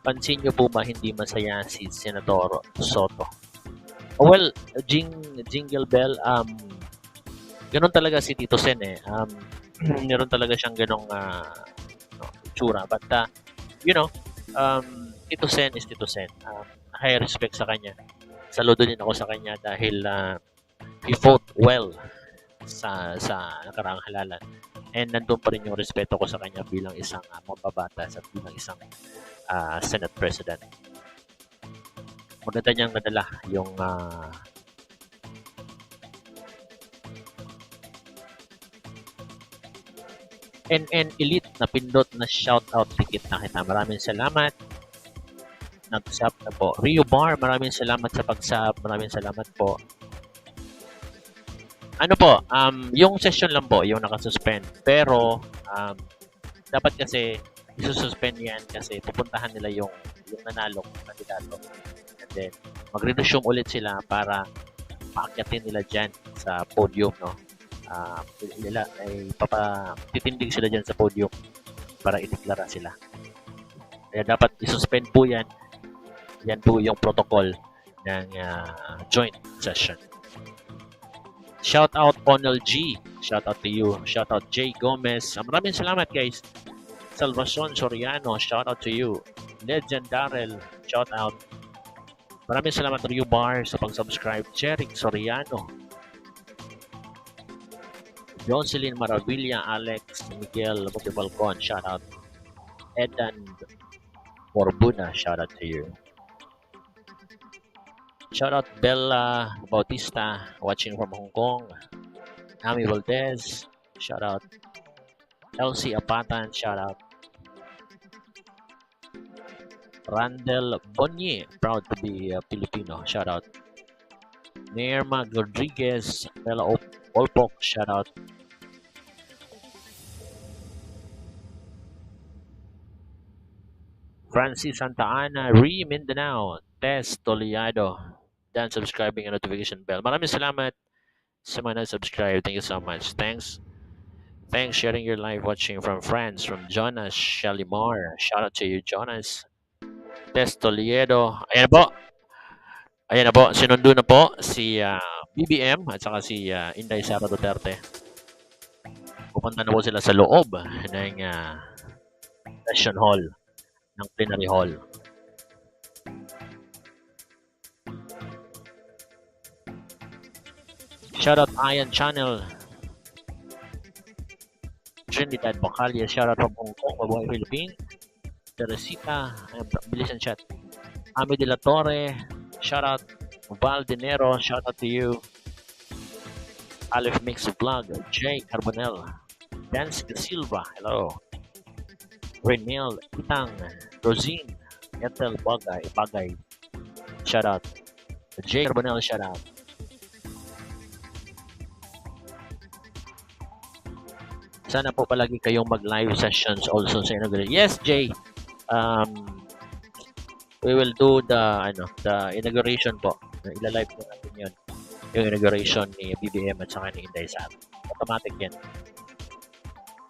Speaker 1: Pansin nyo po ba hindi masaya si Senator Soto? Well, jingle bell, ganun talaga si Tito Sen eh. Meron talaga siyang ganong itsura. But, Tito Sen is Tito Sen. High respect sa kanya. Saludo din ako sa kanya dahil he fought well sa nakaraang halalan. And nandun pa rin yung respeto ko sa kanya bilang isang mababatas at bilang isang Senate President. Maganda niyang nadala yung NN Elite na pindot na shoutout ticket na kita. Maraming salamat. Nag-sub na po. Rio Bar, maraming salamat sa pag-sub. Maraming salamat po. Ano po, yung session lang po, yung nakasuspend. Pero, dapat kasi isususpend yan kasi pupuntahan nila yung nanalong kandidato. And then, mag-resume ulit sila para paakyatin nila dyan sa podium, no? Titindig sila dyan sa podium para ideklara sila. Kaya dapat isuspend po yan. Yan po yung protocol ng joint session. Shout out Onel G. Shout out to you. Shout out Jay Gomez. Maraming salamat guys. Salvacion Soriano. Shout out to you. Legend Darrell. Shout out. Maraming salamat Rio Bar sa pag-subscribe. Jeric Soriano. Jocelyn Maravilla. Alex Miguel Motivalcon. Shout out. Edan Morbuna. Shout out to you. Shout out Bella Bautista watching from Hong Kong. Ami Valdez, shout out. Elsie Apatan, shout out. Randall Bonnier, proud to be Filipino, shout out. Nerma Rodriguez, Bella Olpok, shout out. Francis Santa Ana, Mindanao, Tess Toliado, dan subscribing and notification bell. Maraming salamat sa mga na-subscribe. Thank you so much. Thanks sharing your live watching from France, from Jonas Shalimar. Shout out to you, Jonas. Tess Toliado. Ayan na po. Sinundo na po si BBM at saka si Inday Sara Duterte. Pupunta na po sila sa loob ng session hall, ng plenary hall. Shoutout Ian Channel. Trinidad Bacalia. Shoutout from Hong Kong, Mabuhay Philippines. Teresita. Bilis ang chat. Ami de la Torre. Shoutout. Val Dinero. Shoutout to you. Aleph Mix Vlog. Jay Carbonell. Dance Silva. Hello. Renil Itang. Rosine. Ethel Bagay. Shoutout. Jay Carbonell. Shoutout. Sana po palagi kayong mag-live sessions also sa inauguration. Yes, Jay. We will do the inauguration po. Ila-live po natin yun. Yung inauguration ni BBM at saka ni Inday Sara. Automatic yan.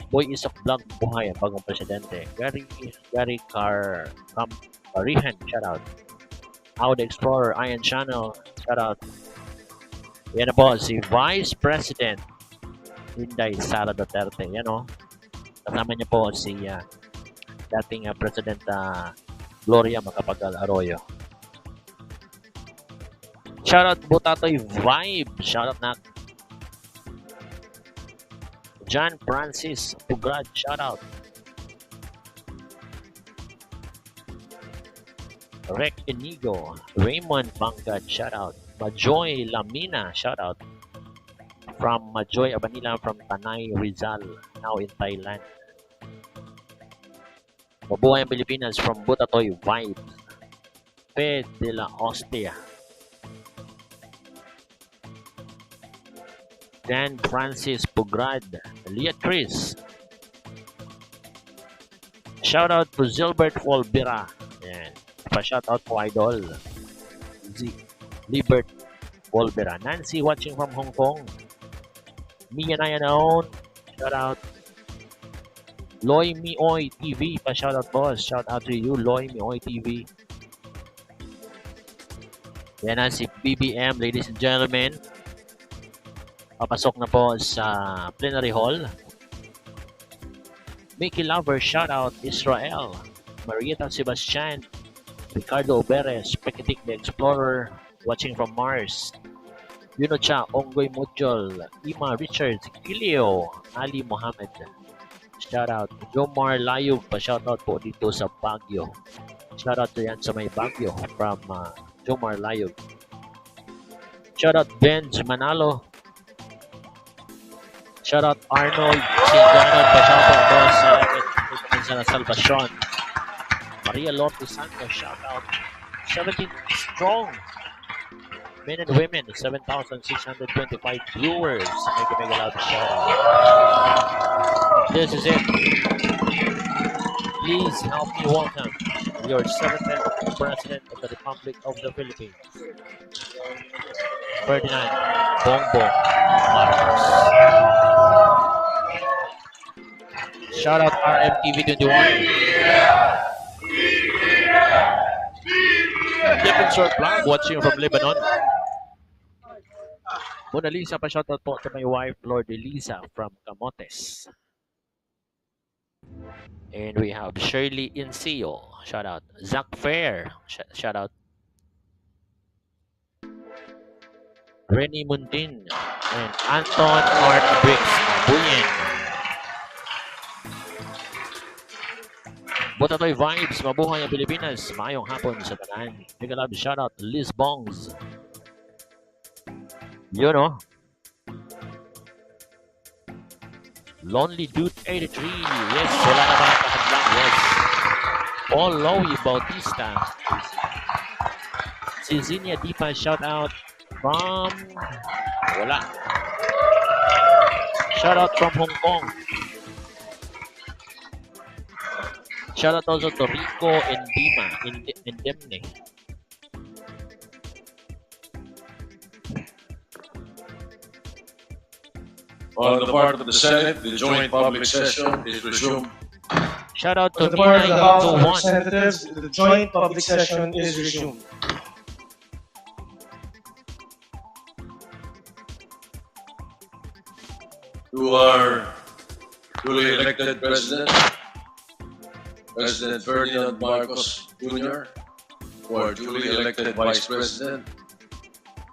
Speaker 1: Boy Isok Vlog Buhay ang bagong presidente. Gary Karihan, shout out. How the Explorer, Iron Channel, shout out. Yan na po, si Vice President Inday Sara Duterte. Yan o. Kasama niya po si dating President Gloria Macapagal Arroyo. Shoutout Butatoy Vibe. Shoutout na John Francis Pugrad. Shoutout. Rec Inigo. Raymond Bangad. Shoutout. Majoy Lamina. Shoutout. From Majoy Abanila from Tanay Rizal. Now in Thailand. Mabuhay ang Pilipinas from Butatoy Vibe. Fe de la Ostia. Dan Francis Pugrad. Leah Chris. Shoutout to Zilbert Folbira. Yan. Pa-shoutout po idol. Libert Folbira. Nancy watching from Hong Kong. Mia Nayanon. Shoutout. Loy Mioy TV. Pa-shoutout boss. Shoutout to you, Loy Mioy TV. Yan na si BBM, ladies and gentlemen. Papasok na po sa plenary hall. Mickey Lover, shoutout Israel. Marieta Sebastian. Ricardo Oberes, Pekitik the Explorer, watching from Mars. Yunocha, Onggoy Mujol, Ima Richards, Kilio, Ali Mohammed. Shoutout Jomar Layug, pa-shoutout po dito sa Baguio. Shoutout to yan sa may Baguio from Jomar Layug. Shoutout Benz Manalo. Shoutout Arnold Singano, pa-shoutout boss sa Salvacion. Maria Lopez Santos, shoutout. 17 strong men and women, 7,625 viewers. Mega loud shoutout. This is it. Please help me welcome your 7th President of the Republic of the Philippines, Ferdinand Bongbong Marcos. Shout out RMTV21. Kevin Short Blanc watching from Lebanon. Mona Lisa, pa shoutout po to my wife, Lord Elisa from Camotes. And we have Shirley Incio. Shout out. Zach Fair. Shout out. Renny Mundin. And Anton Art Briggs Buyen. Butatoy Vibes. Mabuhay ang Pilipinas. Mayong hapon sa tanan. Mega love shout out. Liz Bongs. You know. Lonely Dude 83. Yes, wala na ba nakahadlang? Yes. Paul Lowy Bautista. Si Zinia Dipa, shout out from... Wala. Shout out from Hong Kong. Shout out also to Rico Endima. Endemne.
Speaker 6: On the part of the Senate, the joint public session is resumed.
Speaker 1: Shout out
Speaker 3: On
Speaker 1: to
Speaker 3: the part of the House of
Speaker 1: Nina
Speaker 3: Representatives, the joint public session is resumed.
Speaker 6: To our duly elected President, President Ferdinand Marcos Jr., to our duly elected Vice President,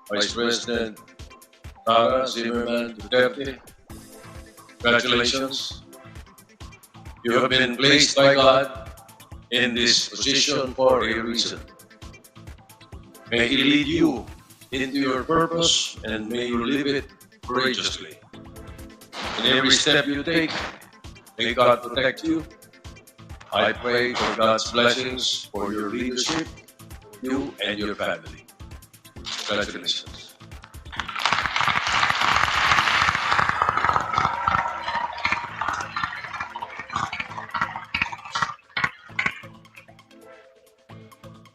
Speaker 6: Vice President Sara Duterte-Carpio, congratulations. You have been placed by God in this position for a reason. May He lead you into your purpose and may you live it courageously. In every step you take, may God protect you. I pray for God's blessings for your leadership, you and your family. Congratulations.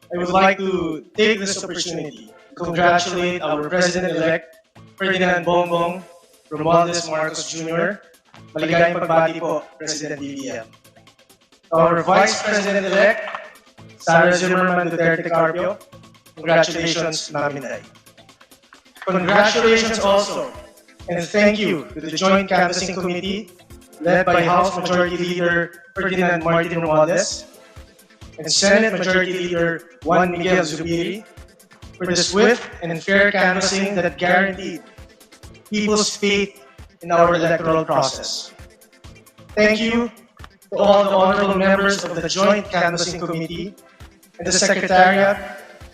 Speaker 3: I would like to take this opportunity to congratulate our President-elect, Ferdinand Bongbong Romualdez Marcos Jr. Maligayang pagbati po, President BBM. Our Vice President-elect, Sara Duterte-Carpio. Congratulations, Ma'am Inday. Congratulations also, and thank you to the Joint Canvassing Committee led by House Majority Leader Ferdinand Martin Romualdez, and Senate Majority Leader Juan Miguel Zubiri for the swift and fair canvassing that guaranteed people's faith in our electoral process. Thank you to all the honorable members of the Joint Canvassing Committee and the Secretariat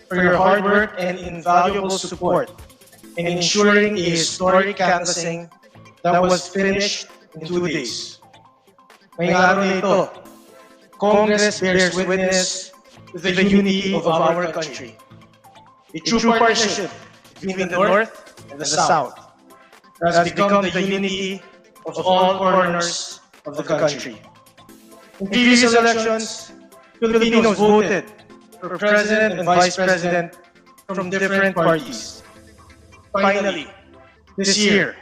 Speaker 3: for your hard work and invaluable support in ensuring a historic canvassing that was finished in 2 days. Ngayong araw na ito, Congress bears witness to the unity of our country. A true partnership between the North and the South has become the unity of all corners of the country. In previous elections, Filipinos voted for President and Vice President from different parties. Finally, this year,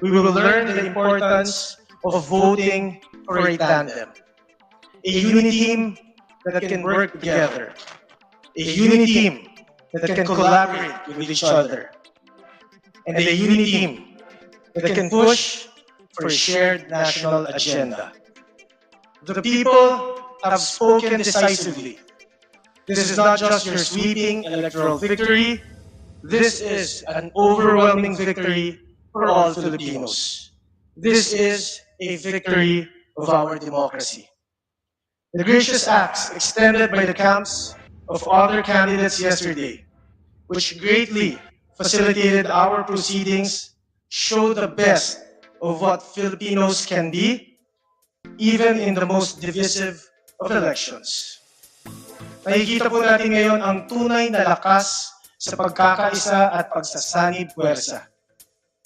Speaker 3: we will learn the importance of voting for a tandem. A unity team that can work together. A unity team that can collaborate with each other. And a unity team that can push for a shared national agenda. The people have spoken decisively. This is not just your sweeping electoral victory. This is an overwhelming victory for all Filipinos. This is a victory of our democracy. The gracious acts extended by the camps of other candidates yesterday, which greatly facilitated our proceedings, show the best of what Filipinos can be, even in the most divisive of elections. Nakikita po natin ngayon ang tunay na lakas sa pagkakaisa at pagsasanib puwersa.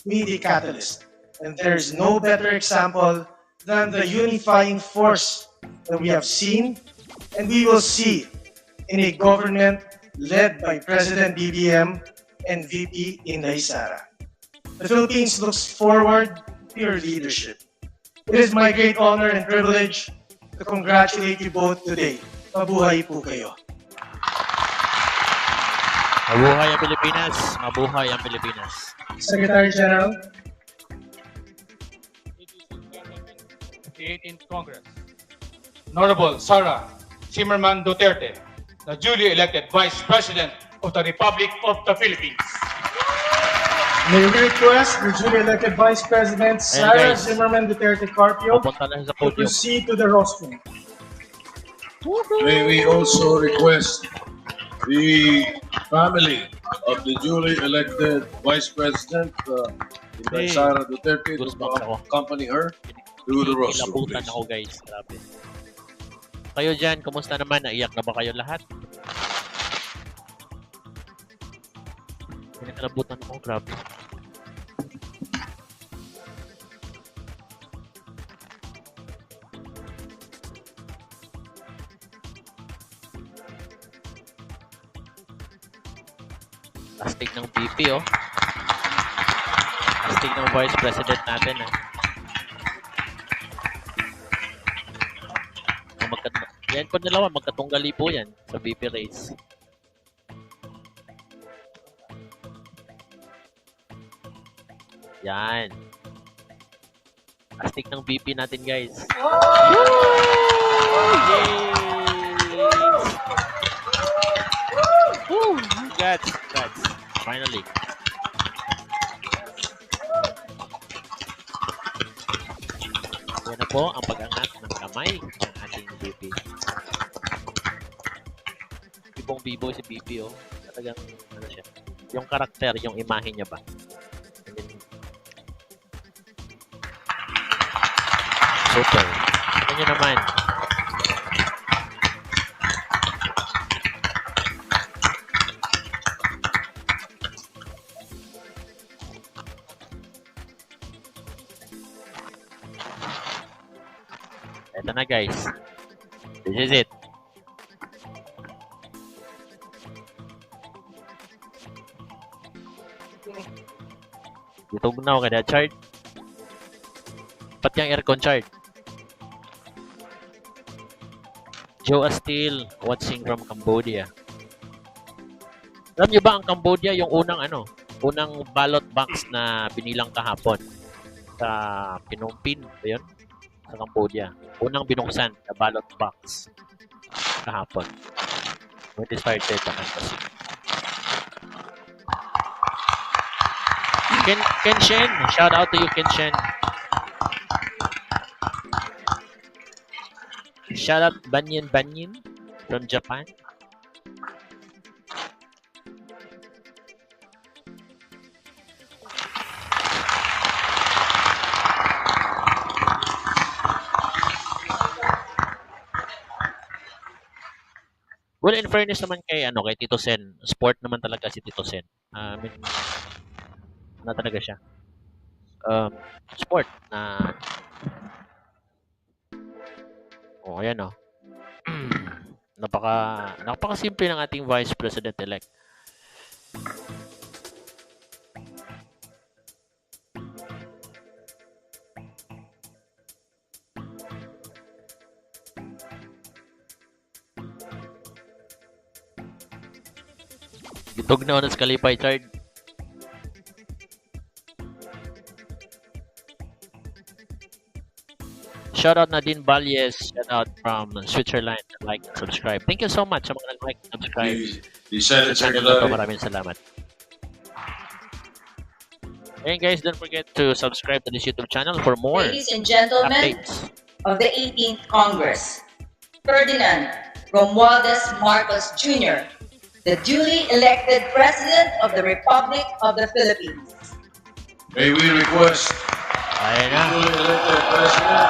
Speaker 3: We need a catalyst, and there is no better example than the unifying force that we have seen and we will see in a government led by President BBM and VP Inday Sara. The Philippines looks forward to your leadership. It is my great honor and privilege to congratulate you both today. Mabuhay po kayo.
Speaker 1: Mabuhay ang Pilipinas! Mabuhay ang Pilipinas!
Speaker 3: Secretary General,
Speaker 5: The 18th Congress. Honorable Sara Duterte, the duly elected Vice President of the Republic of the Philippines.
Speaker 3: may we request the duly elected Vice President Sara
Speaker 1: guys.
Speaker 3: Duterte-Carpio
Speaker 1: Pupunta na sa
Speaker 3: to
Speaker 1: podium.
Speaker 3: proceed to the rostrum.
Speaker 6: May we also request the family of the duly elected Vice President,
Speaker 1: Hey.
Speaker 6: Sara Duterte, to
Speaker 1: Goosebumps ako.
Speaker 6: accompany her to the rostrum,
Speaker 1: Kilabutan
Speaker 6: please.
Speaker 1: ako guys. Grabe. Kayo dyan, kumusta naman? Naiyak na ba kayo lahat? Pinakalabutan ako, grabe. Astig ng VP, oh. Astig ng Vice President natin, ah. Yan po dalawa, magkatunggali po yan sa VP race. Yan. Astig ng VP natin, guys. Yay! Woo! Congrats! Congrats! Finally. Yan na po ang pag-angat ng kamay ng ating VP. Bibong-bibo si VP, oh. Talagang, ano siya. Yung karakter, yung imahe niya ba? And then, super. Ito nyo naman. Ito na guys. This is it. Itog na ako kada chart. Pat yung aircon chart. Joe Astil watching from Cambodia. Alam niyo ba ang Cambodia yung unang ballot box na binilang kahapon sa Phnom Penh, ba yun? Sa Cambodia. Unang binuksan na ballot box. kahapon. When they started the canvassing. Ken Shen, shout out to you, Ken Shen. Shout out Banyan from Japan. Well, in fairness naman kay Tito Sen, sport naman talaga si Tito Sen. I mean, ano talaga siya? Um, sport na ayan oh. Napaka-simple ng ating Vice President-elect. Gitog na oras kalipay, Chard. Shout out Nadine Balles. Shout out from Switzerland. Like and subscribe. Thank you so much sa mga nag-like and subscribe.
Speaker 6: The Senate
Speaker 1: Sa channel na to,
Speaker 6: Secretary.
Speaker 1: maraming salamat. And guys, don't forget to subscribe to this YouTube channel for more
Speaker 7: Ladies and gentlemen
Speaker 1: updates.
Speaker 7: of the 18th Congress, Ferdinand Romualdez Marcos Jr., the duly elected President of the Republic of the Philippines.
Speaker 6: May we request
Speaker 1: Ayan
Speaker 6: the
Speaker 1: na.
Speaker 6: newly elected President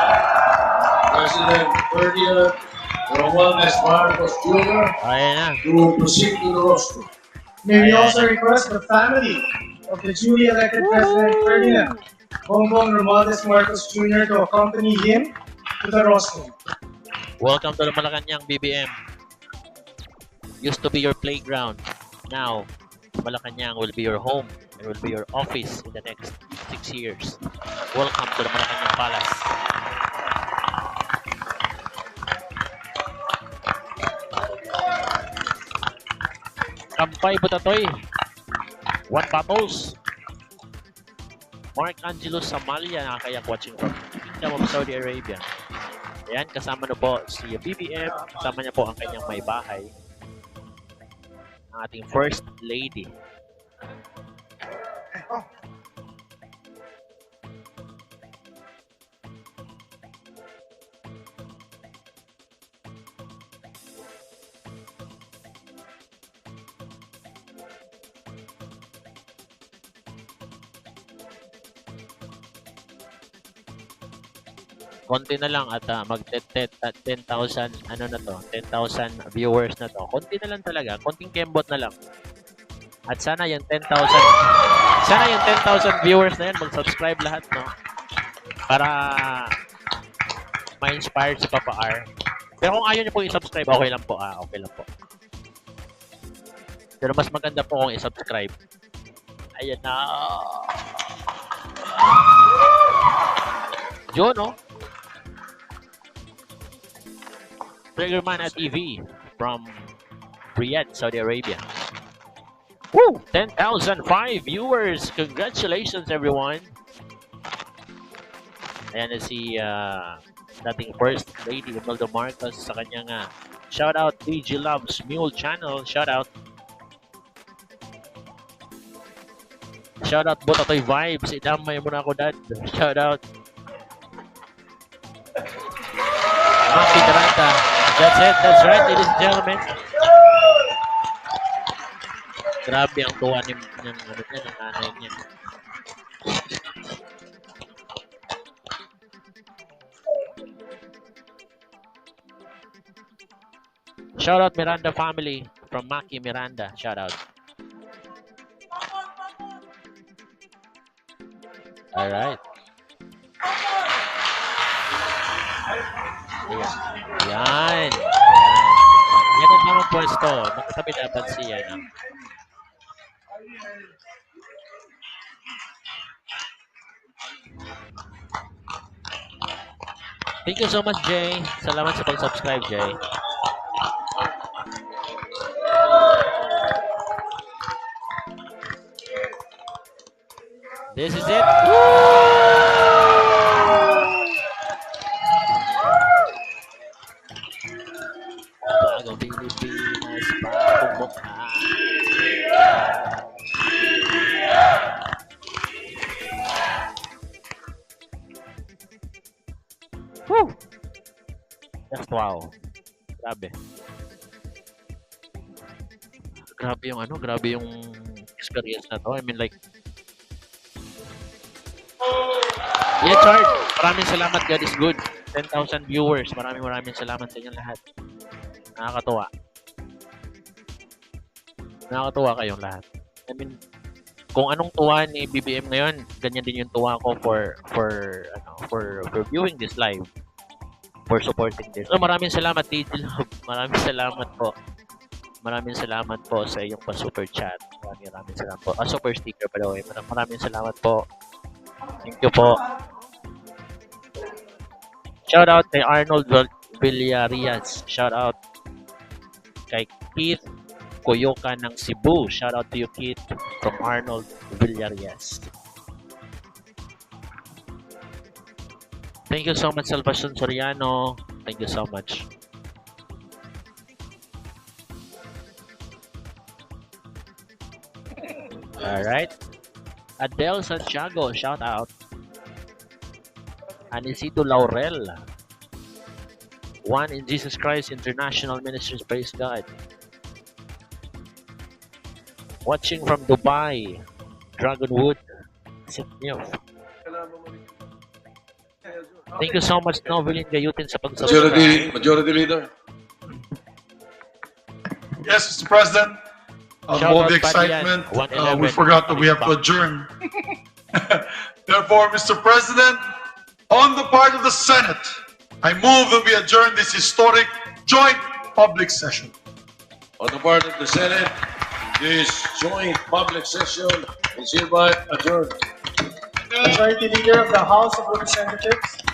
Speaker 6: Ferdinand Romualdez Marcos Jr.
Speaker 1: Ayan na.
Speaker 6: to proceed to the rostrum.
Speaker 3: May we
Speaker 1: Ayan.
Speaker 3: also request the family of the duly elected President Ferdinand Bongbong Romualdez Marcos Jr. to accompany him to the rostrum.
Speaker 1: Welcome to the Malacanang BBM. Used to be your playground. Now, Malacanang will be your home and will be your office in the next 6 years. Welcome to the Malacanang Palace. Kampay Butatoy. What battles? Mark Angelo Samalia, nakakayak watching from Kingdom of Saudi Arabia. Ayan, kasama na po si BBM. Kasama niya po ang kanyang may bahay. Ang ating First Lady. Konti na lang at mag 10,000 ano na to, 10,000 viewers na to. Konti na lang talaga, konting kembot na lang. At sana yung 10,000 viewers na yan mag-subscribe lahat, no? Para ma-inspire si Papa R. Pero kung ayaw niyo po i-subscribe, okay lang po, okay lang po. Pero mas maganda po kung i-subscribe. Ayan na. Yun, no? Triggerman at TV from Riyadh, Saudi Arabia. Woo! 10,005 viewers! Congratulations, everyone! Ayan na si dating First Lady Imelda Marcos sa kanyang shoutout DG Loves Mule Channel. Shoutout. Shoutout Butatoy Vibes. Idamay mo na ako, Dad. Shoutout. Maki Taranta. That's it. That's right, ladies and gentlemen. Grabe ang tuwa ng nanay niya. Shout out Miranda family from Maki Miranda. Shout out. All right. Ayan. Yan. Yan ang tamang pwesto. Nakatabi dapat siya. No? Thank you so much, Jay. Salamat sa pag-subscribe, Jay. This is it. bagong Pilipinas, bagong mukha. Woo! Just wow. Grabe. Grabe yung experience na to. I mean like, yeah, Chard. Maraming salamat. God is good. 10,000 viewers. Maraming salamat sa inyo lahat. Nakakatuwa. Nakakatuwa kayong lahat. I mean, kung anong tuwa ni BBM ngayon, ganyan din yung tuwa ko for viewing this live, for supporting this. So maraming salamat, DJ Love. Maraming salamat po sa iyong pa-super chat. Maraming salamat po. Super sticker by the way. Maraming salamat po. Thank you po. Shout out kay Arnold Villarias. Shout out kay Keith Koyoka ng Cebu. Shout out to you, Keith, from Arnold Villarias. Thank you so much, Salvacion Soriano. Thank you so much. Alright. Adele Santiago, shout out. Anisito Laurel. One in Jesus Christ International Ministries, praise God. Watching from Dubai, Dragonwood, Sitnyo. Thank you so much, Novelin Gayutin, sa pag-subscribe.
Speaker 6: Majority Leader.
Speaker 4: Yes, Mr. President.
Speaker 1: Shout
Speaker 4: All
Speaker 1: out
Speaker 4: the
Speaker 1: Padian,
Speaker 4: excitement,
Speaker 1: 111,
Speaker 4: we forgot that we have to adjourn. Therefore, Mr. President, on the part of the Senate, I move that we adjourn this historic joint public session.
Speaker 6: On the part of the Senate, this joint public session is hereby adjourned.
Speaker 3: Majority Leader of the House of Representatives.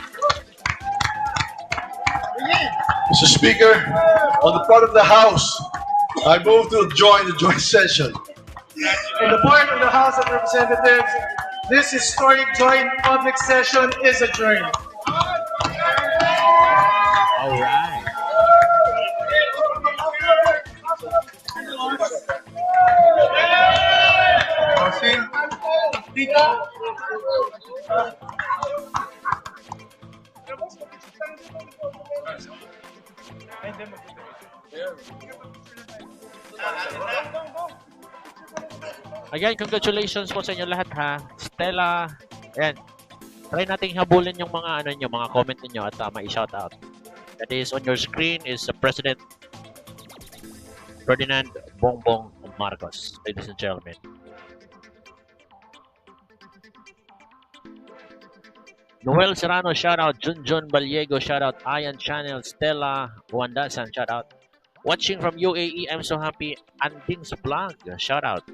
Speaker 2: Mr. Speaker, on the part of the House, I move to join the joint session.
Speaker 3: On the part of the House of Representatives, this historic joint public session is adjourned.
Speaker 1: All right. Again, congratulations po sa inyo lahat ha. Stella, ayan. Try nating habulin yung mga mga comment niyo at ma-shout out. That is on your screen is President Ferdinand Bongbong Marcos, ladies and gentlemen. Noel Serrano, shout out. Junjun Baliego, shout out. Ayan Channel, Stella Wandasan, shout out. Watching from UAE, I'm so happy. Anding's Vlog, shout out.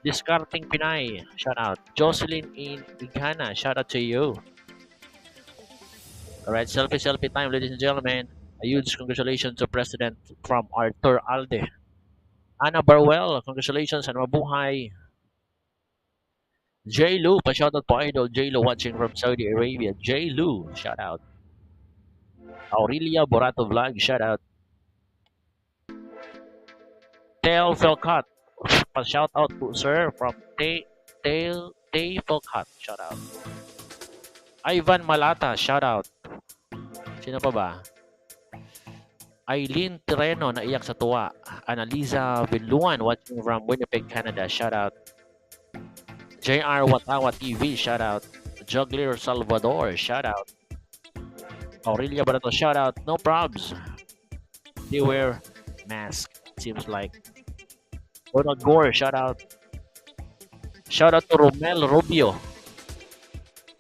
Speaker 1: Discarding Pinay, shout out. Jocelyn in Igana, shout out to you. Alright, selfie time, ladies and gentlemen. A huge congratulations to President from Arthur Alde. Anna Barwell, congratulations and mabuhay. J. Lu, pa-shout out po idol. J. Lu watching from Saudi Arabia. J. Lu, shout out. Aurelia Borato Vlog, shout out. Tail Felcott, pa-shout out to sir from Tail Felcott, shout out. Ivan Malata, shout out. Sino pa ba? Eileen Tireno, naiyak sa tuwa. Annalisa Villuan, watching from Winnipeg, Canada, shout out. JR Watawa TV, shout out. Juggler Salvador, shout out. Aurelia Barato, shout out. No probs. They wear mask, seems like. Donald Gore, shout out. Shout out to Romel Rubio.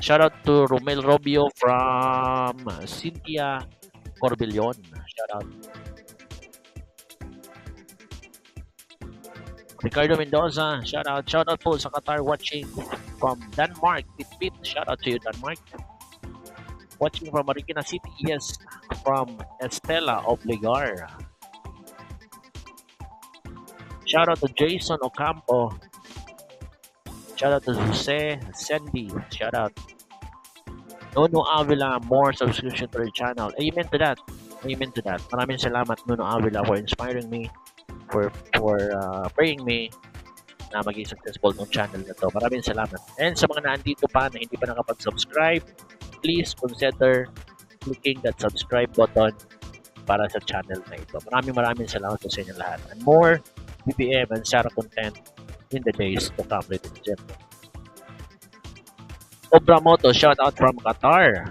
Speaker 1: Shout out to Romel Rubio from Cynthia Corbillon. Shout out. Ricardo Mendoza, shout out. Shout out po sa Qatar watching from Denmark. Pit, shout out to you, Denmark. Watching from Marikina City, yes, from Estela Obligar. Shout out to Jason Ocampo. Shout out to Jose Sandy. Shout out. Nono Avila, more subscription to the channel. Amen to that. Amen to that. Maraming salamat, Nono Avila, for inspiring me, for praying me na maging successful ng channel na to. Maraming salamat. And sa mga naandito pa na hindi pa nakapag-subscribe, please consider clicking that subscribe button para sa channel na ito. Maraming salamat sa inyo lahat. And more BBM and Sara content in the days to come, ladies and gentlemen. Obramoto, shout out from Qatar.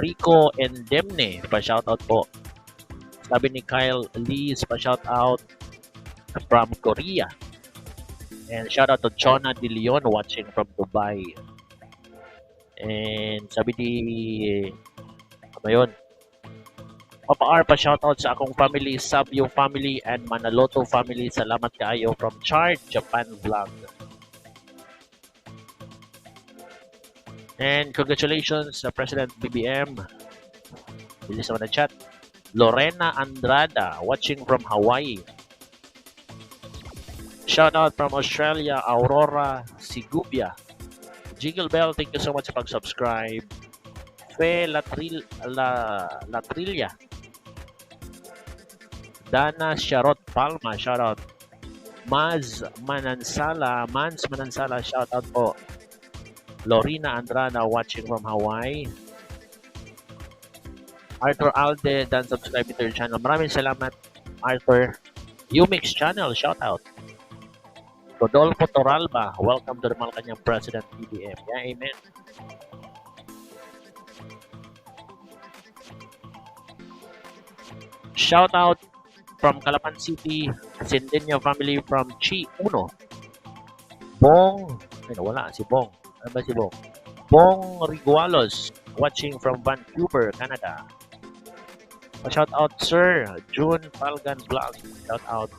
Speaker 1: Rico and Demne, pa-shout out po. Sabi ni Kyle Lees, pa-shout out from Korea. And shout out to Chona De Leon watching from Dubai. And sabi ni ano yun? Papa R, pa-shout out sa akong family, Sabio family, and Manaloto family. Salamat kaayo from Chart Japan Vlog. And congratulations sa President BBM. Bilis naman ang chat. Lorena Andrada, watching from Hawaii. Shout out from Australia, Aurora Sigubia. Jiggle Bell, thank you so much sa pag-subscribe. Fe Latrilla. Dana Sharot Palma, shout out. Mans Manansala, shout out po. Lorena Andrada, watching from Hawaii. Arthur Alde, dan subscribe to your channel. Maraming salamat, Arthur. Umix channel, shout out. Rodolfo Toralba, welcome to the Malacanang President BBM. Yeah, amen. Shout out from Calapan City, Sindeño family from Chi Uno. Bong, ay wala si Bong. Ano ba si Bong? Bong Rigualos, watching from Vancouver, Canada. Shout out Sir June Palgan Vlog. Shout out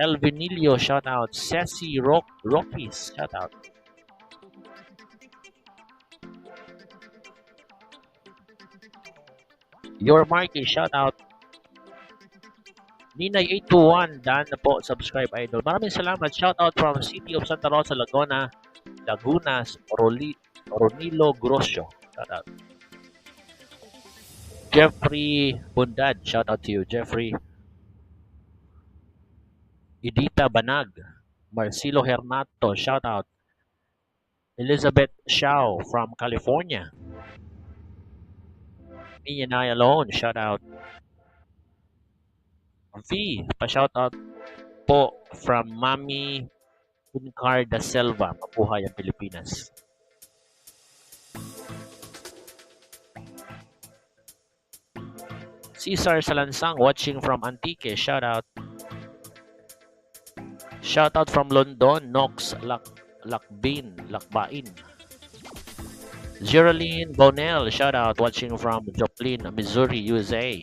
Speaker 1: El Vinilio, shout out. Ceci Rockies, shout out. Your Marky, shout out. Ninay821, dan na po, subscribe idol. Maraming salamat. Shout out from City of Santa Rosa, Lagunas, Ronilo Grosio. Shout out. Jeffrey Bundad, shout out to you, Jeffrey. Edita Banag, Marcelo Hernato, shout out. Elizabeth Shao from California. Me and I alone, shout out. V, pa-shout out po from Mami Uncar da Selva, mabuhay ang Pilipinas. Cesar Salansang, watching from Antique, shout out. Shout out from London, Knox Lakbain. Geraldine Bonell, shout out, watching from Joplin, Missouri, USA.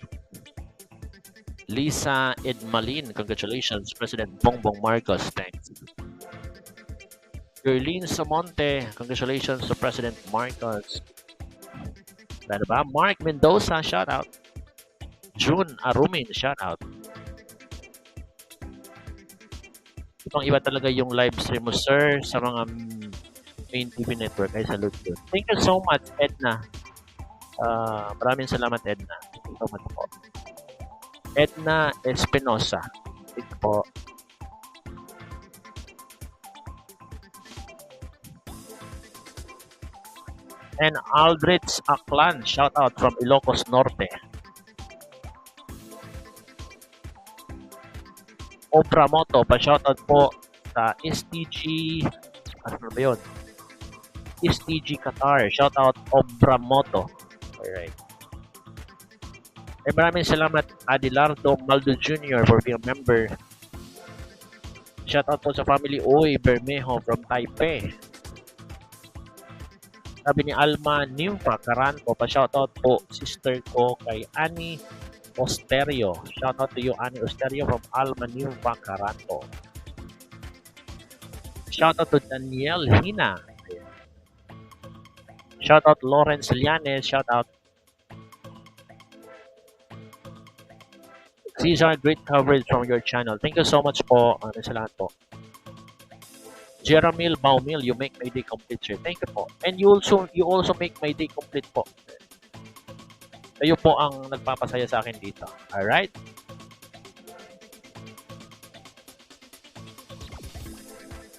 Speaker 1: Lisa Edmalin, congratulations, President Bongbong Marcos, thanks. Gerlene Samonte, congratulations to President Marcos. Ano ba? Mark Mendoza, shout out. June Arumin, shout out. Ibang iba talaga yung live stream mo, sir, sa mga main TV network. Ay, salute yun. Thank you so much, Edna. Maraming salamat, Edna. Thank you so much po. Edna Espinosa. Thank you po. And Aldrich Aklan, shout out from Ilocos Norte. Obramoto, pa-shout out po sa STG, ano ba yun? STG Qatar, shout out Obramoto. Alright. Maraming salamat Adelardo Maldo Jr. for being a member. Shout out po sa family Uy Bermejo from Taipei. Sabi ni Alma Nympha Caranto, pa-shout out po sister ko kay Annie Osterio. Shout out to you, Annie Osterio from Alma Nympha Caranto. Shout out to Danielle Hina. Shout out Lawrence Lianes. Shout out These are great coverage from your channel. Thank you so much po. Salamat po. Jeramil Baumil, you make my day complete, sir. Thank you po. And you also make my day complete po. Kayo po ang nagpapasaya sa akin dito. Alright?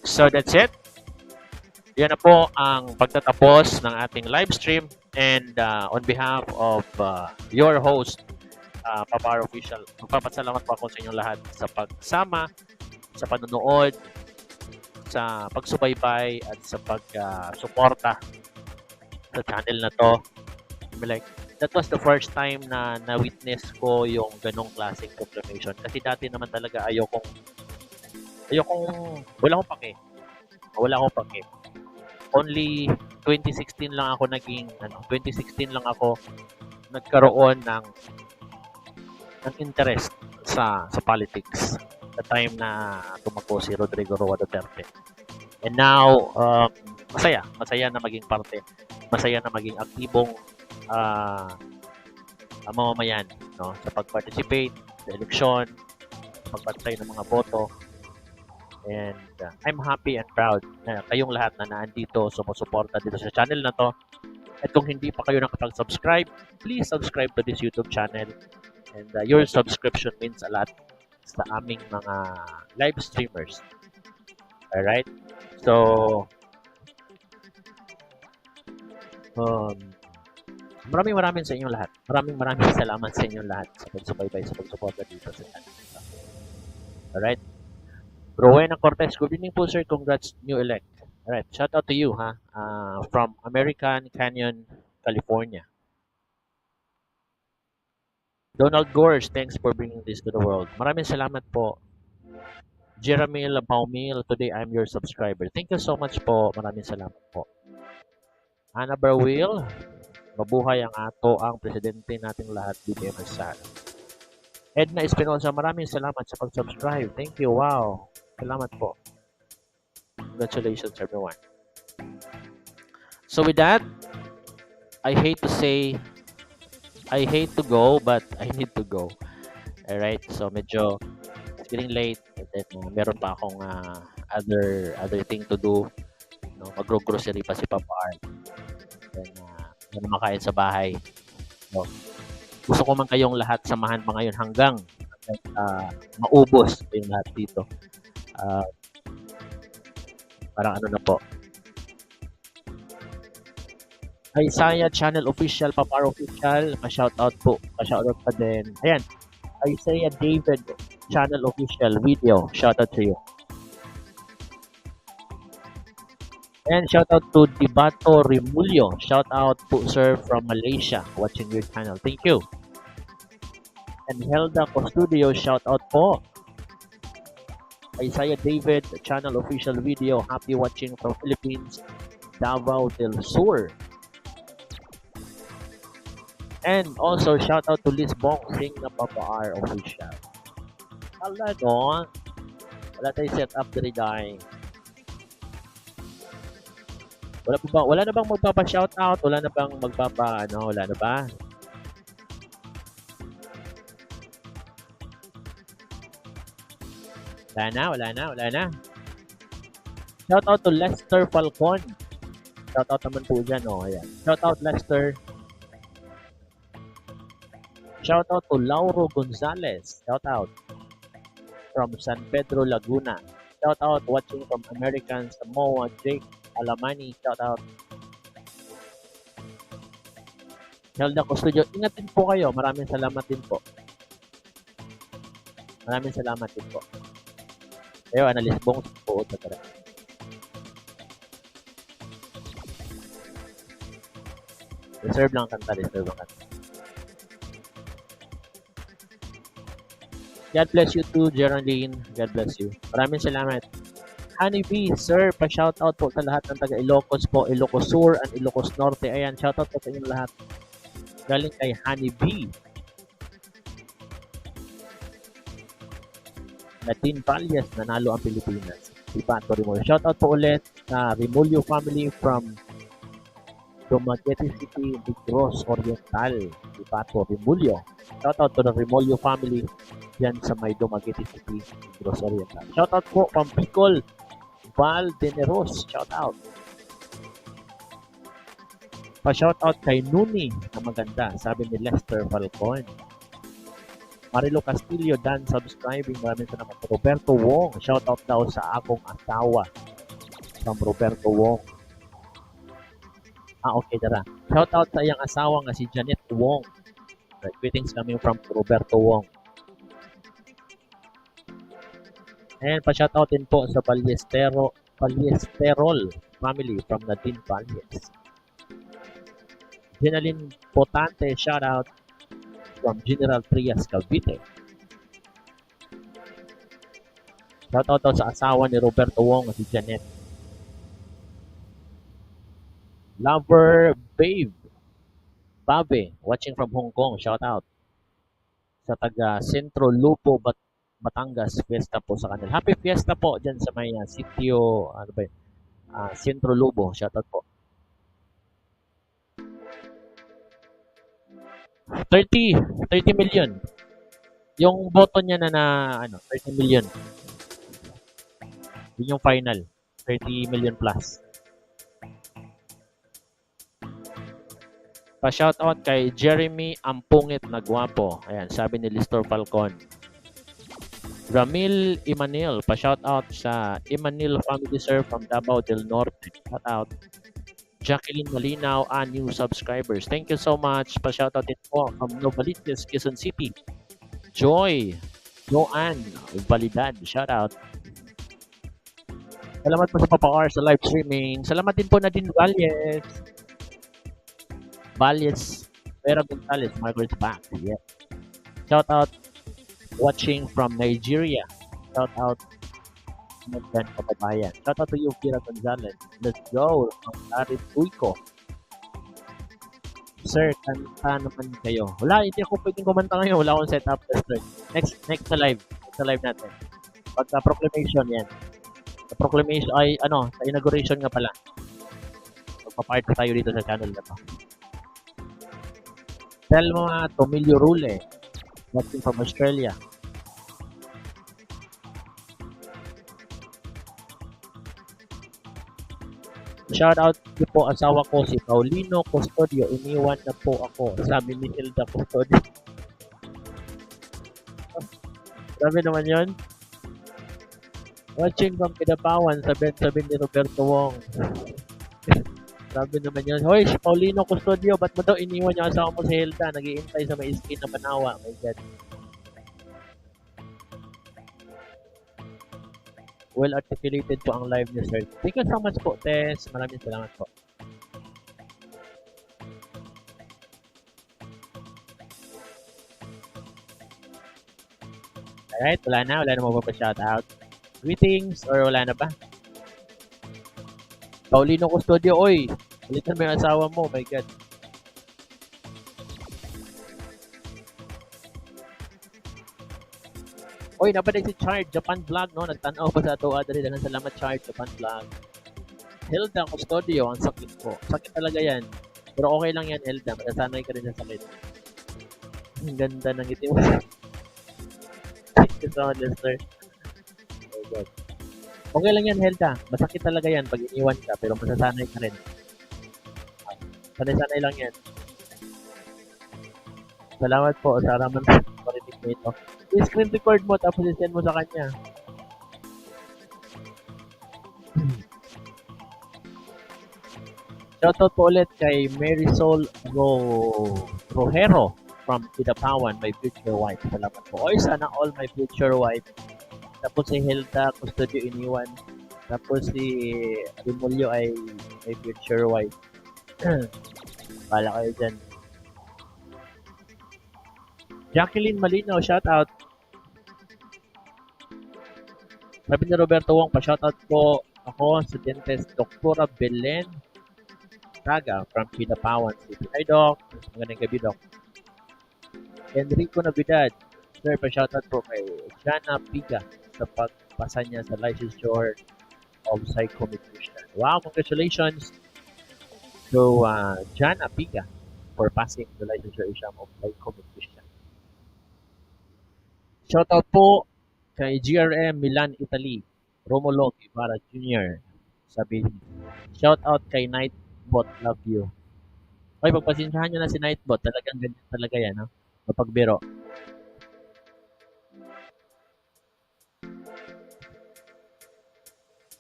Speaker 1: So that's it. Yan na po ang pagtatapos ng ating live stream. And on behalf of your host, Papar Official, magpapasalamat po ako sa inyong lahat sa pagsama, sa panonood, sa pagsubaybay, at sa pag-suporta sa channel na to. Like, that was the first time na na-witness ko yung ganong klaseng proclamation. Kasi dati naman talaga wala akong pake. Only 2016 lang ako nagkaroon ng interest sa politics. The time na tumakbo si Rodrigo Roa Duterte. And now, masaya na maging parte, masaya na maging aktibong mamamayan, no, sa pag-participate sa eleksyon, sa pagbantay ng mga boto. And I'm happy and proud na kayong lahat na naandito, sumusuporta dito sa channel na to. At kung hindi pa kayo nakapag-subscribe, please subscribe to this YouTube channel. And your subscription means a lot sa aming mga live streamers. Alright? So, maraming sa inyong lahat. Maraming salamat sa inyong lahat sa pagsubaybay, sa pagsuporta dito sa channel. Alright? Rowena Cortez, good evening po, sir. Congrats, new elect. Alright, shout out to you, ha? From American Canyon, California. Donald Gores, thanks for bringing this to the world. Maraming salamat po. Jeramil Baumil, today I'm your subscriber. Thank you so much po. Maraming salamat po. Ana Berwil, mabuhay ang presidente nating lahat, BBM Sara. Edna Espinosa, maraming salamat sa pag-subscribe. Thank you, wow. Salamat po. Congratulations, everyone. So with that, I hate to go, but I need to go. Alright, so medyo it's getting late. And then, meron pa akong other thing to do. No, mag-grocery pa si Papa Art. Then, makain sa bahay. No. Gusto ko man kayong lahat samahan pa ngayon hanggang maubos yung lahat dito. Parang ano na po. Isaiah Channel Official, Papar Official, pa-shoutout po. Pa-shoutout pa din. Ayan. Isaiah David Channel Official Video. Shoutout to you. And shoutout to Dibato Rimulyo. Shoutout po, sir, from Malaysia. Watching your channel. Thank you. And Helda Costudio, shoutout po. Isaiah David Channel Official Video. Happy watching from Philippines, Davao del Sur. And also shout out to Liz Bong Sing na Papa R Official. Wala no? Wala tayo set up diri guys. Wala na bang magpapa-shout out? Wala na bang wala na ba? Wala na. Shout out to Lester Falcon. Shout out naman po dyan, ayan. Shout out Lester. Shout out to Lauro Gonzalez. Shout out from San Pedro, Laguna. Shout out watching from American Samoa, Jake Alamani. Shout out. Helda Custodio, ingat din po kayo. Maraming salamat din po. Ayo, analis bong po sa tara. Reserve lang kanta. God bless you too, Geraldine. God bless you. Maraming salamat. Honey B, sir, pa-shoutout po sa lahat ng taga Ilocos po, Ilocos Sur and Ilocos Norte. Ayan, shoutout po sa inyong lahat. Galing kay Honey B. Nadine Valles, nanalo ang Pilipinas. Dipato Rimulyo. Shoutout po ulit sa Rimulyo family from Dumaguete City, Negros Oriental. Dipato Rimulyo. Shoutout to the Rimulyo family yan sa may Dumaguete City, Negros Oriental. Shoutout po from Bicol, Valdeneros, shout out. Pa-shout out kay Nuni na maganda, sabi ni Lester Falcon. Marilo Castillo, Dan subscribing, maraming salamat. Roberto Wong, shout out daw sa akong asawa. From Roberto Wong. Okay, tara. Shout out sa iyang asawa nga si Janet Wong. Greetings coming from Roberto Wong. And pa-shout out din po sa Balyesterol family from Nadine Valles. Jenaline Potante, shout out from General Trias, Cavite. Shout out daw sa asawa ni Roberto Wong si Janet. Lover Babe Babe, watching from Hong Kong, shout out. Sa taga Centro Lupo, Batangas, fiesta po sa kanila. Happy fiesta po dyan sa may sitio, ano ba yun? Centro Lupo, shout out po. 30 million. Yung boto niya na 30 million. Yun yung final. 30 million plus. Pa-shoutout kay Jeremy Ampungit na gwapo. Ayan, sabi ni Lister Falcon. Ramil Imanil, pa-shoutout sa Imanil Family Sir from Davao del Norte. Shoutout. Jacqueline Malinaw, new subscribers. Thank you so much. Pa-shoutout din po from Novaliches, Quezon City. Joanne Validad, shoutout. Salamat po sa Papa-R sa live streaming. Salamat din po na din Valles, Vera Gonzalez, Margaret's back. Yeah. Shout out watching from Nigeria. Shout out Magdan Kababayan. Shout out to you, Vera Gonzalez. Let's go. Ang Arit Uiko. Sir, kanta naman kayo. Wala, hindi ako pwedeng kumanta ngayon. Wala akong setup. Next na live. Next na live natin. Pagka proclamation yan. Sa proclamation ay sa inauguration nga pala. Magpa-part tayo dito sa channel na to. Telma Tomilio Rule, watching from Australia. Shout out po asawa ko si Paulino Custodio. Iniwan na po ako. Sabi ni Hilda Custodio. Sabi naman yun. Watching from Kidapawan, sabi ni Roberto Wong. Sabi naman yun, hoy, si Paulino Custodio, ba't mo daw iniwan yung asawa mo si Hilda? Nag-iintay sa may skin na Banawa. My God. Well articulated po ang live niya, sir. Thank you so much po, Tess. Maraming salamat po. Alright, wala na magpapa-shoutout. Greetings, or wala na ba? Paulino Custodio, oy! Balikan mo yung asawa mo, my God. Oy, napaday si Chard, Japan Vlog, no? Nagtanaw pa sa ato, dali na salamat, Chard, Japan Vlog. Hilda Custodio, ang sakit po. Sakit talaga yan. Pero okay lang yan, Hilda. Matasanay ka rin sa sakit. Ang ganda ng ngiti mo. Thank you so much, Lester. Oh, God. Okay lang yan, Hilda. Masakit talaga yan pag iniwan ka, pero masasanay ka rin. Sanay-sanay lang yan. Salamat po, Sara man parinig mo ito. I-screen record mo, tapos i-send mo sa kanya. Shoutout po ulit kay Marisol Rojero from Kidapawan, my future wife. Salamat po. Oy, sana all my future wife. Tapos si Hilda Custodio iniwan. Tapos si Rimulyo ay my future wife. Bala kayo dyan. Jacqueline Malinaw, shoutout. Sabi ni Roberto Wong, pa-shoutout po ako sa dentist Doktora Belen Saga from Kidapawan City. Hi, Doc. Magandang gabi, Doc. Enrico Navidad. Sir, pa-shoutout po kay Jana Piga sa pagpasa niya sa licensure of psychometrician. Wow, congratulations to Jana Piga for passing the licensure exam of psychometrician. Shoutout po kay GRM Milan, Italy. Romulo Ibarra Jr. Sabi, shout out kay Nightbot, love you. Okay, pagpasensyahan nyo na si Nightbot. Talagang ganyan talaga yan, no? Mapagbiro.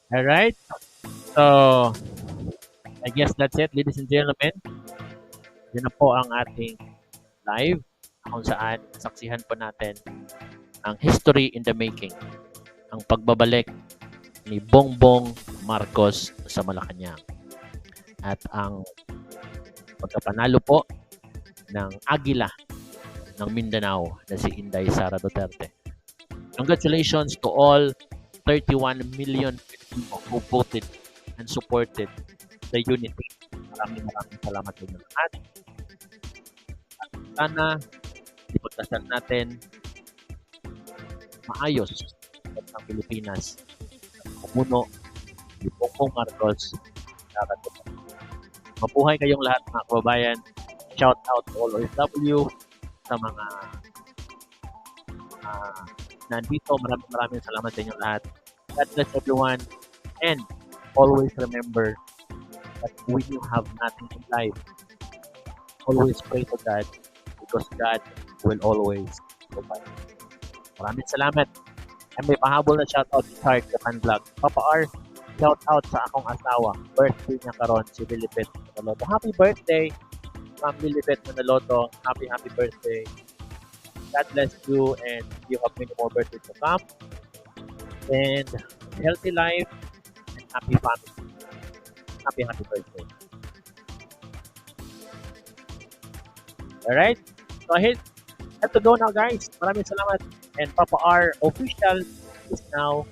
Speaker 1: Alright? So, I guess that's it, ladies and gentlemen. Yun na po ang ating live kung saan saksihan po natin ang history in the making. Ang pagbabalik ni Bongbong Marcos sa Malacanang. At ang pagkapanalo po ng Agila ng Mindanao na si Inday Sara Duterte. Congratulations to all 31 million people who voted and supported the unity. Maraming salamat sa inyo lahat. At sana ipagdasal natin maayos ang Pilipinas. Kumuno ni Bongbong Marcos. Sara Duterte. Mabuhay kayong lahat mga kababayan. Shout out to all OFW sa mga nandito. Maraming salamat sa inyong lahat. God bless everyone. And always remember that when you have nothing in life, always pray to God because God will always provide. Maraming salamat. And may pahabol na shoutout si Tart Japan Vlog. Papa R, shoutout sa akong asawa. Birthday niya karon si Lilibet Manaloto. Happy birthday, Ma'am Lilibet Manaloto. Happy birthday. God bless you and you have many more birthdays to come. And healthy life and happy family. Happy birthday. Alright? So I have to go now guys. Maraming salamat. And Papa R official is now